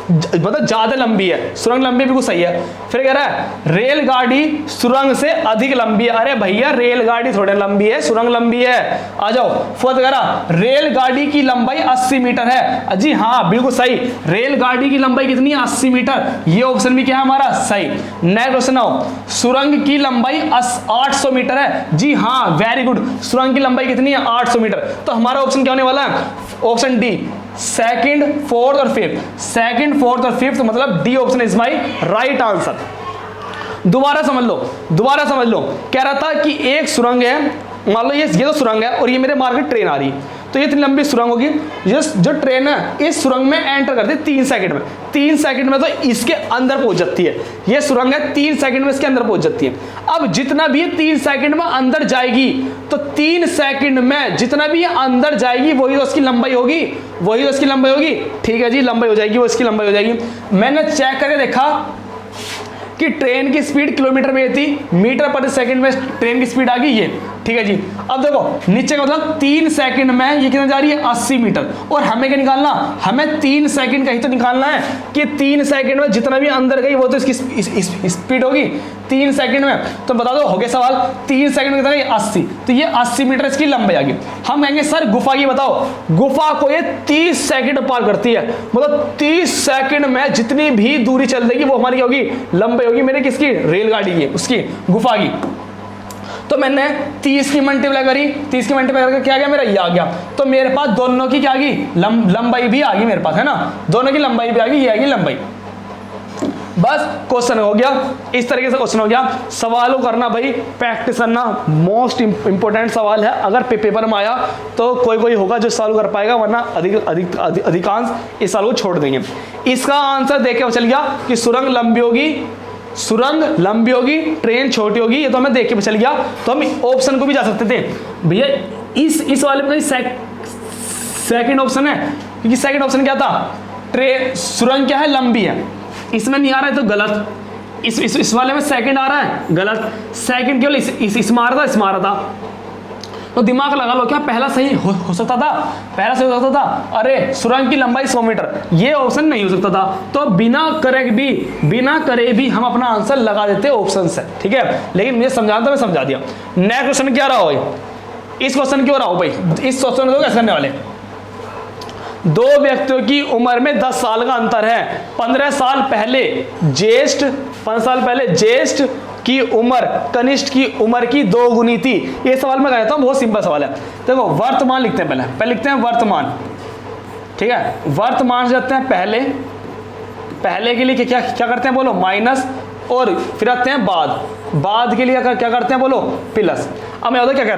मतलब ज्यादा लंबी है, सुरंग लंबी बिल्कुल सही है। फिर कह रहा है रेलगाड़ी सुरंग से अधिक लंबी है, अरे भैया रेलगाड़ी थोड़े लंबी है, सुरंग लंबी है। आ जाओ फोर्थ, कह रहा रेलगाड़ी की लंबाई 80 मीटर है, जी हाँ बिल्कुल सही, रेलगाड़ी की लंबाई कितनी है 80 मीटर, ये ऑप्शन भी क्या है हमारा सही। नेक्स्ट क्वेश्चन आओ, सुरंग की लंबाई 800 मीटर है, जी हाँ वेरी गुड, सुरंग की लंबाई कितनी है 800 मीटर। तो हमारा ऑप्शन क्या होने वाला है, ऑप्शन डी, सेकंड, फोर्थ और फिफ्थ, सेकंड, फोर्थ और फिफ्थ, मतलब D option is my right answer. दोबारा समझ लो, कह रहा था कि एक सुरंग है, मान लो ये तो सुरंग है और ये मेरे मार्केट ट्रेन आ रही, तो ये इतनी लंबी सुरंग होगी, जो ट्रेन है इस सुरंग में एंटर करती है 3 सेकंड में, 3 सेकंड में तो इसके अंदर पहुंच जाती है, ये सुरंग है 3 सेकंड में इसके अंदर पहुंच जाती है। अब जितना भी 3 सेकंड में अंदर जाएगी, तो 3 सेकंड में जितना भी अंदर जाएगी वही तो उसकी लंबाई होगी, ठीक है जी, लंबाई हो जाएगी, वो इसकी लंबाई हो जाएगी। मैंने चेक करके देखा कि ट्रेन की स्पीड किलोमीटर में थी, मीटर पर सेकंड में ट्रेन की स्पीड आ गई ये, ठीक है जी। अब देखो नीचे का मतलब 3 सेकंड में ये कितना जा रही है 80 मीटर, और हमें क्या निकालना, हमें 3 सेकंड का ही तो निकालना है कि 3 सेकंड में जितना भी अंदर गई वो तो इसकी स्पीड होगी 3 सेकंड में। तो बता दो हो गया सवाल, 3 सेकंड में कितना गई 80, तो ये 80 मीटर इसकी लंबाई आ गई। हम कहेंगे सर गुफा की बताओ, गुफा को ये 30 सेकंड पार करती है, मतलब 30 सेकंड में जितनी भी दूरी चल देगी वो हमारी होगी लंबाई होगी मेरे किसकी, रेलगाड़ी की, उसकी गुफा की। तो मैंने 30 की मल्टीप्लाई करी, 30 की मल्टीप्लाई करके क्या आ गया मेरा, ये आ गया, तो मेरे पास दोनों की क्या आ गई, लंबाई भी आ गई मेरे पास, है ना, दोनों की लंबाई भी आ गई, ये आएगी लंबाई। बस क्वेश्चन हो गया, इस तरीके से क्वेश्चन हो गया। सवालों करना भाई, प्रैक्टिस करना मोस्ट इंपॉर्टेंट सवाल है, अगर पेपर में आया तो कोई होगा जो सॉल्व कर पाएगा, वरना अधिकांश इस सवाल को छोड़ देंगे। इसका आंसर देख के चल गया कि सुरंग लंबी होगी, ट्रेन छोटी होगी, ये तो हमें देख के चल गया। तो हम ऑप्शन को भी जा सकते थे भैया, इस वाले में सेकंड ऑप्शन है, क्योंकि सेकंड ऑप्शन क्या था, ट्रेन सुरंग क्या है लंबी है, इसमें नहीं आ रहा है तो गलत, इस वाले में सेकंड आ रहा है गलत, सेकंड केवल इसमें आ रहा था, तो दिमाग लगा लो, क्या पहला सही हो सकता था, पहला सही हो सकता था, अरे सुरंग की लंबाई 100 मीटर, ये ऑप्शन नहीं हो सकता था, तो बिना करे भी हम अपना आंसर लगा देते ऑप्शन से, ठीक है। लेकिन मुझे समझाना था, मैं समझा दिया। नेक्स्ट क्वेश्चन क्या रहा हो भाई, इस क्वेश्चन की ओर आओ भाई, इस क्वेश्चन को कैसे करने वाले, 2 व्यक्तियों की उम्र में 10 साल का अंतर है, 15 साल पहले ज्येष्ठ की उम्र कनिष्ठ की उम्र की 2 गुनी थी। ये सवाल मैं कहता हूँ, बहुत सिंपल सवाल है। देखो वर्तमान लिखते हैं, पहले लिखते हैं वर्तमान, ठीक है। वर्तमान जाते हैं पहले के लिए क्या क्या करते हैं बोलो, माइनस, और फिर आते हैं बाद के लिए क्या करते हैं बोलो, प्लस। अब मैं क्या कह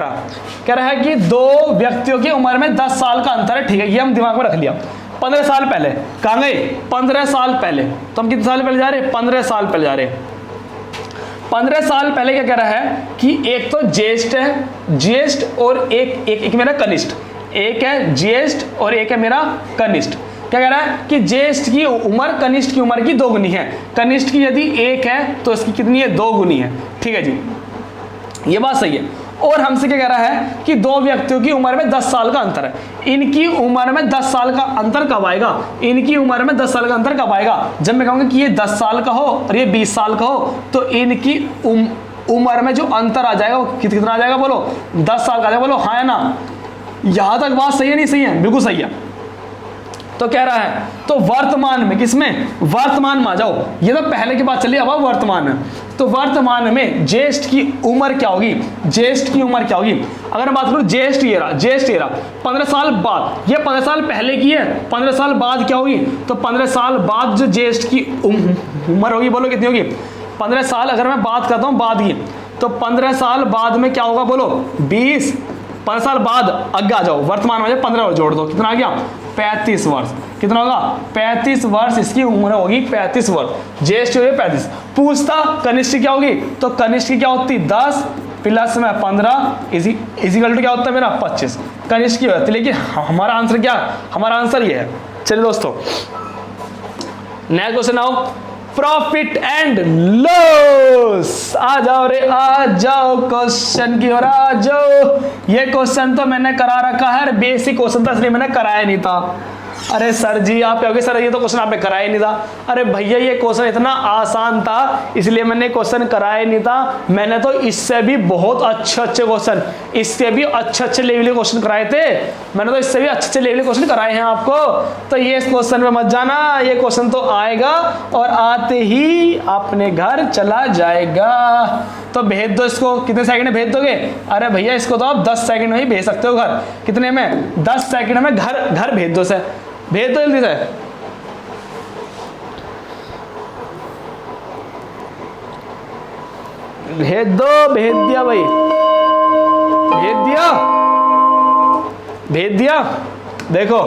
रहा है कि 2 व्यक्तियों की उम्र में 10 साल का अंतर है, ठीक है, ये हम दिमाग में रख लिया। 15 साल पहले कहाँ गए, 15 साल पहले, तो हम कितने साल पहले जा रहे हैं, 15 साल पहले जा रहे हैं। 15 साल पहले क्या कह रहा है कि एक तो ज्येष्ठ है, ज्येष्ठ और एक मेरा कनिष्ठ, एक है ज्येष्ठ और एक है मेरा कनिष्ठ। क्या कह रहा है कि ज्येष्ठ की उम्र कनिष्ठ की उम्र की 2 गुनी है, कनिष्ठ की यदि 1 है तो इसकी कितनी है, 2 गुनी है, ठीक है जी, ये बात सही है। और हमसे क्या कह रहा है कि 2 व्यक्तियों की उम्र में 10 साल का अंतर है। इनकी उम्र में 10 साल का अंतर कब आएगा, इनकी उम्र में 10 साल का अंतर कब आएगा, जब मैं कहूँगा कि ये 10 साल का हो और ये 20 साल का हो, तो इनकी उम्र में जो अंतर आ जाएगा वो कितना आ जाएगा बोलो, 10 साल का आ जाएगा, बोलो हाँ है ना। यहां तक बात सही है, नहीं सही है, बिल्कुल सही है। तो कह रहा है तो वर्तमान में, किसमें, वर्तमान में आ जाओ, ये तो पहले की बात चली, अब वर्तमान में। तो वर्तमान में ज्येष्ठ की उम्र क्या होगी, ज्येष्ठ की उम्र क्या होगी, अगर मैं बात करूं ज्येष्ठ ये रहा 15 साल बाद, ये 15 साल पहले की है, 15 साल बाद क्या होगी, तो 15 साल बाद जो ज्येष्ठ की उम्र होगी बोलो कितनी होगी, 15 साल अगर मैं बात करता हूं बाद की, तो 15 साल बाद में क्या होगा बोलो 20, 15 साल बाद आगे आ जाओ, वर्तमान में 15 और जोड़ दो, कितना आ गया 35 वर्ष, कितना होगा 35 वर्ष इसकी उम्र होगी, 35 वर्ष, ज्येष्ठ हो 35। पूछता कनिष्ठ क्या होगी, तो कनिष्ठ की क्या होती 10 प्लस में 15 इजिकल टू क्या होता है मेरा 25, कनिष्ठ की होती। लेकिन हमारा आंसर क्या, हमारा आंसर ये है। चलिए दोस्तों नेक्स्ट क्वेश्चन आओ, प्रॉफिट एंड लॉस। आ जाओ रे आ जाओ, क्वेश्चन की ओर आ जाओ। ये क्वेश्चन तो मैंने करा रखा है, बेसिक क्वेश्चन था इसलिए मैंने कराया नहीं था। अरे सर जी आप कहोगे सर ये तो क्वेश्चन आपने कराया नहीं था। अरे भैया ये क्वेश्चन इतना आसान था इसलिए मैंने क्वेश्चन कराया नहीं था। मैंने तो इससे भी बहुत अच्छे क्वेश्चन, इससे भी अच्छे लेवल के क्वेश्चन कराए थे। मैंने तो इससे भी अच्छे लेवल के क्वेश्चन कराए हैं आपको। तो ये इस क्वेश्चन में मत जाना, ये क्वेश्चन तो आएगा और आते ही अपने घर चला जाएगा। तो भेज दो इसको, कितने सेकंड में भेज दोगे? अरे भैया इसको तो आप 10 सेकंड में ही भेज सकते हो घर। कितने में? 10 सेकंड में घर भेज दो, से भेज दो जल्दी से। भेज दो, भेज दिया भाई, भेज दिया। देखो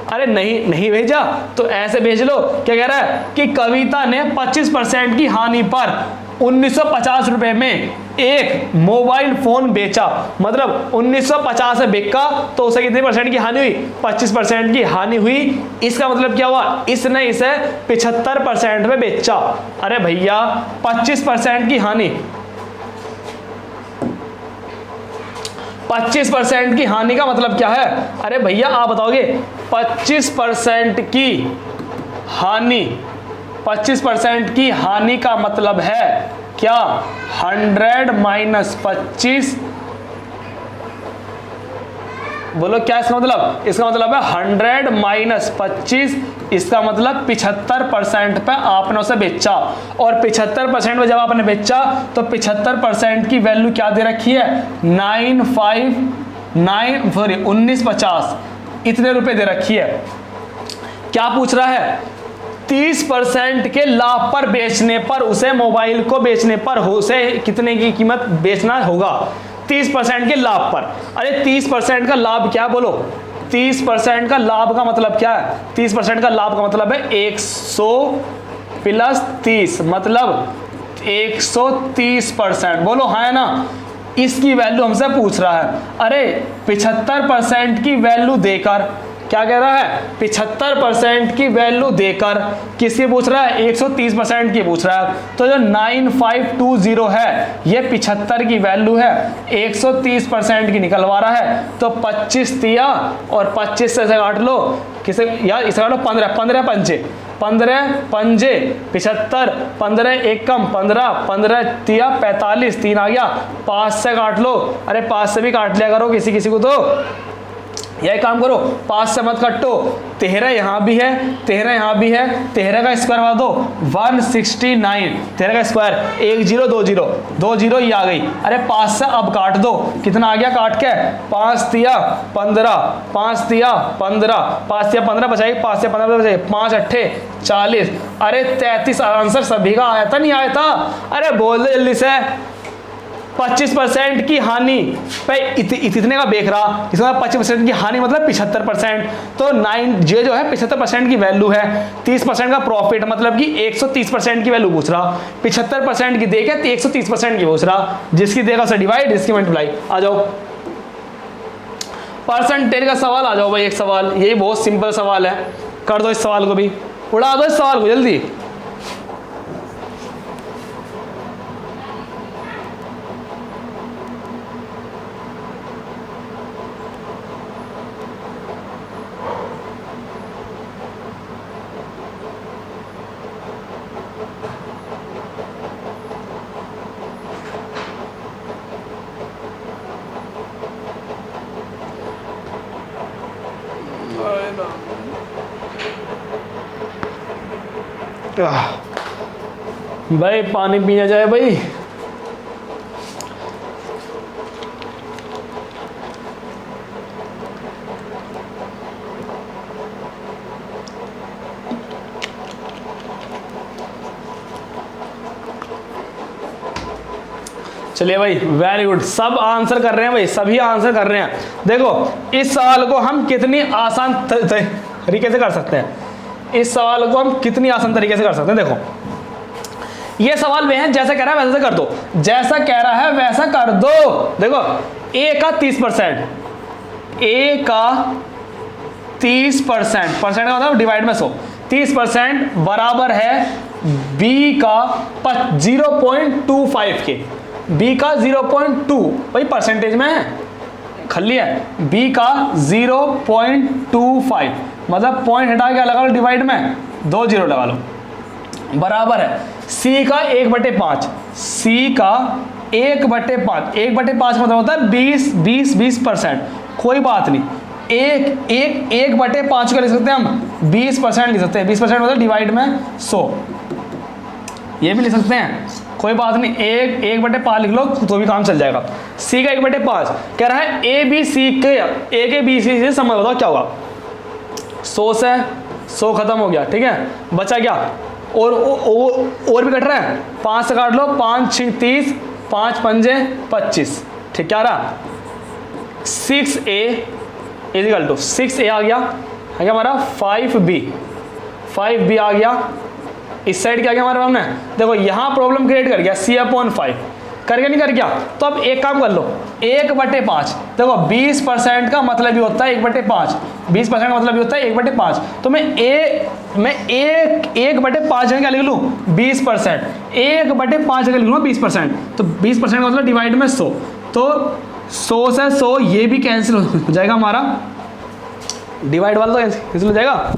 अरे नहीं भेजा तो ऐसे भेज लो। क्या कह रहा है कि कविता ने 25% की हानि पर 1950 रुपए में एक मोबाइल फोन बेचा। मतलब 1950 से बिका तो उसे कितने परसेंट की हानि हुई? 25% की हानि हुई। इसका मतलब क्या हुआ? इसने इसे 75% में बेचा। अरे भैया 25% की हानि, 25% की हानि का मतलब क्या है? अरे भैया आप बताओगे 25% की हानि, 25% की हानि का मतलब है क्या? 100 माइनस 25, बोलो क्या इसका मतलब? इसका मतलब है 100 माइनस 25, इसका मतलब 75% पे आपने उसे बेचा। और 75% में जब आपने बेचा तो 75% की वैल्यू क्या दे रखी है? 1950 इतने रुपए दे रखी है। क्या पूछ रहा है? 30% के लाभ पर बेचने पर, उसे मोबाइल को बेचने पर उसे कितने की कीमत बेचना होगा? 30% के लाभ पर। अरे 30% का लाभ क्या बोलो? 30% का लाभ का मतलब क्या है? 30% का लाभ का मतलब है 100 प्लस 30, मतलब 130%। बोलो हाँ है ना? इसकी वैल्यू हमसे पूछ रहा है। अरे 75% की वैल्यू देकर, क्या कह रहा है? 75% की वैल्यू देकर किसकी पूछ रहा है? 130% की पूछ रहा है। तो जो 9520 है ये 75 की वैल्यू है, 130% की निकलवा रहा है। तो 25 दिया और 25 से काट लो, किसे यार इसे काटो 15 पंजे 75, 15 एक कम 15 दिया 45, 3 आ गया, 5 से काट लो। अरे 5 से भी काट लिया करो किसी को तो। या एक काम करो, 5 से मत कटो, 13 यहाँ भी है, 13 यहाँ भी है, 13 का स्क्वायर बना दो 169, 13 का स्क्वायर 1 0 2 0 2 0 ये आ गई। अरे 5 से अब काट दो, कितना आ गया काट के, 5 तिया 15, 5 तिया 15, 5 तिया 15 बचाई, 5 से 15 बचाई, 5 अट्ठे 40, अरे 33 आंसर सभी का आया था नहीं आया था? अरे बोल दे जल्दी से। 25% की हानि पे इतने का बेच रहा, इसका 25% की हानि मतलब 75%, तो 9 ये जो है 75% की वैल्यू है, 30% का प्रॉफिट मतलब कि 130% की वैल्यू पूछ रहा, 75% की देगा तो 130% की पूछ रहा, जिसकी देगा उसे डिवाइड, जिसकी मल्टीप्लाई। आ जाओ परसेंटेज का सवाल, आ जाओ भाई एक सवाल, यही बहुत सिंपल सवाल है, कर दो इस सवाल को भी, उड़ा दो इस सवाल को जल्दी। भाई पानी पीना जाए भाई। चलिए भाई वेरी गुड, सब आंसर कर रहे हैं भाई, सभी आंसर कर रहे हैं। देखो इस सवाल को हम कितनी आसान तरीके से कर सकते हैं, इस सवाल को हम कितनी आसान तरीके से कर सकते हैं। देखो ये सवाल में है, जैसा कह रहा है वैसा कर दो, जैसा कह रहा है वैसा कर दो। देखो a का 30%, a का 30%, परसेंट का मतलब डिवाइड में 100, 30% बराबर है b का 0.25 के, b का 0.2 भाई परसेंटेज में है, खली है, b का 0.25 मतलब पॉइंट हटा के लगा लो डिवाइड में, 2 0 लगा लो, बराबर है c का 1/5, c का 1/5, 1/5 मतलब होता है 20%, कोई बात नहीं, 1/5 का लिख सकते हैं हम 20% लिख सकते हैं, 20% मतलब डिवाइड में 100, ये भी लिख सकते हैं, कोई बात नहीं, 1/5 लिख लो तो भी काम चल जाएगा। c का 1/5 कह रहा है a b c से समझ बताओ क्या होगा, 100 से 100 खत्म हो गया, ठीक है, बचा क्या, और भी कट रहा है, 5 से काट लो, 5 6 30, 5 5 25, ठीक क्या रहा, 6a इक्वल टू 6a आ गया हमारा 5b आ गया, इस साइड क्या गया हमारे सामने, देखो यहाँ प्रॉब्लम क्रिएट कर गया c/5, करके नहीं कर गया, तो अब एक काम कर लो, 1/5, देखो 20% का मतलब भी होता है 1/5, 20% का मतलब भी होता है 1/5, तो मैं 1/5 जगह क्या लिख लूँ 20%, 1/5 जगह लिख लूँ 20%, तो 20% का मतलब डिवाइड में 100, तो 100 से 100 ये भी कैंसिल हो जाएगा हमारा, डिवाइड वाला तो कैंसिल हो जाएगा,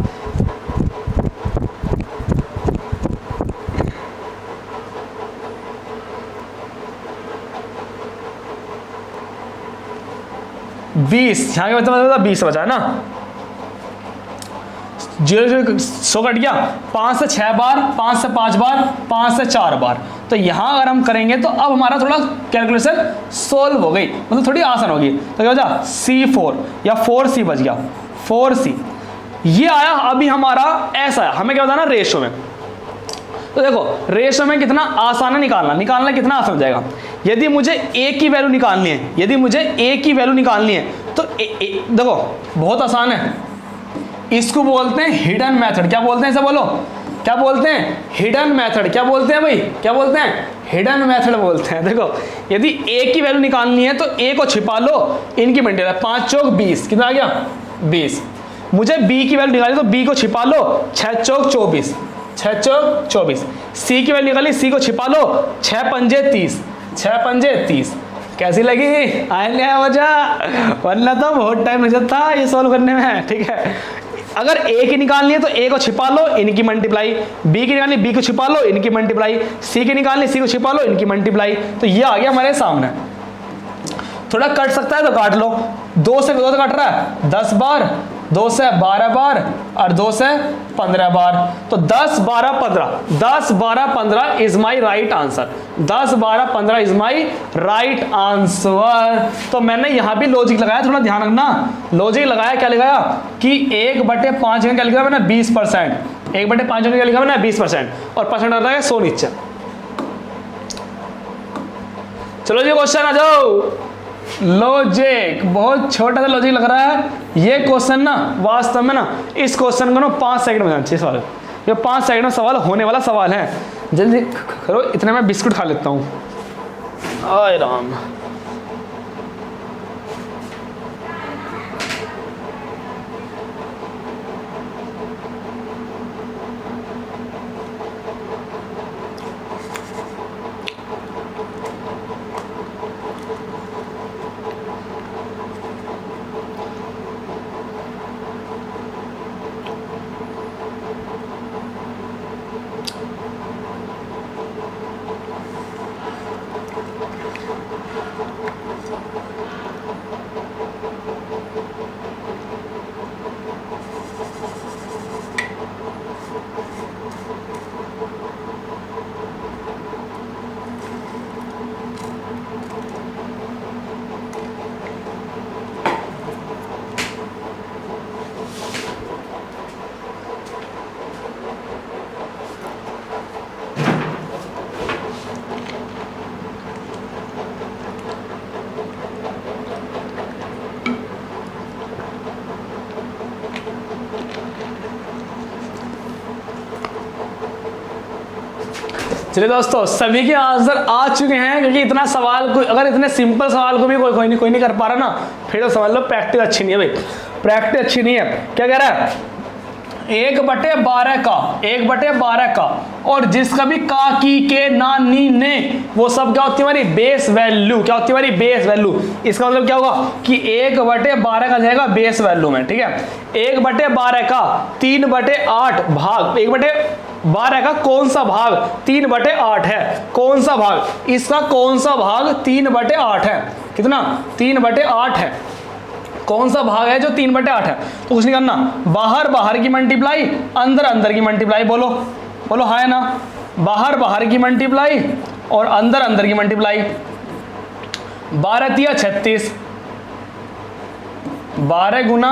बीस, यहाँ के मतलब 20 बचा है ना, 0 100 कट गया, 5 से 6 बार, 5 से 5 बार, 5 से 4 बार, तो यहाँ अगर हम करेंगे तो अब हमारा थोड़ा कैलकुलेशन सोल्व हो गई, मतलब थोड़ी आसान होगी, तो क्या बचा C4 या 4C बच गया, 4C ये आया। अभी हमारा ऐसा आया, हमें क्या बताना रेशो में, तो देखो रेशो में कितना आसान है निकालना कितना आसान हो जाएगा। यदि मुझे a की वैल्यू निकालनी है, यदि मुझे a की वैल्यू निकालनी है तो देखो बहुत आसान है, इसको बोलते हैं हिडन मेथड। क्या बोलते हैं इसे, बोलो क्या बोलते हैं, हिडन मेथड। क्या बोलते हैं भाई, क्या बोलते हैं, हिडन मेथड बोलते हैं। देखो यदि a की वैल्यू निकालनी है तो a को छिपा लो, इनकी मल्टीप्लाई, 5 चौक 20, कितना आ गया 20। मुझे b की वैल्यू निकालनी तो b को छिपा लो, 6 चौक 24, 6 चौक 24। c की वैल्यू निकाली, c को छिपा लो, 6 पंजे 30, 6 पंजे 30। कैसी लगी, आया मजा, वरना तो बहुत टाइम लग जाता ये सॉल्व करने में, ठीक है। अगर a की निकालनी है तो a को छिपा लो, इनकी मल्टीप्लाई, b की निकालनी b को छिपा लो, इनकी मल्टीप्लाई, c की निकालनी c को छिपा लो, इनकी मल्टीप्लाई, तो ये आ गया हमारे सामने। थोड़ा कट सकता है तो काट लो। 2 से 2 कट रहा है 10 बार, 2 से 12 बार और 2 से 15 बार, तो 10 12 15, 10 12 15 is my right answer. 10 12 15 is my right answer. तो मैंने यहां भी लॉजिक लगाया, थोड़ा ध्यान रखना। लॉजिक लगाया, क्या लगाया कि 1/5 का क्या लिखा मैंने 20%, 1/5 का क्या लिखा मैंने 20%, और परसेंट आता है 100 नीचे। चलो जी क्वेश्चन आ जाओ। लॉजिक बहुत छोटा सा लॉजिक लग रहा है ये क्वेश्चन ना, वास्तव में ना इस क्वेश्चन को ना 5 सेकंड में चाहिए सवाल। ये 5 सेकंड में सवाल होने वाला सवाल है, जल्दी करो। इतने में बिस्कुट खा लेता हूँ। आय राम। चलिए दोस्तों, सभी के आंसर आ चुके हैं, क्योंकि इतना सवाल को, अगर इतने सिंपल सवाल को भी कोई नहीं कर पा रहा ना, फिर तो समझ लो प्रैक्टिस अच्छी नहीं है भाई, प्रैक्टिस अच्छी नहीं है। क्या कह रहा है 1/12 का, 1/12 का, और जिसका भी का, की, के, ना, नी, ने, वो सब क्या होती है हमारी बेस वैल्यू। क्या होती है हमारी बेस वैल्यू। इसका मतलब क्या होगा कि 1/12 का जाएगा बेस वैल्यू में, ठीक है। 1/12 का 3/8 भाग, 1/12 का कौन सा भाग 3/8 है, कौन सा भाग, इसका कौन सा भाग 3/8 है, कितना 3/8 है, कौन सा भाग है जो 3/8 है। तो कुछ नहीं करना, बाहर बाहर की मल्टीप्लाई, अंदर अंदर की मल्टीप्लाई, बोलो बोलो हाँ है ना, बाहर बाहर की मल्टीप्लाई और अंदर अंदर की मल्टीप्लाई। 12 तिया 36, 12 गुना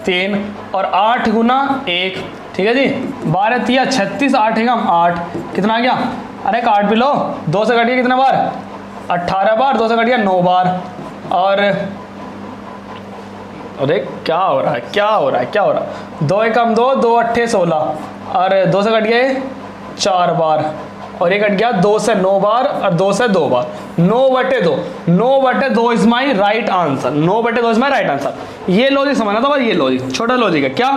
3 और 8 गुना 1, ठीक है जी। 12 तिया 36, 8 है 8, कितना आ गया, अरे काट भी लो, 2 से कट गया कितने बार 18 बार, 2 से कट गया 9 बार, और अरे क्या हो रहा है, क्या हो रहा है, क्या हो रहा है, 2 एकम 2, 2 अट्ठे 16, और 2 से कट गए 4 बार, और ये कट गया 2 से 9 बार और 2 से 2 बार, 9/2, 9/2 is my right answer, 9/2 is my right answer. ये लॉजिक समझना था, बस ये लॉजिक छोटा लॉजिक है, क्या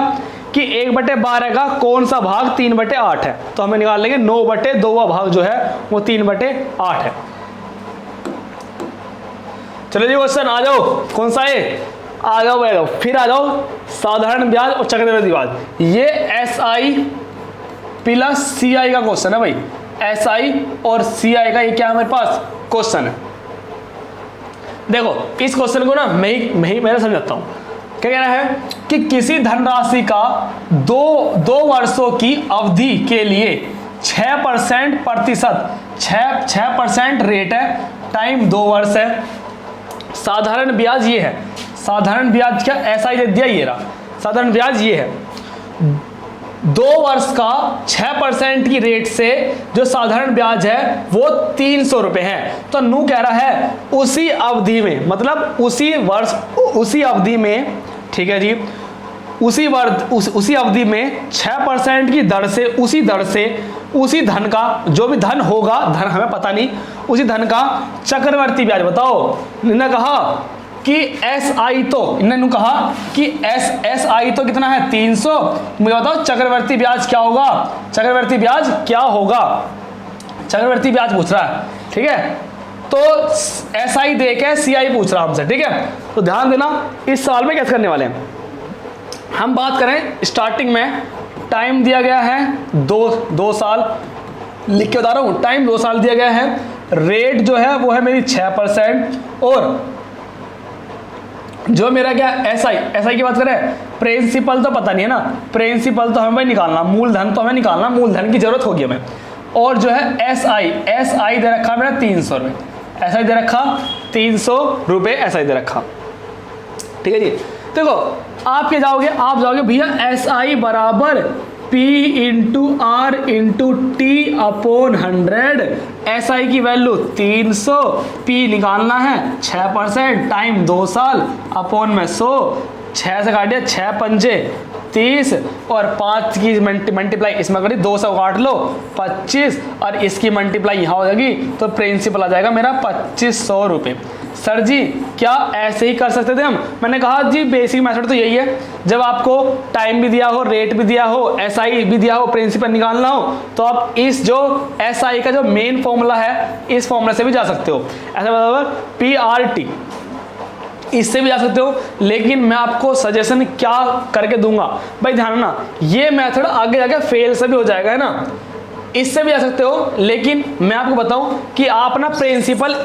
कि 1/12 का कौन सा भाग 3/8 है, तो हमें निकाल लेंगे 9/2 भाग जो है वो 3/8 है। चलो जी क्वेश्चन आ जाओ, कौन सा है, आ जाओ बैठो, फिर आ जाओ साधारण ब्याज और चक्रवृद्धि ब्याज। ये SI प्लस CI का क्वेश्चन है भाई, SI और CI का ये क्या है हमारे पास क्वेश्चन है। देखो इस क्वेश्चन को ना मैं समझाता हूं। क्या कह रहा है कि किसी धनराशि का दो वर्षों की अवधि के लिए 6% प्रतिशत 6% रेट है, टाइम 2 वर्ष है, साधारण ब्याज ये है, साधारण ब्याज क्या SI दे दिया, ये रहा साधारण ब्याज ये है, 2 वर्ष का 6% की रेट से जो साधारण ब्याज है वो 300 रुपए है। तो नू कह रहा है उसी अवधि में, मतलब उसी वर्ष उसी अवधि में, ठीक है जी, उसी अवधि में 6% की दर से उसी धन का, जो भी धन होगा, धन हमें पता नहीं, उसी धन का चक्रवर्ती ब्याज बताओ। इन्होंने कहा कि SI तो, इन्होंने कहा कि SI तो कितना है 300, मुझे बताओ चक्रवर्ती ब्याज क्या होगा, चक्रवर्ती ब्याज क्या होगा, चक्रवर्ती ब्याज पूछ रहा है, ठीक है। तो SI दे के CI पूछ रहा हमसे, ठीक है। तो ध्यान देना इस सवाल में कैसे करने वाले हैं। हम बात करें स्टार्टिंग में, टाइम दिया गया है 2 साल, लिख के बता रहा हूं, टाइम 2 साल दिया गया है, रेट जो है वो है मेरी 6% और जो मेरा क्या एसआई की बात करें, प्रिंसिपल तो पता नहीं है ना, प्रिंसिपल तो हमें भाई निकालना, मूलधन तो हमें निकालना, मूलधन की जरूरत होगी हमें। और जो है एसआई दे रखा मेरा 300 रुपये, एसआई दे रखा 300 रुपये, एसआई दे रखा। ठीक है जी, देखो आप क्या जाओगे, आप जाओगे भैया एसआई बराबर P into R into T upon 100। SI की वैल्यू 300, P निकालना है 6%, टाइम 2 साल, अपॉन में 100, 6 से काटिए 6 पंजे 30 और 5 की मल्टीप्लाई इसमें करिए, 2 से काट लो 25 और इसकी मल्टीप्लाई यहाँ हो जाएगी, तो प्रिंसिपल आ जाएगा मेरा 2500 रुपये। सर जी क्या ऐसे ही कर सकते थे हम? मैंने कहा जी बेसिक मेथड तो यही है, जब आपको टाइम भी दिया हो, रेट भी दिया हो, एसआई भी दिया हो, प्रिंसिपल निकालना हो, तो आप इस जो एसआई का जो मेन फॉर्मूला है इस फॉर्मूला से भी जा सकते हो, ऐसा बराबर PRT, इससे भी जा सकते हो। लेकिन मैं आपको सजेशन क्या करके दूंगा भाई, ध्यान रखना, ये मेथड आगे जाके फेल से भी हो जाएगा, है ना, इससे भी जा सकते हो। लेकिन मैं आपको बताऊं कि आप ना प्रिंसिपल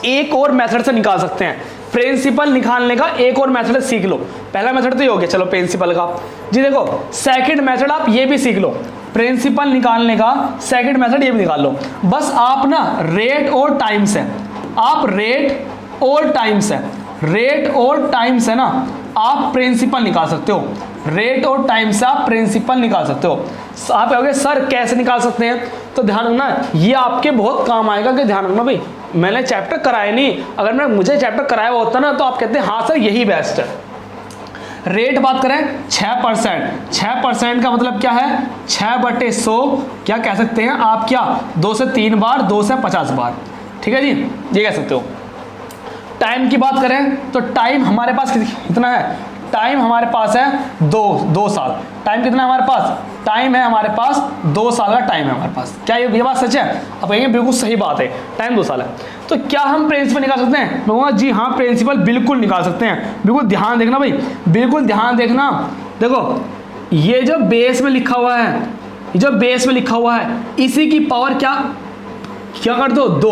एक और मेथड से निकाल सकते हैं, प्रिंसिपल निकालने का एक और मेथड सीख लो। पहला मेथड तो ये हो गया चलो प्रिंसिपल का जी, देखो सेकंड मेथड आप ये भी सीख लो, प्रिंसिपल निकालने का सेकंड मेथड ये भी निकाल लो। बस आप ना रेट और टाइम से, आप रेट और टाइम से, रेट और टाइम से ना आप प्रिंसिपल निकाल सकते हो, रेट और टाइम से आप प्रिंसिपल निकाल सकते हो। आप कहोगे सर कैसे निकाल सकते हैं, तो ध्यान रखना ये आपके बहुत काम आएगा कि ध्यान रखना भाई मैंने चैप्टर कराया नहीं, अगर मुझे चैप्टर कराया हुआ होता ना तो आप कहते हैं हाँ सर यही बेस्ट है। रेट बात करें 6%, 6% का मतलब क्या है, 6/100 क्या कह सकते हैं आप, क्या 2 से 3 बार, 2 से 50 बार, ठीक है जी, ये कह सकते हो। टाइम की बात करें तो टाइम हमारे पास कितना है, टाइम हमारे पास है 2 साल। टाइम कितना है हमारे पास, टाइम है हमारे पास 2 साल का टाइम है हमारे पास। क्या ये बात सच है? आप कहेंगे बिल्कुल सही बात है, टाइम 2 साल है। तो क्या हम प्रिंसिपल निकाल सकते हैं? मैं कहूँगा जी हाँ प्रिंसिपल बिल्कुल निकाल सकते हैं। बिल्कुल ध्यान देखना भाई, बिल्कुल ध्यान देखना। देखो ये जो बेस में लिखा हुआ है, ये जो बेस में लिखा हुआ है, इसी की पावर क्या कर दो 2,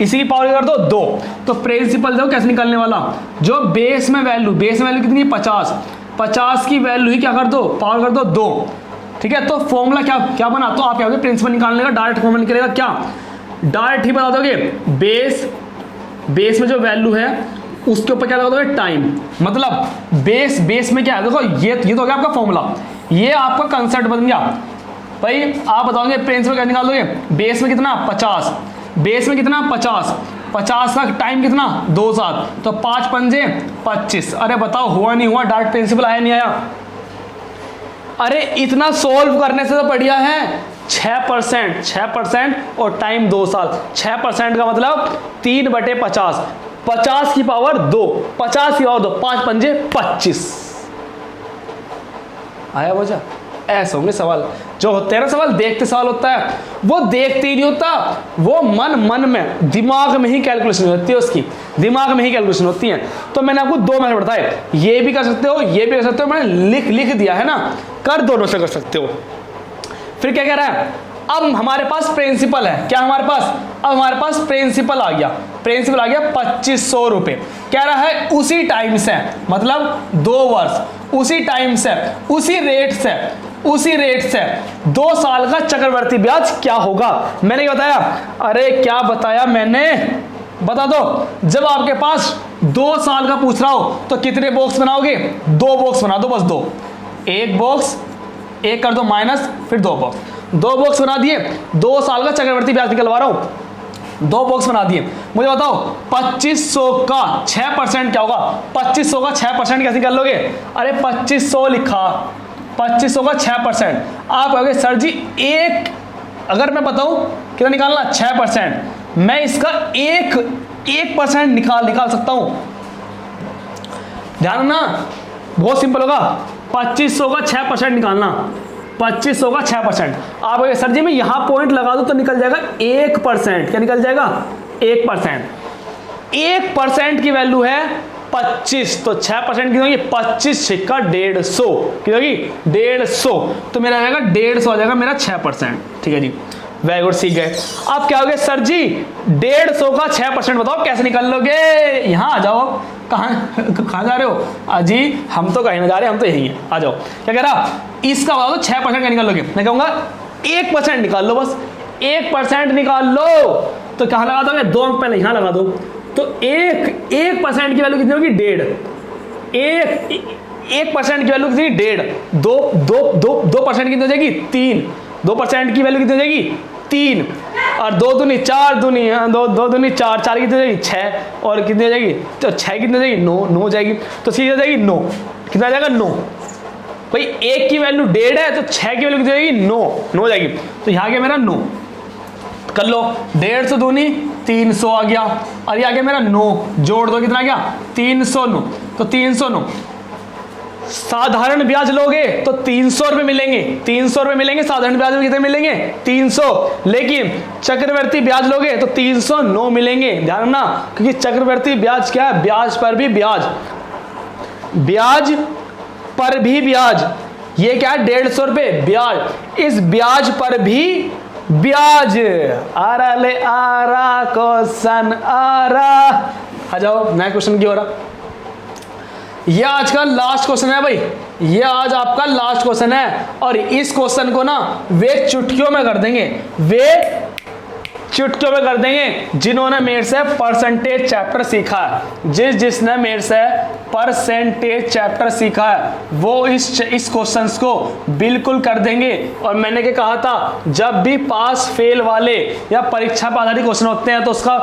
इसी की पावर कर दो 2। तो प्रिंसिपल देखो कैसे निकालने वाला, जो बेस में वैल्यू कितनी है 50 की वैल्यू ही क्या कर दो, पावर कर दो 2। ठीक है, तो फॉर्मूला क्या बना, तो आप क्या होगे प्रिंसिपल निकालने का डायरेक्ट फॉर्मूला निकलेगा, क्या डायरेक्ट ही बता दोगे, बेस में जो वैल्यू है उसके ऊपर क्या लगा दोगे टाइम। मतलब बेस में क्या है, देखो ये तो हो गया आपका फॉर्मूला, ये आपका कंसेप्ट बन गया भाई। आप बताओगे प्रिंसिपल क्या निकाल दोगे, बेस में कितना 50, बेस में कितना 50 का टाइम कितना 2 साल, तो 5 पंजे 25। अरे बताओ हुआ नहीं हुआ, डायरेक्ट प्रिंसिपल आया नहीं आया? अरे इतना सोल्व करने से तो बढ़िया है 6% और टाइम 2 साल। 6% का मतलब 3/50, 50 की पावर 2, 50 की पावर 2, 5 पंजे 25। आया बोझा? ऐसे होंगे सवाल, जो होते हैं ना सवाल देखते सवाल होता है, वो देखते ही नहीं होता, वो मन में दिमाग में ही कैलकुलेशन होती है, उसकी दिमाग में ही कैलकुलेशन होती है। तो मैंने आपको 2 मेथड बताए, ये भी कर सकते हो, ये भी कर सकते हो, मैंने लिख दिया है ना, कर दोनों से कर सकते हो। फिर क्या कह रहा है, अब हमारे पास प्रिंसिपल है, क्या हमारे पास, अब हमारे पास प्रिंसिपल आ गया 2500 रुपये। कह रहा है उसी टाइम से, मतलब 2 वर्ष, उसी टाइम से, उसी रेट से 2 साल का चक्रवर्ती ब्याज क्या होगा। मैंने क्या बताया, अरे क्या बताया मैंने, बता दो। जब आपके पास 2 साल का पूछ रहा हो तो कितने बॉक्स बनाओगे, 2 बॉक्स बना दो, बस 2, 1 बॉक्स, 1 कर दो माइनस, फिर 2 बॉक्स बना दिए। 2 साल का चक्रवर्ती ब्याज निकलवा रहा हूं, 2 बॉक्स बना दिए। मुझे बताओ 2500 का 6% क्या होगा, 2500 का 6% कैसे निकाल लोगे? अरे 2500 लिखा, 2500 का 6%। आप कहोगे सर जी एक, अगर मैं बताऊं कितना निकालना 6%, मैं इसका 1% निकाल सकता हूं। ध्यान ना, बहुत सिंपल होगा, 2500 का 6% निकालना, 2500 का 6%। आप कहोगे सर जी मैं यहां पॉइंट लगा दूं तो निकल जाएगा 1%। क्या निकल जाएगा 1%। 1% की वैल्यू है 25, तो 6% की होगी 25 सिक्का 150 की होगी 150, तो मेरा आ जाएगा 150 आ जाएगा मेरा 6%। ठीक है जी, वेरी गुड, सीख गए। अब क्या हो गया सर जी 150 का 6% बताओ कैसे निकाल लोगे, यहां आ जाओ। कहाँ जा रहे हो? अजी हम तो कहीं ना जा रहे, हम तो यहीं हैं, आ जाओ। क्या कह रहा? इसका बताओ तो 6% का निकाल लोगे। मैं कहूँगा 1% निकाल लो, बस 1% निकाल लो। तो कहाँ लगा दोगे? 2 अंक पहले यहाँ लगा दो। तो 1% की वैल्यू कितनी होगी? 1.5। 1% की वैल्यू कितनी? 1.5। 2% कितनी हो जाएगी? 3। 2% की वैल्यू कितनी हो जाएगी? 3। और 2 दूनी 4 दूनी, 2 दूनी 4, 4 कितनी हो जाएगी? 6। और कितनी हो जाएगी? तो 6 कितनी हो जाएगी? 9 हो जाएगी। तो सीधी हो जाएगी 9। कितना आ जाएगा? 9। भाई 1 की वैल्यू 1.5 है, तो 6 की वैल्यू कितनी हो जाएगी? 9 हो जाएगी। तो यहाँ गया मेरा 9। कर लो, 150 दूनी 300 आ गया, और ये आ गया मेरा 9। जोड़ दो, कितना आ गया? 309। तो 309 साधारण ब्याज लोगे तो 300 रुपए मिलेंगे। 300 रुपए मिलेंगे। साधारण ब्याज में कितने मिलेंगे? 300। लेकिन चक्रवर्ती ब्याज लोगे तो 309 मिलेंगे। ध्यान रखना, क्योंकि चक्रवर्ती ब्याज क्या है? ब्याज पर भी ब्याज, ब्याज पर भी ब्याज। ये क्या है? 150 रुपए ब्याज। इस ब्याज पर भी ब्याज। आरा ले आरा क्वेश्चन आरा। आ जाओ, नया क्वेश्चन की हो रहा। ये आज का लास्ट क्वेश्चन है भाई, ये आज आपका लास्ट क्वेश्चन है। और इस क्वेश्चन को ना वे चुटकियों में कर देंगे, वे चुटकियों में कर देंगे जिन्होंने मेरे से परसेंटेज चैप्टर सीखा है। जिसने मेरे से परसेंटेज चैप्टर सीखा है वो इस क्वेश्चंस को बिल्कुल कर देंगे। और मैंने क्या कहा था, जब भी पास फेल वाले या परीक्षा पर आधारित क्वेश्चन होते हैं तो उसका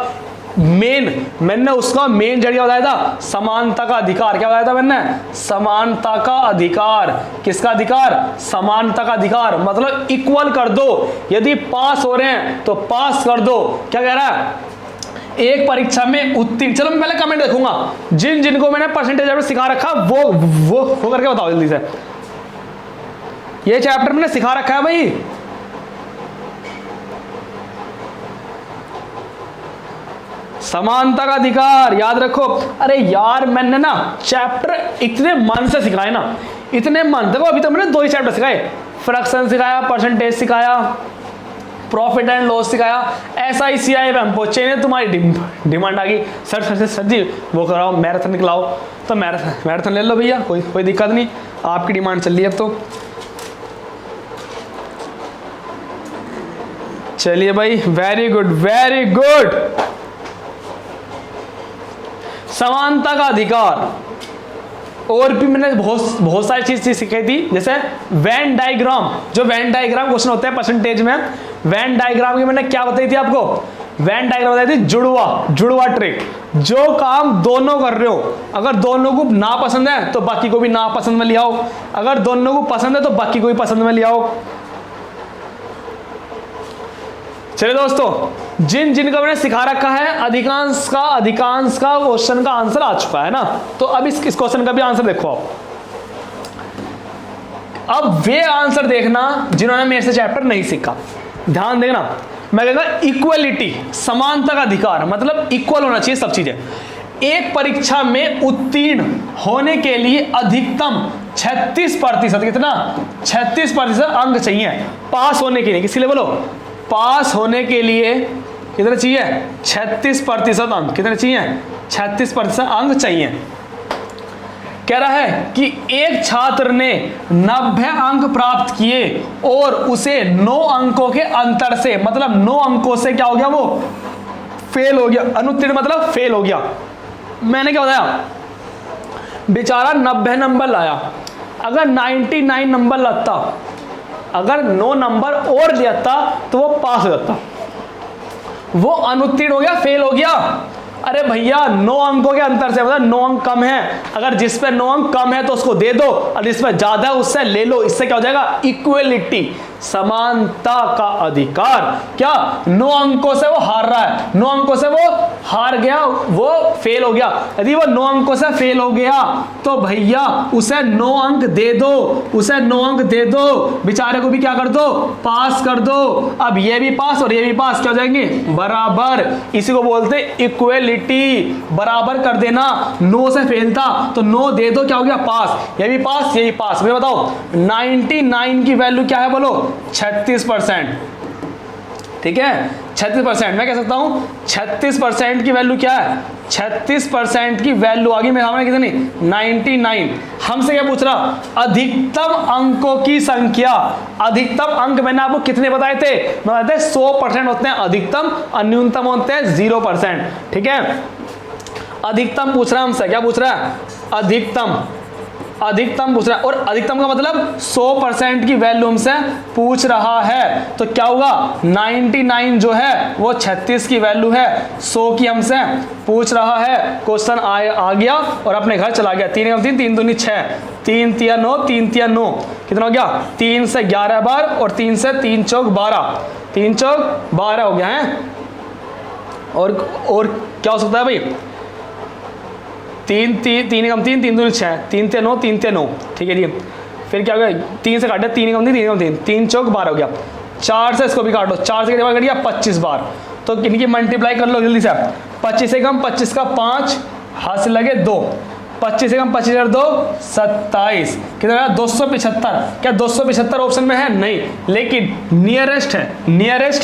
मैंने उसका मेन जरिया बताया था समानता का अधिकार। क्या बताया था मैंने? समानता का अधिकार। किसका अधिकार? समानता का अधिकार। मतलब इक्वल कर दो। यदि पास हो रहे हैं तो पास कर दो। क्या कह रहा है? एक परीक्षा में उत्तीर्ण। चलो मैं पहले कमेंट देखूंगा, जिनको मैंने परसेंटेज सिखा रखा वो करके बताओ जल्दी से। ये चैप्टर मैंने सिखा रखा है भाई। समानता का अधिकार याद रखो। अरे यार मैंने ना चैप्टर इतने मन से सिखाए ना, इतने मन। देखो अभी तो मैंने 2 ही चैप्टर सिखाए, फ्रैक्शन सिखाया, परसेंटेज सिखाया, प्रॉफिट एंड लॉस सिखाया। SICI में हम पहुंचे हैं, तुम्हारी डिमांड आ गई सर जी वो कराओ, मैराथन निकलाओ। तो मैराथन ले लो भैया, कोई दिक्कत नहीं, आपकी डिमांड चल रही है अब तो। चलिए भाई, वेरी गुड वेरी गुड। समानता का अधिकार। और भी मैंने बहुत सारी चीज सिखाई थी, जैसे वेन डायग्राम। जो वेन डायग्राम क्वेश्चन होते हैं परसेंटेज में, वेन डायग्राम की मैंने क्या बताई थी आपको? वेन डायग्राम बताई थी जुड़वा ट्रिक। जो काम दोनों कर रहे हो, अगर दोनों को ना पसंद है तो बाकी को भी ना पसंद में ले आओ, अगर दोनों को पसंद है तो बाकी को भी पसंद में ले आओ। चलिए दोस्तों, जिनको मैंने सिखा रखा है अधिकांश का क्वेश्चन का आंसर आ चुका है ना। तो अब इस क्वेश्चन का भी आंसर देखो आप। अब वे आंसर देखना जिन्होंने मेरे से चैप्टर नहीं सीखा। ध्यान देना, मैं कहूँगा इक्वलिटी, समानता का अधिकार, मतलब इक्वल होना चाहिए सब चीजें। एक परीक्षा में उत्तीर्ण होने के लिए अधिकतम 36%, कितना? 36% अंक चाहिए पास होने के लिए। किसी लिए बोलो? पास होने के लिए कितने चाहिए? 36% अंक। कितने चाहिए? 36% अंक चाहिए। कह रहा है कि एक छात्र ने 90 अंक प्राप्त किए और उसे 9 अंकों के अंतर से, मतलब 9 अंकों से क्या हो गया? वो फेल हो गया। अनुत्तीर्ण मतलब फेल हो गया। मैंने क्या बताया? बेचारा 90 नंबर लाया, अगर 99 नंबर लाता, अगर 9 नंबर और लिया था तो वो पास हो जाता। वो अनुत्तीर्ण हो गया, फेल हो गया। अरे भैया 9 अंकों के अंतर से, मतलब 9 अंक कम है, अगर जिस पे 9 अंक कम है तो उसको दे दो, और जिस पे ज्यादा है उससे ले लो। इससे क्या हो जाएगा? इक्वलिटी, समानता का अधिकार। क्या 9 अंकों से वो हार रहा है, 9 अंकों से वो हार गया, वो फेल हो गया। यदि वो 9 अंकों से फेल हो गया तो भैया उसे 9 अंक दे दो, उसे 9 अंक दे दो, बेचारे को भी क्या कर दो? पास कर दो। अब ये भी पास और ये भी पास, क्या हो जाएंगे? बराबर। इसी को बोलते इक्वलिटी। बराबर कर देना। 9 से फेल था तो 9 दे दो, क्या हो गया? पास। ये भी पास, ये भी पास। मुझे बताओ 99 की वैल्यू क्या है? बोलो 36%। ठीक है 36%। मैं कह सकता हूं 36% की वैल्यू क्या है, 36% की वैल्यू आ गई मेरे सामने कितनी, 99। हमसे क्या पूछ रहा, अधिकतम अंकों की संख्या। अधिकतम अंक मैंने आपको कितने बताए थे, मैं बताए 100% होते हैं अधिकतम और न्यूनतम होते हैं 0%। ठीक है, अधिकतम पूछ रहा है हमसे, क्या पूछ रहा है, अधिकतम पूछ रहा है, और अधिकतम का मतलब 100% की वैल्यू हमसे पूछ रहा है। तो क्या होगा, 99 जो है वो 36 की वैल्यू है, 100 की हमसे पूछ रहा है। क्वेश्चन आ गया और अपने घर चला गया। 3 3 3 दूनी 6, 3 3 9, 3 3 9, कितना हो गया, 3 से 11 बार और 3 से 3 चौक 12, 3 चौक 12 हो गया है। और क्या हो सकता है भाई, 3 3 3 कम 3 3 दूनी 6, 3 3 9, 3 3 9, ठीक है जी। फिर क्या हो गया, 3 से काटे 3 कम 3 3 कम 3, 3 चौक 12 हो गया। 4 से इसको भी काटो, 4 से कितने बार कट गया, 25 बार। तो इनकी मल्टीप्लाई कर लो जल्दी से। 25 से कम 25 का 5, हाथ से लगे 2, 25 से कम 25 और 2 27, कितना 275। क्या 275 ऑप्शन में है, नहीं, लेकिन नियरेस्ट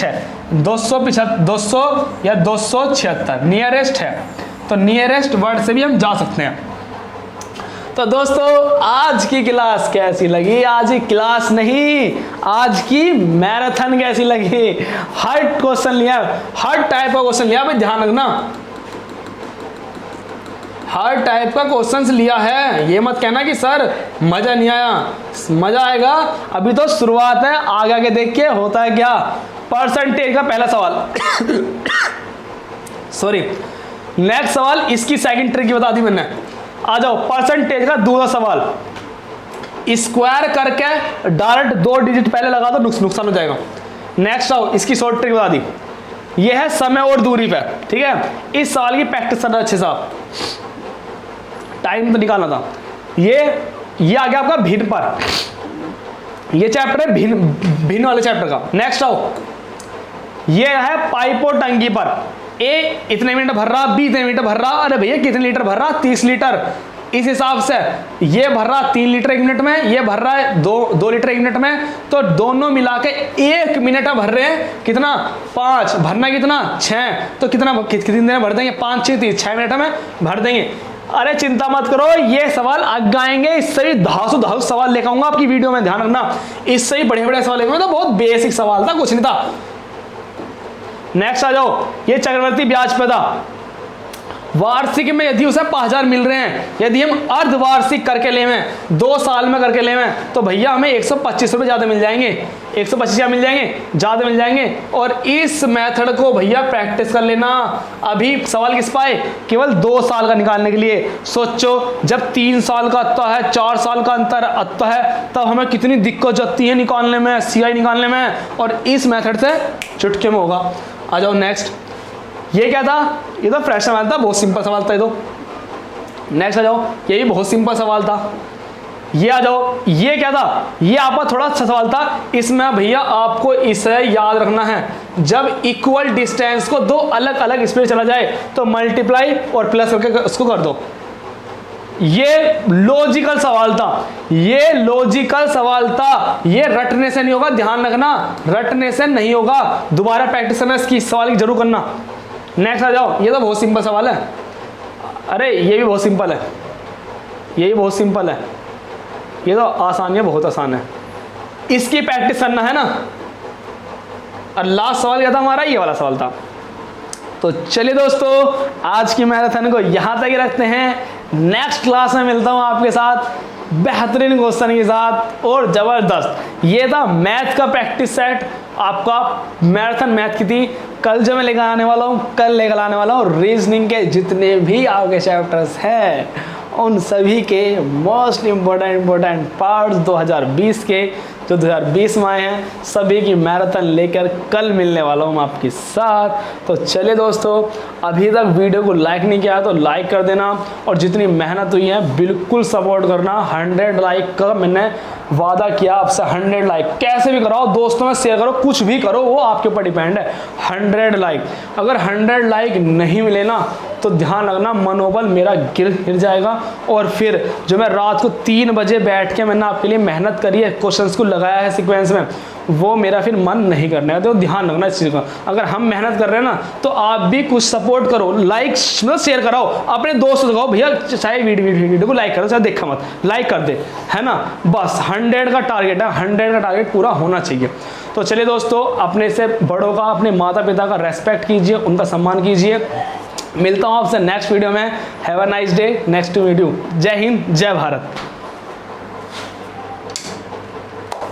है, 200 या 276 नियरेस्ट है। तो नियरेस्ट वर्ड से भी हम जा सकते हैं। तो दोस्तों आज की क्लास कैसी लगी, आज की क्लास नहीं, आज की मैराथन कैसी लगी। हर क्वेश्चन लिया, हर टाइप का क्वेश्चन लिया, भाई ध्यान रखना, हर टाइप का क्वेश्चंस लिया है। ये मत कहना कि सर मजा नहीं आया, मजा आएगा, अभी तो शुरुआत है, आगे आगे देख के होता है क्या। परसेंटेज का पहला सवाल सॉरी नेक्स्ट सवाल, इसकी सेकंड ट्रिक बता दी मैंने। आ जाओ, परसेंटेज का दूसरा सवाल, स्क्वायर करके डायरेक्ट 2 डिजिट पहले लगा दो, नुकसान हो जाएगा। नेक्स्ट आओ, इसकी शॉर्ट ट्रिक बता दी। ये है समय और दूरी पे, ठीक है। इस सवाल की प्रैक्टिस करना अच्छे से, आप टाइम तो निकालना था। ये आ गया आपका भिन्न पर, ये चैप्टर है भिन्न वाले चैप्टर का। नेक्स्ट आओ, ये है पाइप और टंकी पर। ए इतने मिनट भर रहा, बी इतने मिनट भर रहा, अरे भैया कितने लीटर भर रहा, 30 लीटर। इस हिसाब से ये भर रहा 3 लीटर 1 मिनट में, ये भर रहा है 2 लीटर 1 मिनट में, तो दोनों मिला के 1 मिनट भर रहे हैं, कितना 5, भरना कितना 6, तो कितना कितनी देर भर देंगे, 5 6 30, 6 मिनट में भर देंगे। अरे चिंता मत करो, ये सवाल आगे आएंगे, इससे भी धासु सवाल लेकर आऊंगा आपकी वीडियो में, ध्यान रखना। इससे ही बड़े सवाल लेकर, तो बहुत बेसिक सवाल था, कुछ नहीं था। नेक्स्ट आ जाओ, ये चक्रवर्ती ब्याज पे था। वार्षिक में यदि उसे 5000 मिल रहे हैं, यदि हम अर्धवार्षिक करके लेवें, 2 साल में करके लेवें, तो भैया हमें 125 रुपये ज़्यादा मिल जाएंगे, 125 मिल जाएंगे, ज़्यादा मिल जाएंगे। और इस मेथड को भैया प्रैक्टिस कर लेना। अभी सवाल किस पाए, केवल 2 साल का निकालने के लिए। सोचो जब 3 साल का आता है, 4 साल का अंतर आता है, तब हमें कितनी दिक्कत जाती है निकालने में, CI निकालने में, और इस मेथड से चुटकी में होगा। आ जाओ नेक्स्ट, ये क्या था, ये तो फ्रेश सवाल था, बहुत सिंपल सवाल था ये तो। नेक्स्ट आ जाओ, ये भी बहुत सिंपल सवाल था। ये आ जाओ, ये क्या था, ये आपका थोड़ा अच्छा सवाल था। इसमें भैया आपको इसे याद रखना है, जब इक्वल डिस्टेंस को 2 अलग अलग स्पीड चला जाए तो मल्टीप्लाई और प्लस करके उसको कर दो। ये लॉजिकल सवाल था, ये लॉजिकल सवाल था, ये रटने से नहीं होगा, ध्यान रखना, रटने से नहीं होगा। दोबारा प्रैक्टिस करना, इसकी सवाल की जरूर करना। नेक्स्ट आ जाओ, ये तो बहुत सिंपल सवाल है। अरे ये भी बहुत सिंपल है, ये भी बहुत सिंपल है, ये तो आसान है, बहुत आसान है, इसकी प्रैक्टिस करना है ना। और लास्ट सवाल क्या था हमारा, ये वाला सवाल था। तो चलिए दोस्तों, आज की मैराथन को यहाँ तक ही रखते हैं। नेक्स्ट क्लास में मिलता हूँ आपके साथ बेहतरीन क्वेश्चन के साथ और ज़बरदस्त। ये था मैथ का प्रैक्टिस सेट, आपका मैराथन मैथ की थी। कल जो मैं लेकर आने वाला हूँ, कल लेकर आने वाला हूँ रीजनिंग के जितने भी आपके चैप्टर्स हैं, उन सभी के मोस्ट इम्पोर्टेंट पार्ट्स 2020 के, जो 2020 में आए हैं, सभी की मैराथन लेकर कल मिलने वाला हूँ आपके साथ। तो चलिए दोस्तों, अभी तक वीडियो को लाइक नहीं किया तो लाइक कर देना, और जितनी मेहनत हुई है बिल्कुल सपोर्ट करना। 100 लाइक का मैंने वादा किया आपसे, 100 लाइक कैसे भी कराओ, दोस्तों में शेयर करो, कुछ भी करो, वो आपके ऊपर डिपेंड है। 100 लाइक, अगर 100 लाइक नहीं मिले ना, तो तो ध्यान रखना मनोबल मेरा गिर जाएगा, और फिर जो मैं रात को 3 बजे बैठ के मैंने आपके लिए मेहनत करी है, क्वेश्चंस को लगाया है सीक्वेंस में, वो मेरा फिर मन नहीं करना है। तो ध्यान रखना इस चीज़ का। अगर हम मेहनत कर रहे हैं ना तो आप भी कुछ सपोर्ट करो, लाइक मतलब शेयर कराओ, अपने दोस्त को भैया चाहे वीडियो को लाइक करो, चाहे देखा मत, लाइक कर दे, है ना। बस 100 का टारगेट है, 100 का टारगेट पूरा होना चाहिए। तो चलिए दोस्तों, अपने से बड़ों का, अपने माता पिता का रेस्पेक्ट कीजिए, उनका सम्मान कीजिए। मिलता हूँ आपसे नेक्स्ट वीडियो में। Have a nice day, next video. जय हिंद, जय भारत।